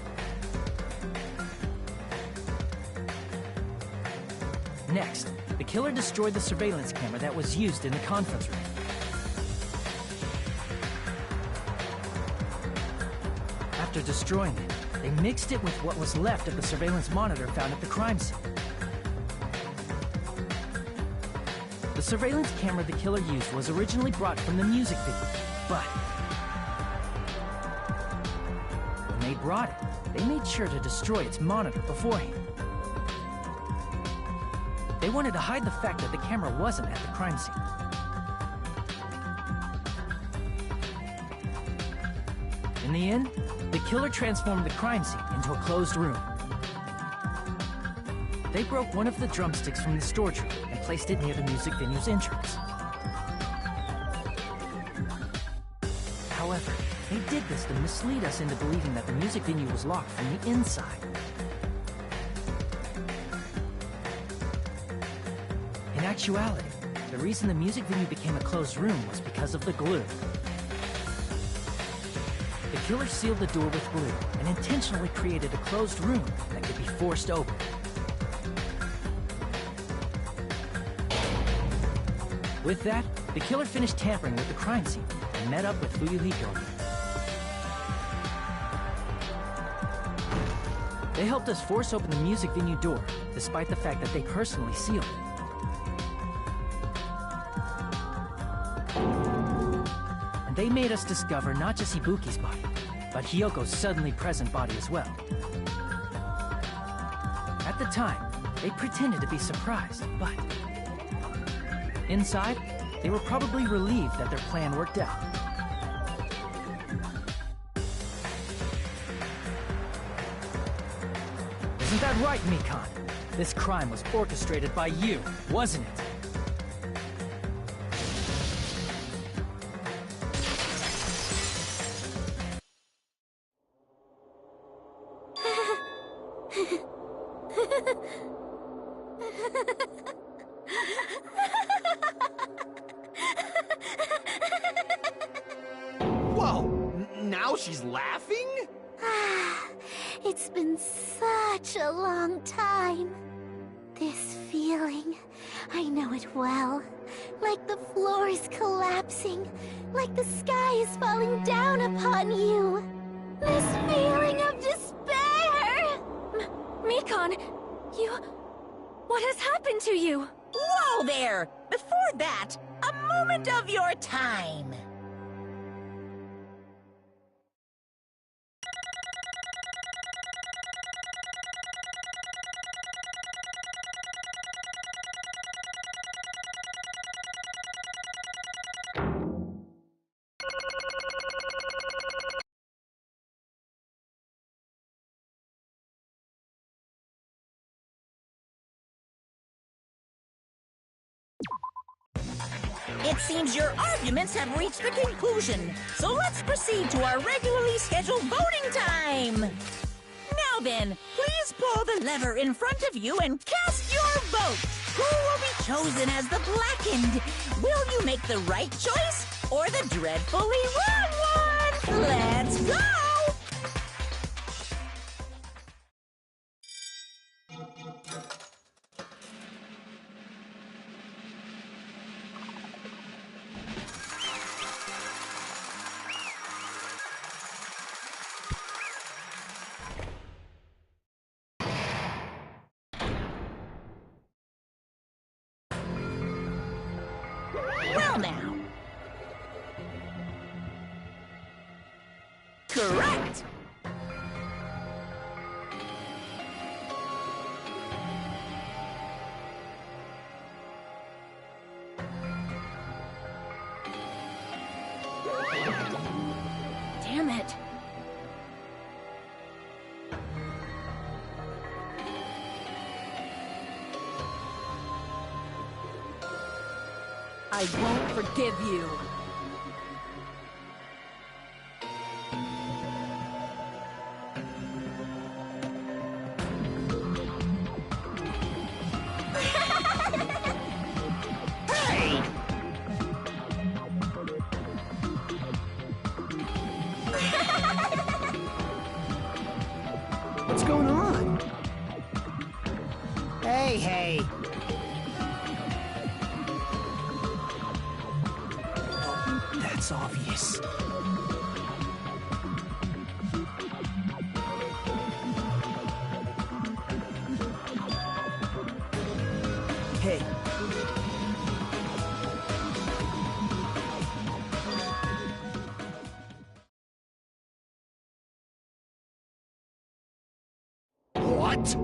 Next, the killer destroyed the surveillance camera that was used in the conference room. After destroying it, they mixed it with what was left of the surveillance monitor found at the crime scene. The surveillance camera the killer used was originally brought from the music video, but when they brought it, they made sure to destroy its monitor beforehand. They wanted to hide the fact that the camera wasn't at the crime scene. In the end, the killer transformed the crime scene into a closed room. They broke one of the drumsticks from the storage room and placed it near the music venue's entrance. However, they did this to mislead us into believing that the music venue was locked from the inside. In actuality, the reason the music venue became a closed room was because of the glue. The killer sealed the door with glue and intentionally created a closed room that could be forced open. With that, the killer finished tampering with the crime scene and met up with Fuyuhiko. They helped us force open the music venue door, despite the fact that they personally sealed it. And they made us discover not just Ibuki's body, but Hyoko's suddenly present body as well. At the time, they pretended to be surprised, but inside, they were probably relieved that their plan worked out. Isn't that right, Mikan? This crime was orchestrated by you, wasn't it? Whoa! Now she's laughing? It's been such a long time. This feeling, I know it well. Like the floor is collapsing, like the sky is falling down upon you. This feeling of despair! Mikan, you... What has happened to you? Whoa there! Before that, a moment of your time. It seems your arguments have reached a conclusion, so let's proceed to our regularly scheduled voting time. Now then, please pull the lever in front of you and cast your vote. Who will be chosen as the blackened? Will you make the right choice or the dreadfully wrong one? Let's go! Well now. Correct. Damn it. I won't forgive you. Hey! What's going on? Hey! That's obvious. Hey. What?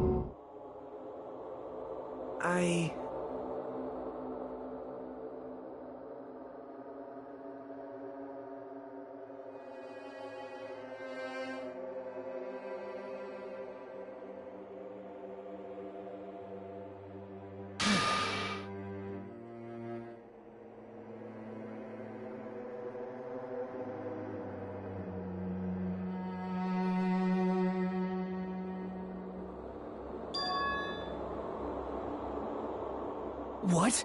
What?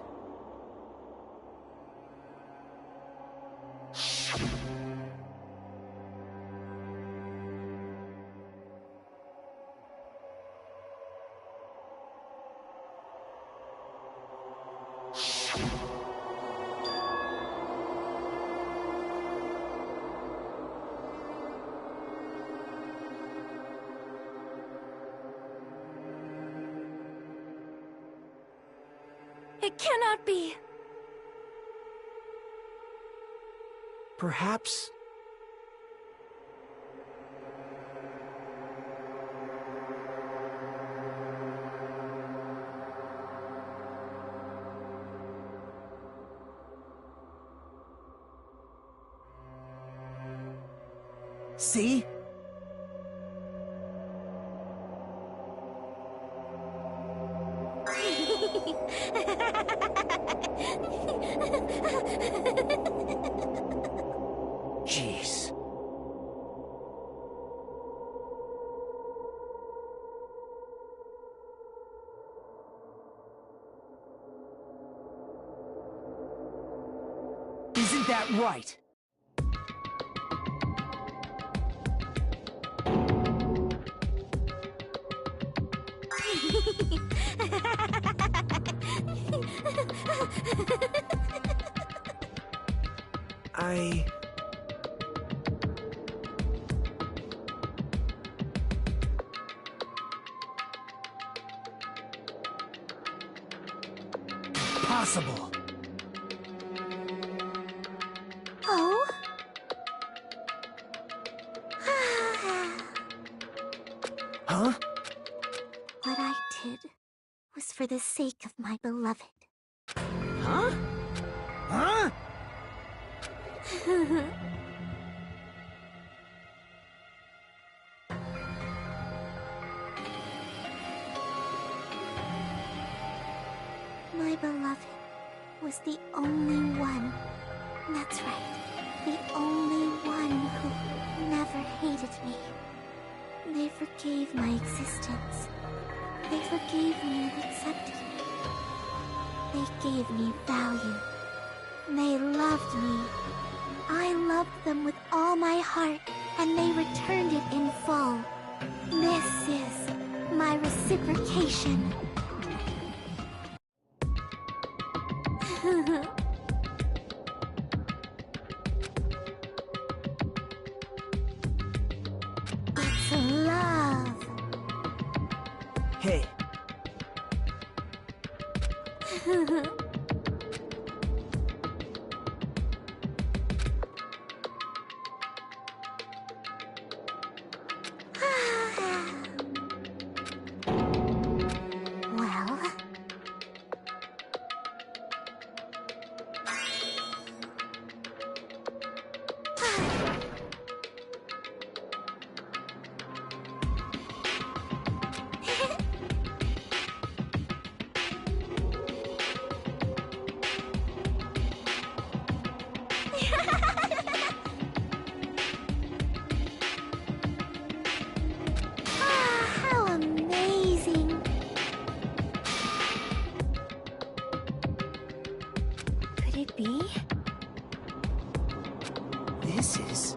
It cannot be. Perhaps... See? Jeez. Isn't that right? Possible. Oh? Huh? What I did was for the sake of my beloved. Huh? Huh? My beloved was the only one. That's right. The only one who never hated me. They forgave my existence. They forgave me and accepted me. They gave me value. They loved me. I loved them with all my heart, and they returned it in full. This is my reciprocation. It's love. Hey. Well... how amazing! Could it be? This is...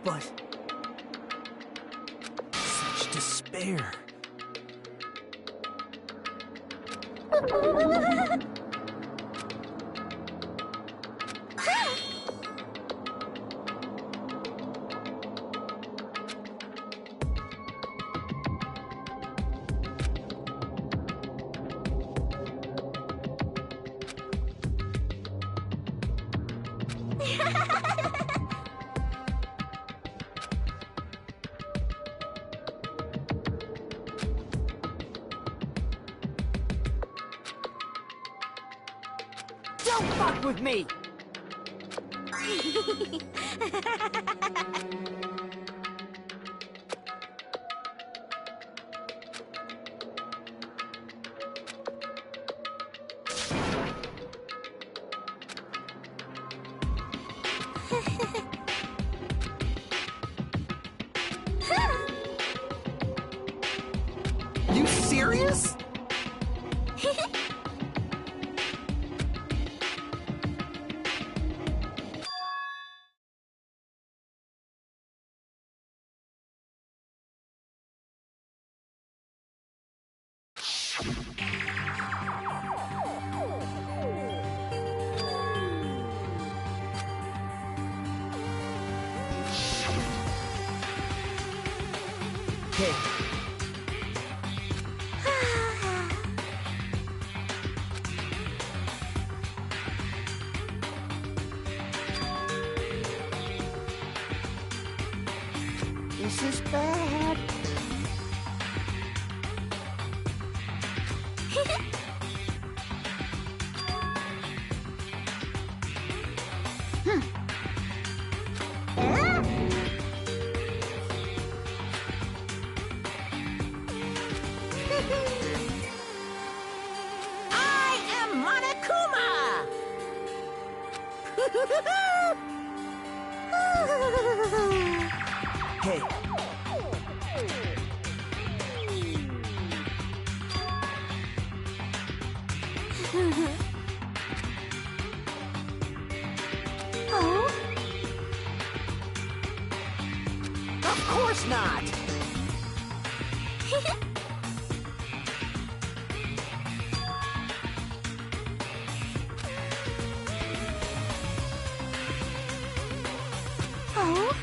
But... such despair. Don't fuck with me! You serious? Okay. This is bad. Hey. Oh? Of course not! Oh?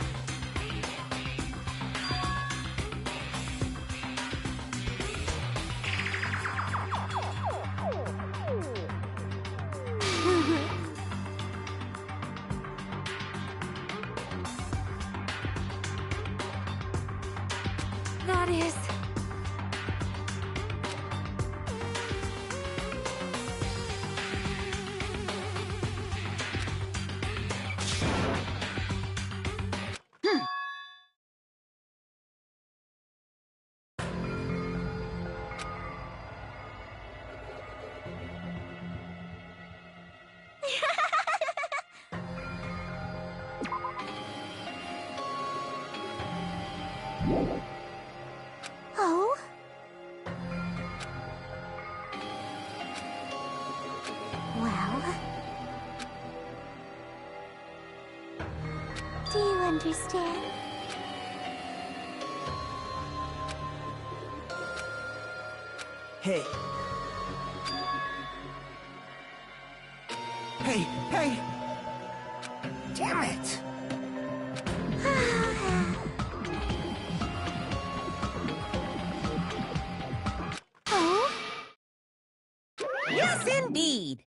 That is... Oh? Well... Do you understand? Hey. Hey, hey! Damn it! Oh? Yes, indeed.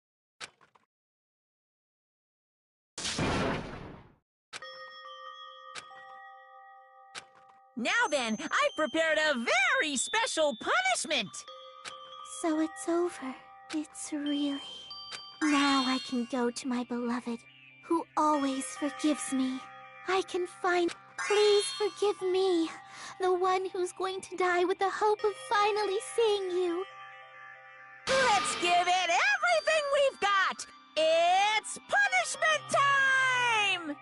Now then, I've prepared a very special punishment. So it's over. It's really... Now I can go to my beloved, who always forgives me. I can find... Please forgive me, the one who's going to die with the hope of finally seeing you. Let's give it everything we've got. It's punishment time!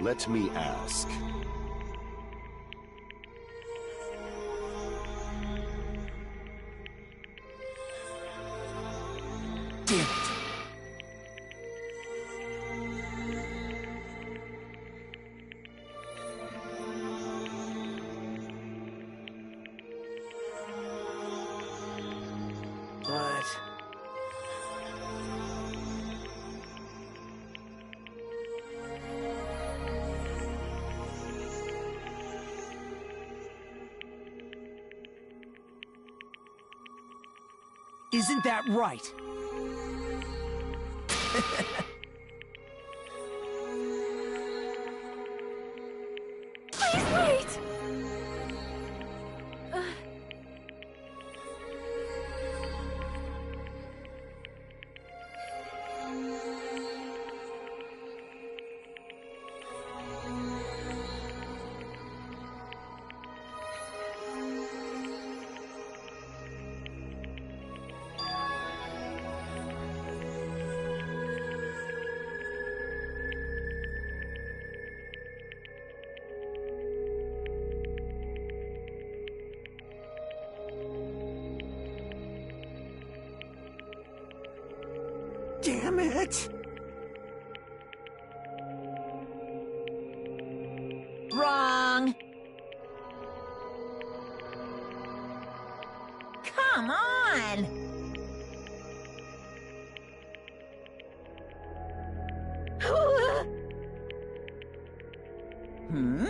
Let me ask. Damn it! But... Isn't that right? Please wait! Damn it! Wrong. Come on. Hmm?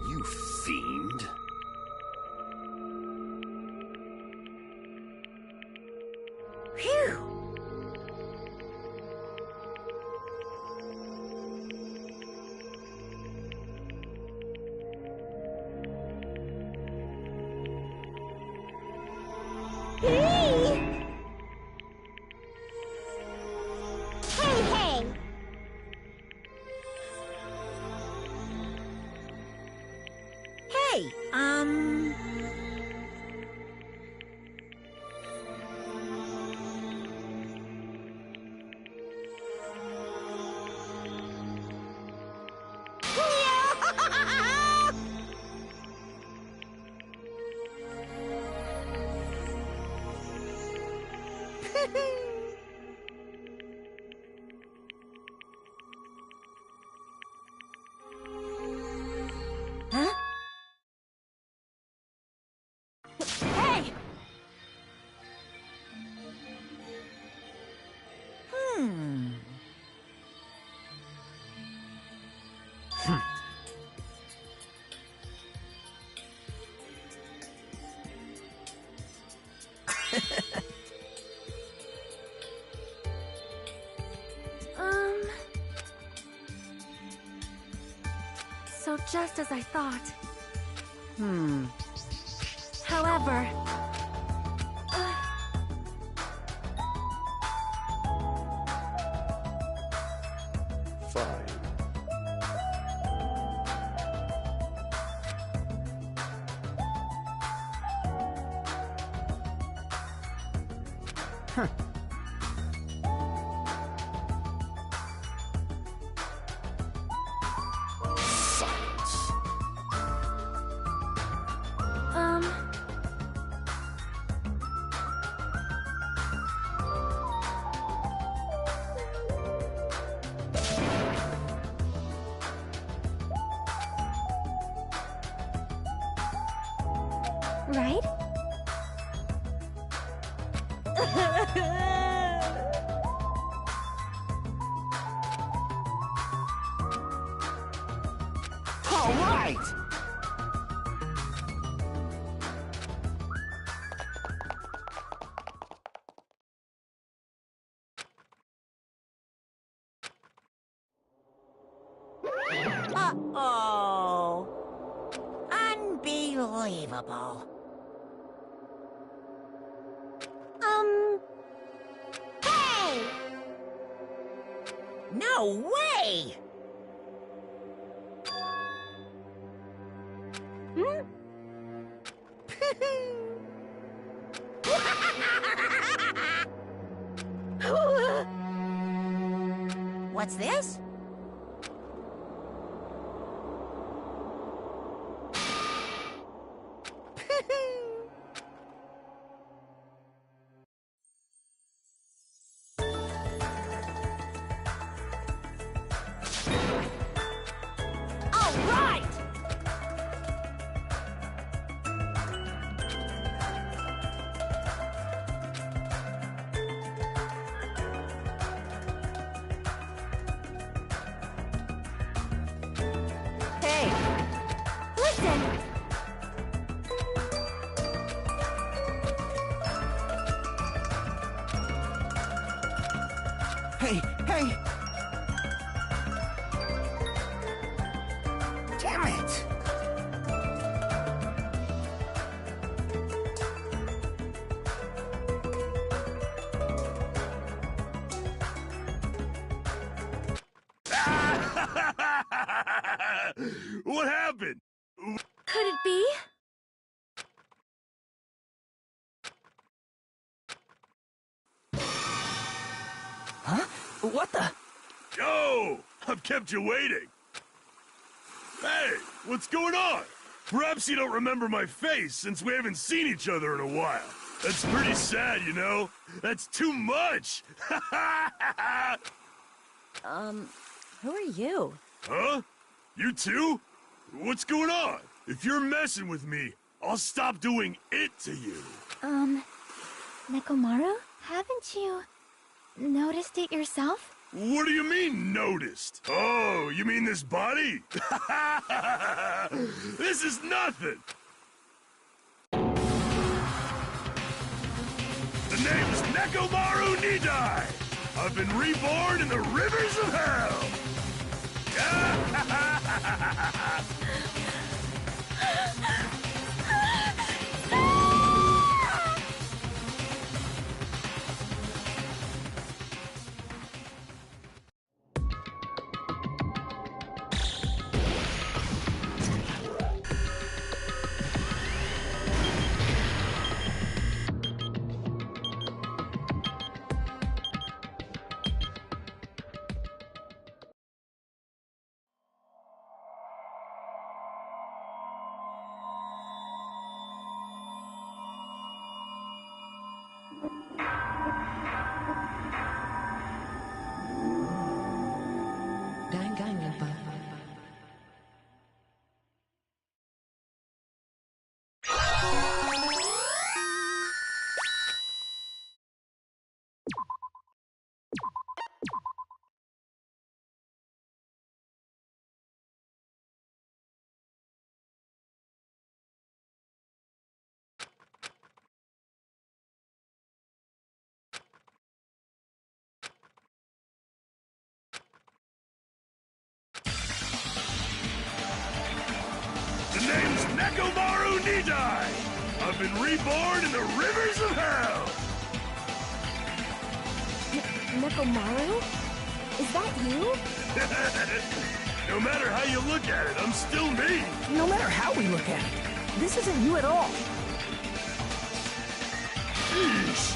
You fiend. Phew. Hey! Hey, hey! Hey, Huh? Hey! Hmm. So just as I thought. Hmm. However... Fine. Silence. Right? All right! Uh-oh. Unbelievable. Hey! No way! Hmm? What's this? All right! Hey! Listen! Hey, hey! Damn it! What happened? Could it be? Huh? What the? Yo! I've kept kept you waiting. Hey, what's going on? Perhaps you don't remember my face since we haven't seen each other in a while. That's pretty sad, you know? That's too much! Who are you? Huh? You too? What's going on? If you're messing with me, I'll stop doing it to you. Nekomaru? Haven't you noticed it yourself? What do you mean, noticed? Oh, you mean this body? This is nothing! The name's Nekomaru Nidai! I've been reborn in the rivers of hell! Danganronpa. The name's Nekomaru Nidai! I've been reborn in the rivers of hell! Nekomaru? Is that you? No matter how you look at it, I'm still me! No matter how we look at it, this isn't you at all. Sheesh!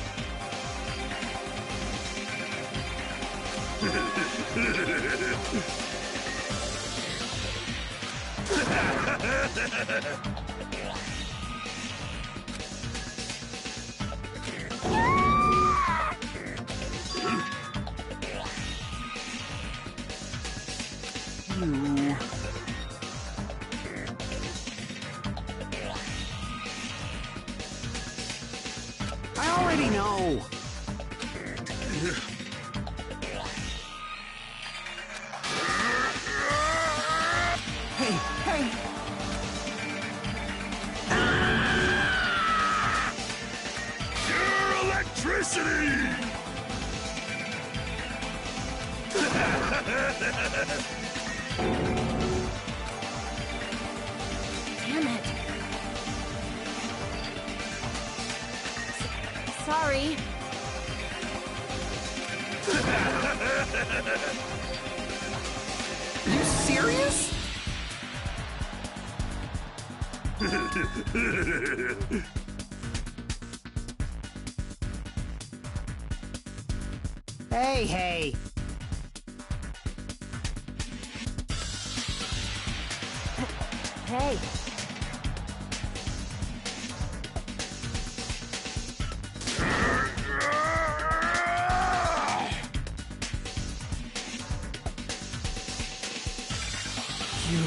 You... I already know. Hey, hey! Pure electricity! Damn it. Sorry. Are you serious? Hey, hey! Hey. You...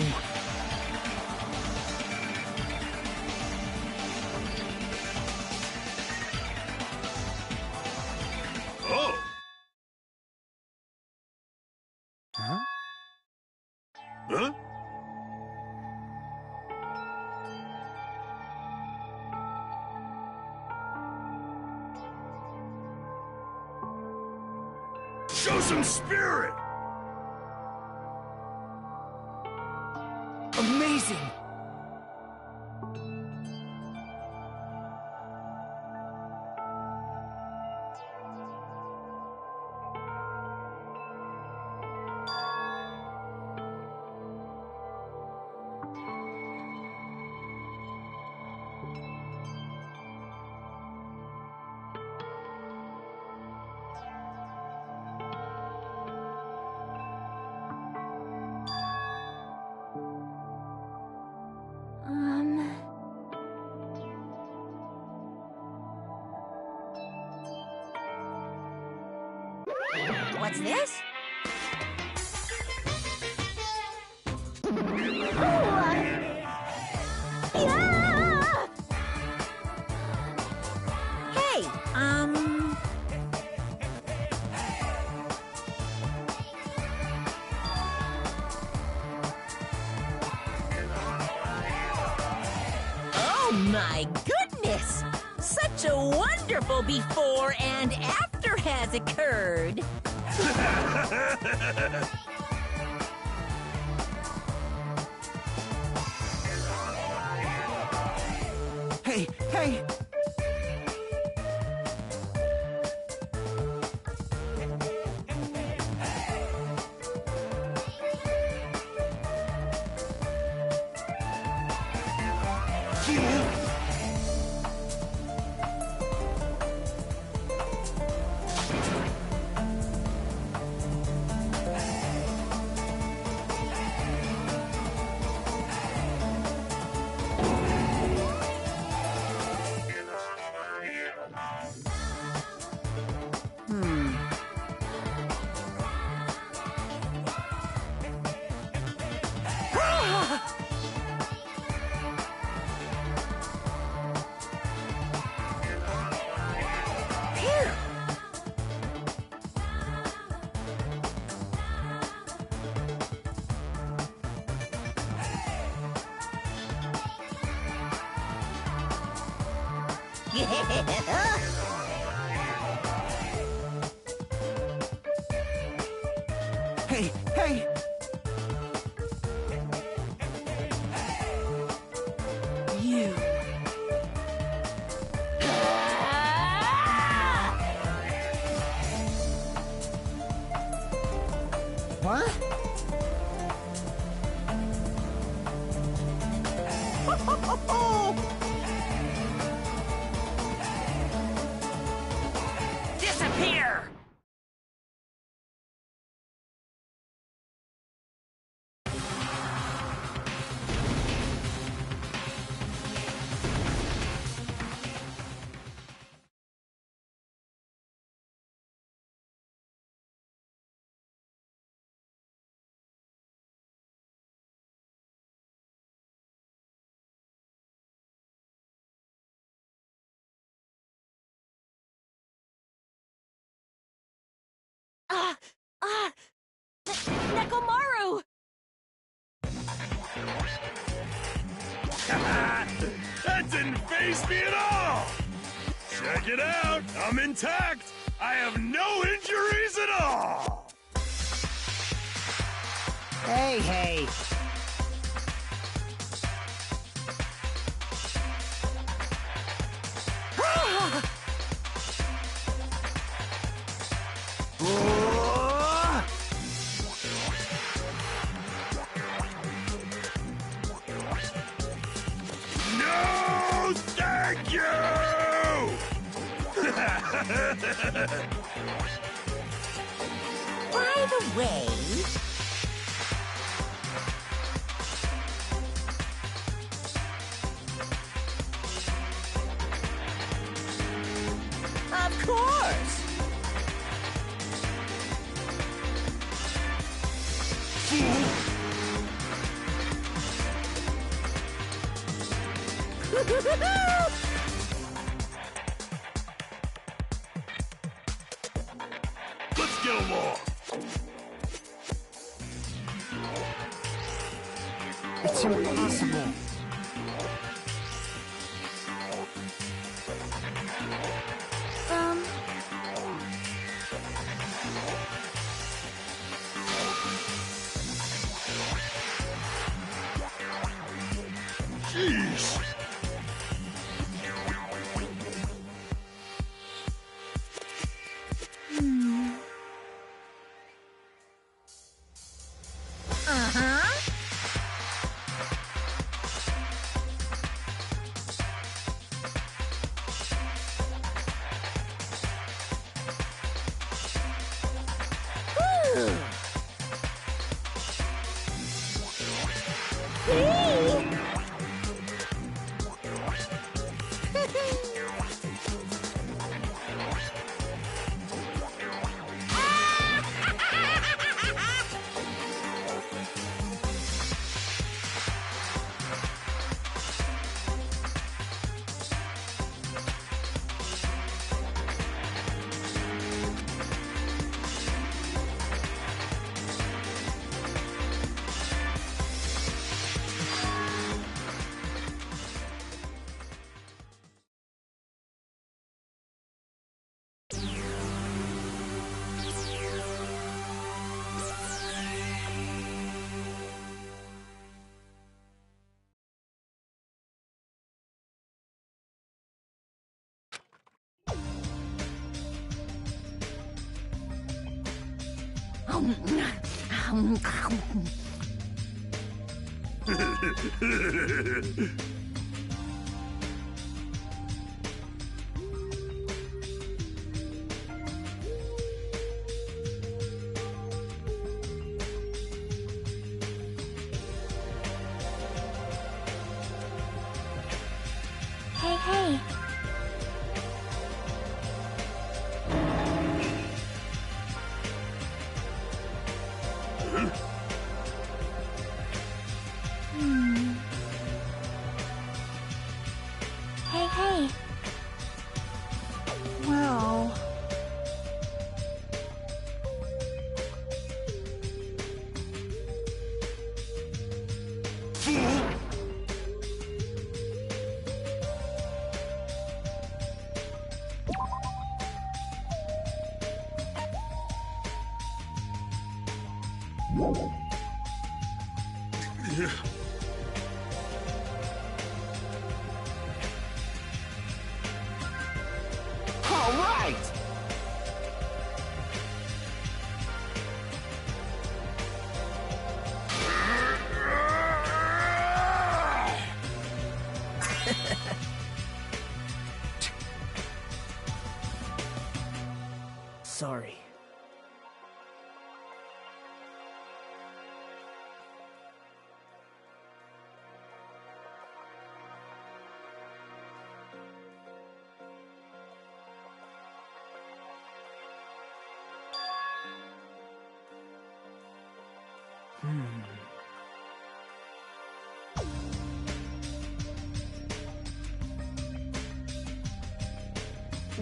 Oh! Huh? Huh? Show some spirit! Amazing! What's this? Yeah! Hey, Oh my goodness! Such a wonderful before and after has occurred. Hey, hey! Hey, hey! You. What? Disappear! Nekomaru! That didn't faze me at all! Check it out! I'm intact! I have no injuries at all! Hey, hey! No, thank you! By the way, of course. Let's get along! It's impossible. Jeez! Hey, hey. Hey, hey. Well... All right! Sorry.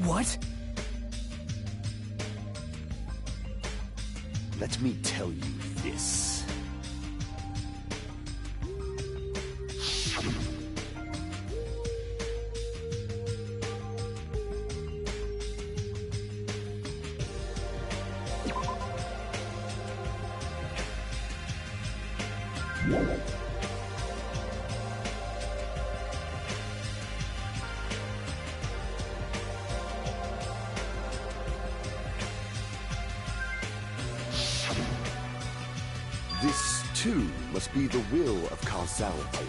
What? Let me tell you this. This, too, must be the will of causality.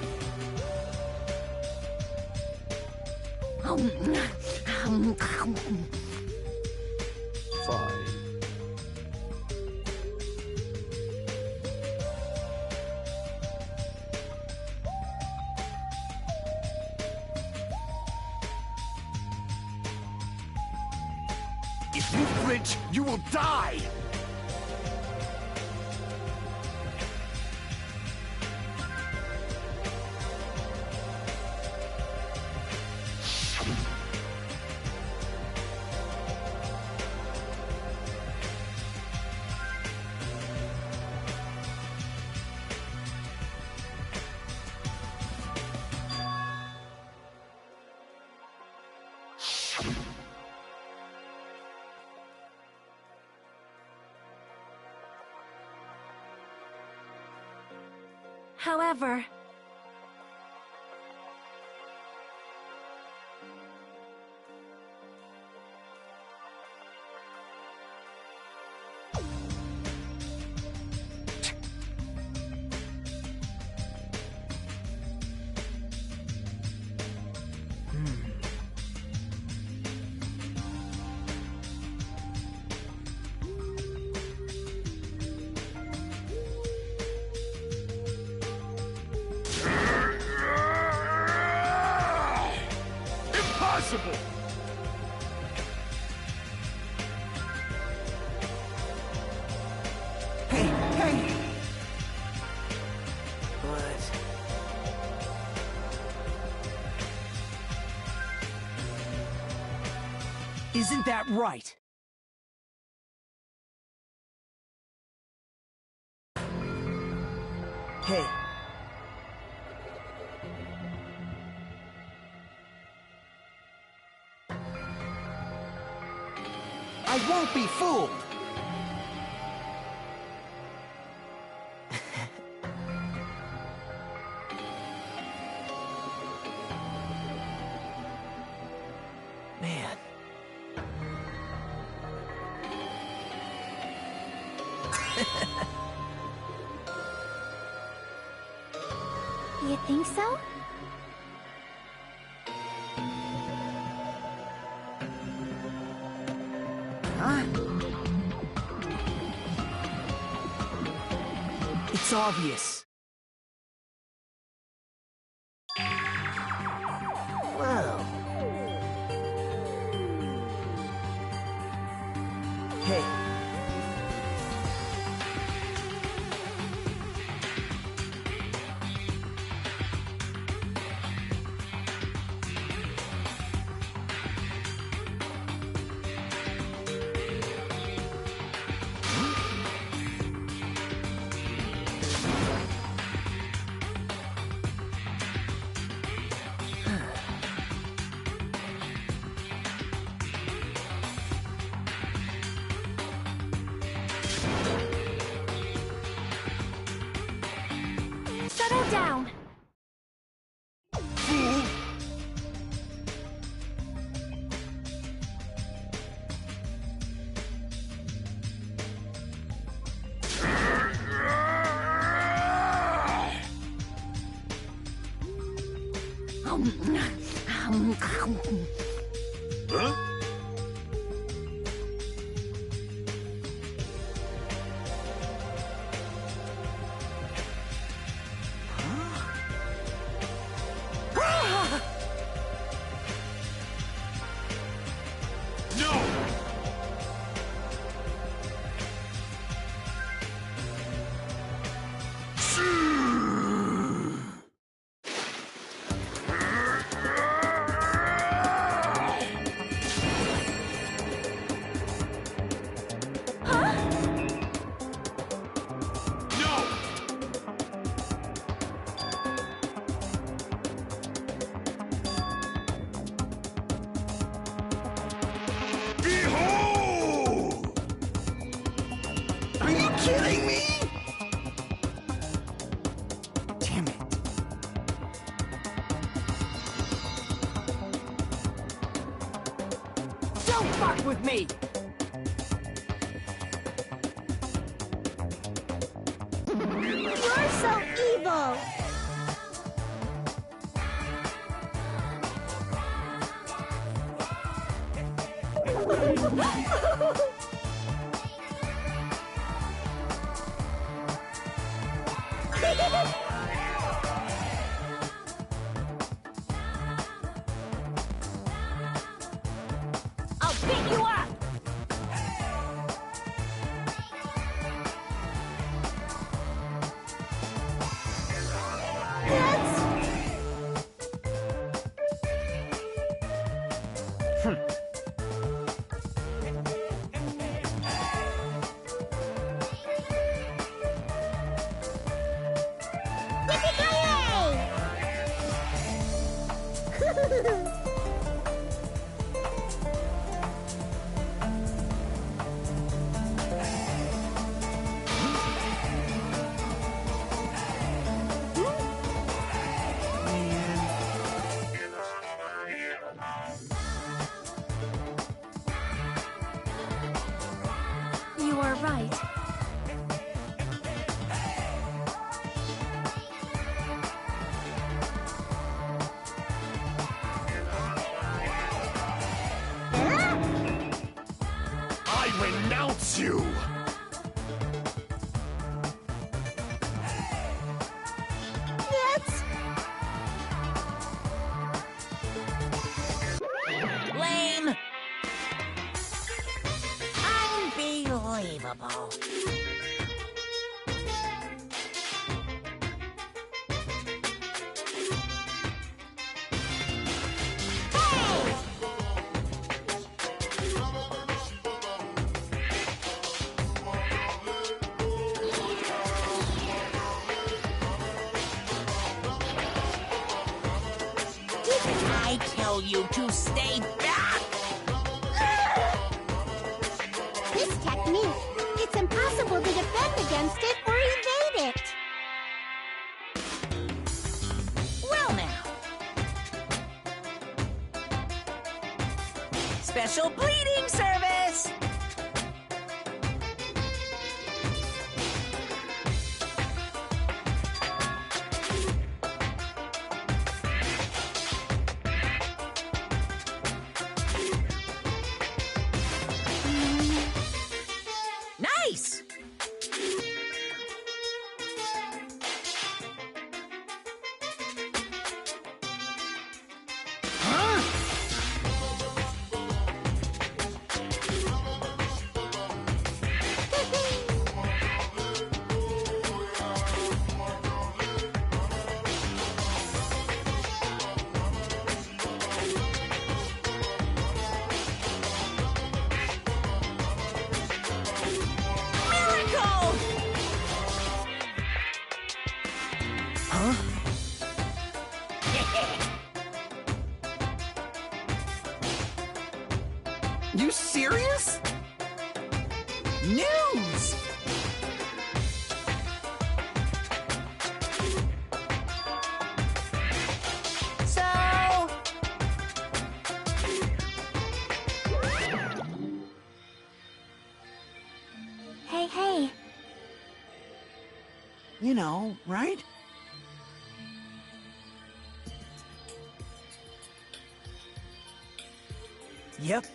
Fine. If you flinch, you will die! However... Impossible! Hey, hey! But... Isn't that right? Hey. I won't be fooled! Man. You think so? Huh? It's obvious. Whoa. Hey. Settle down. Huh? No! Behold! Are you kidding me? Damn it. Don't fuck with me! You're so evil! I'll beat you up! You are right. I renounce you! That's... Lame! Unbelievable. Didn't I tell you to stay back? This technique, it's impossible to defend against it or evade it. Well now. Special bleeding service! Huh? You serious? News! So... Hey, hey. You know, right? Yep.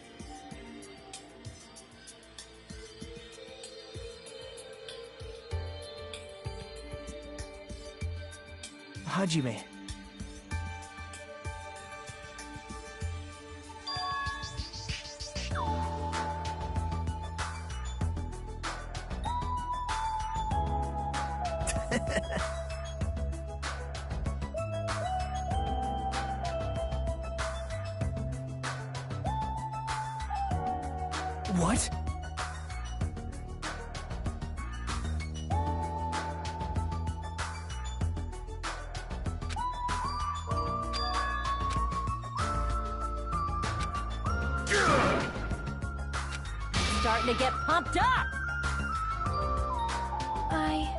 Hajime. What? Starting to get pumped up! I...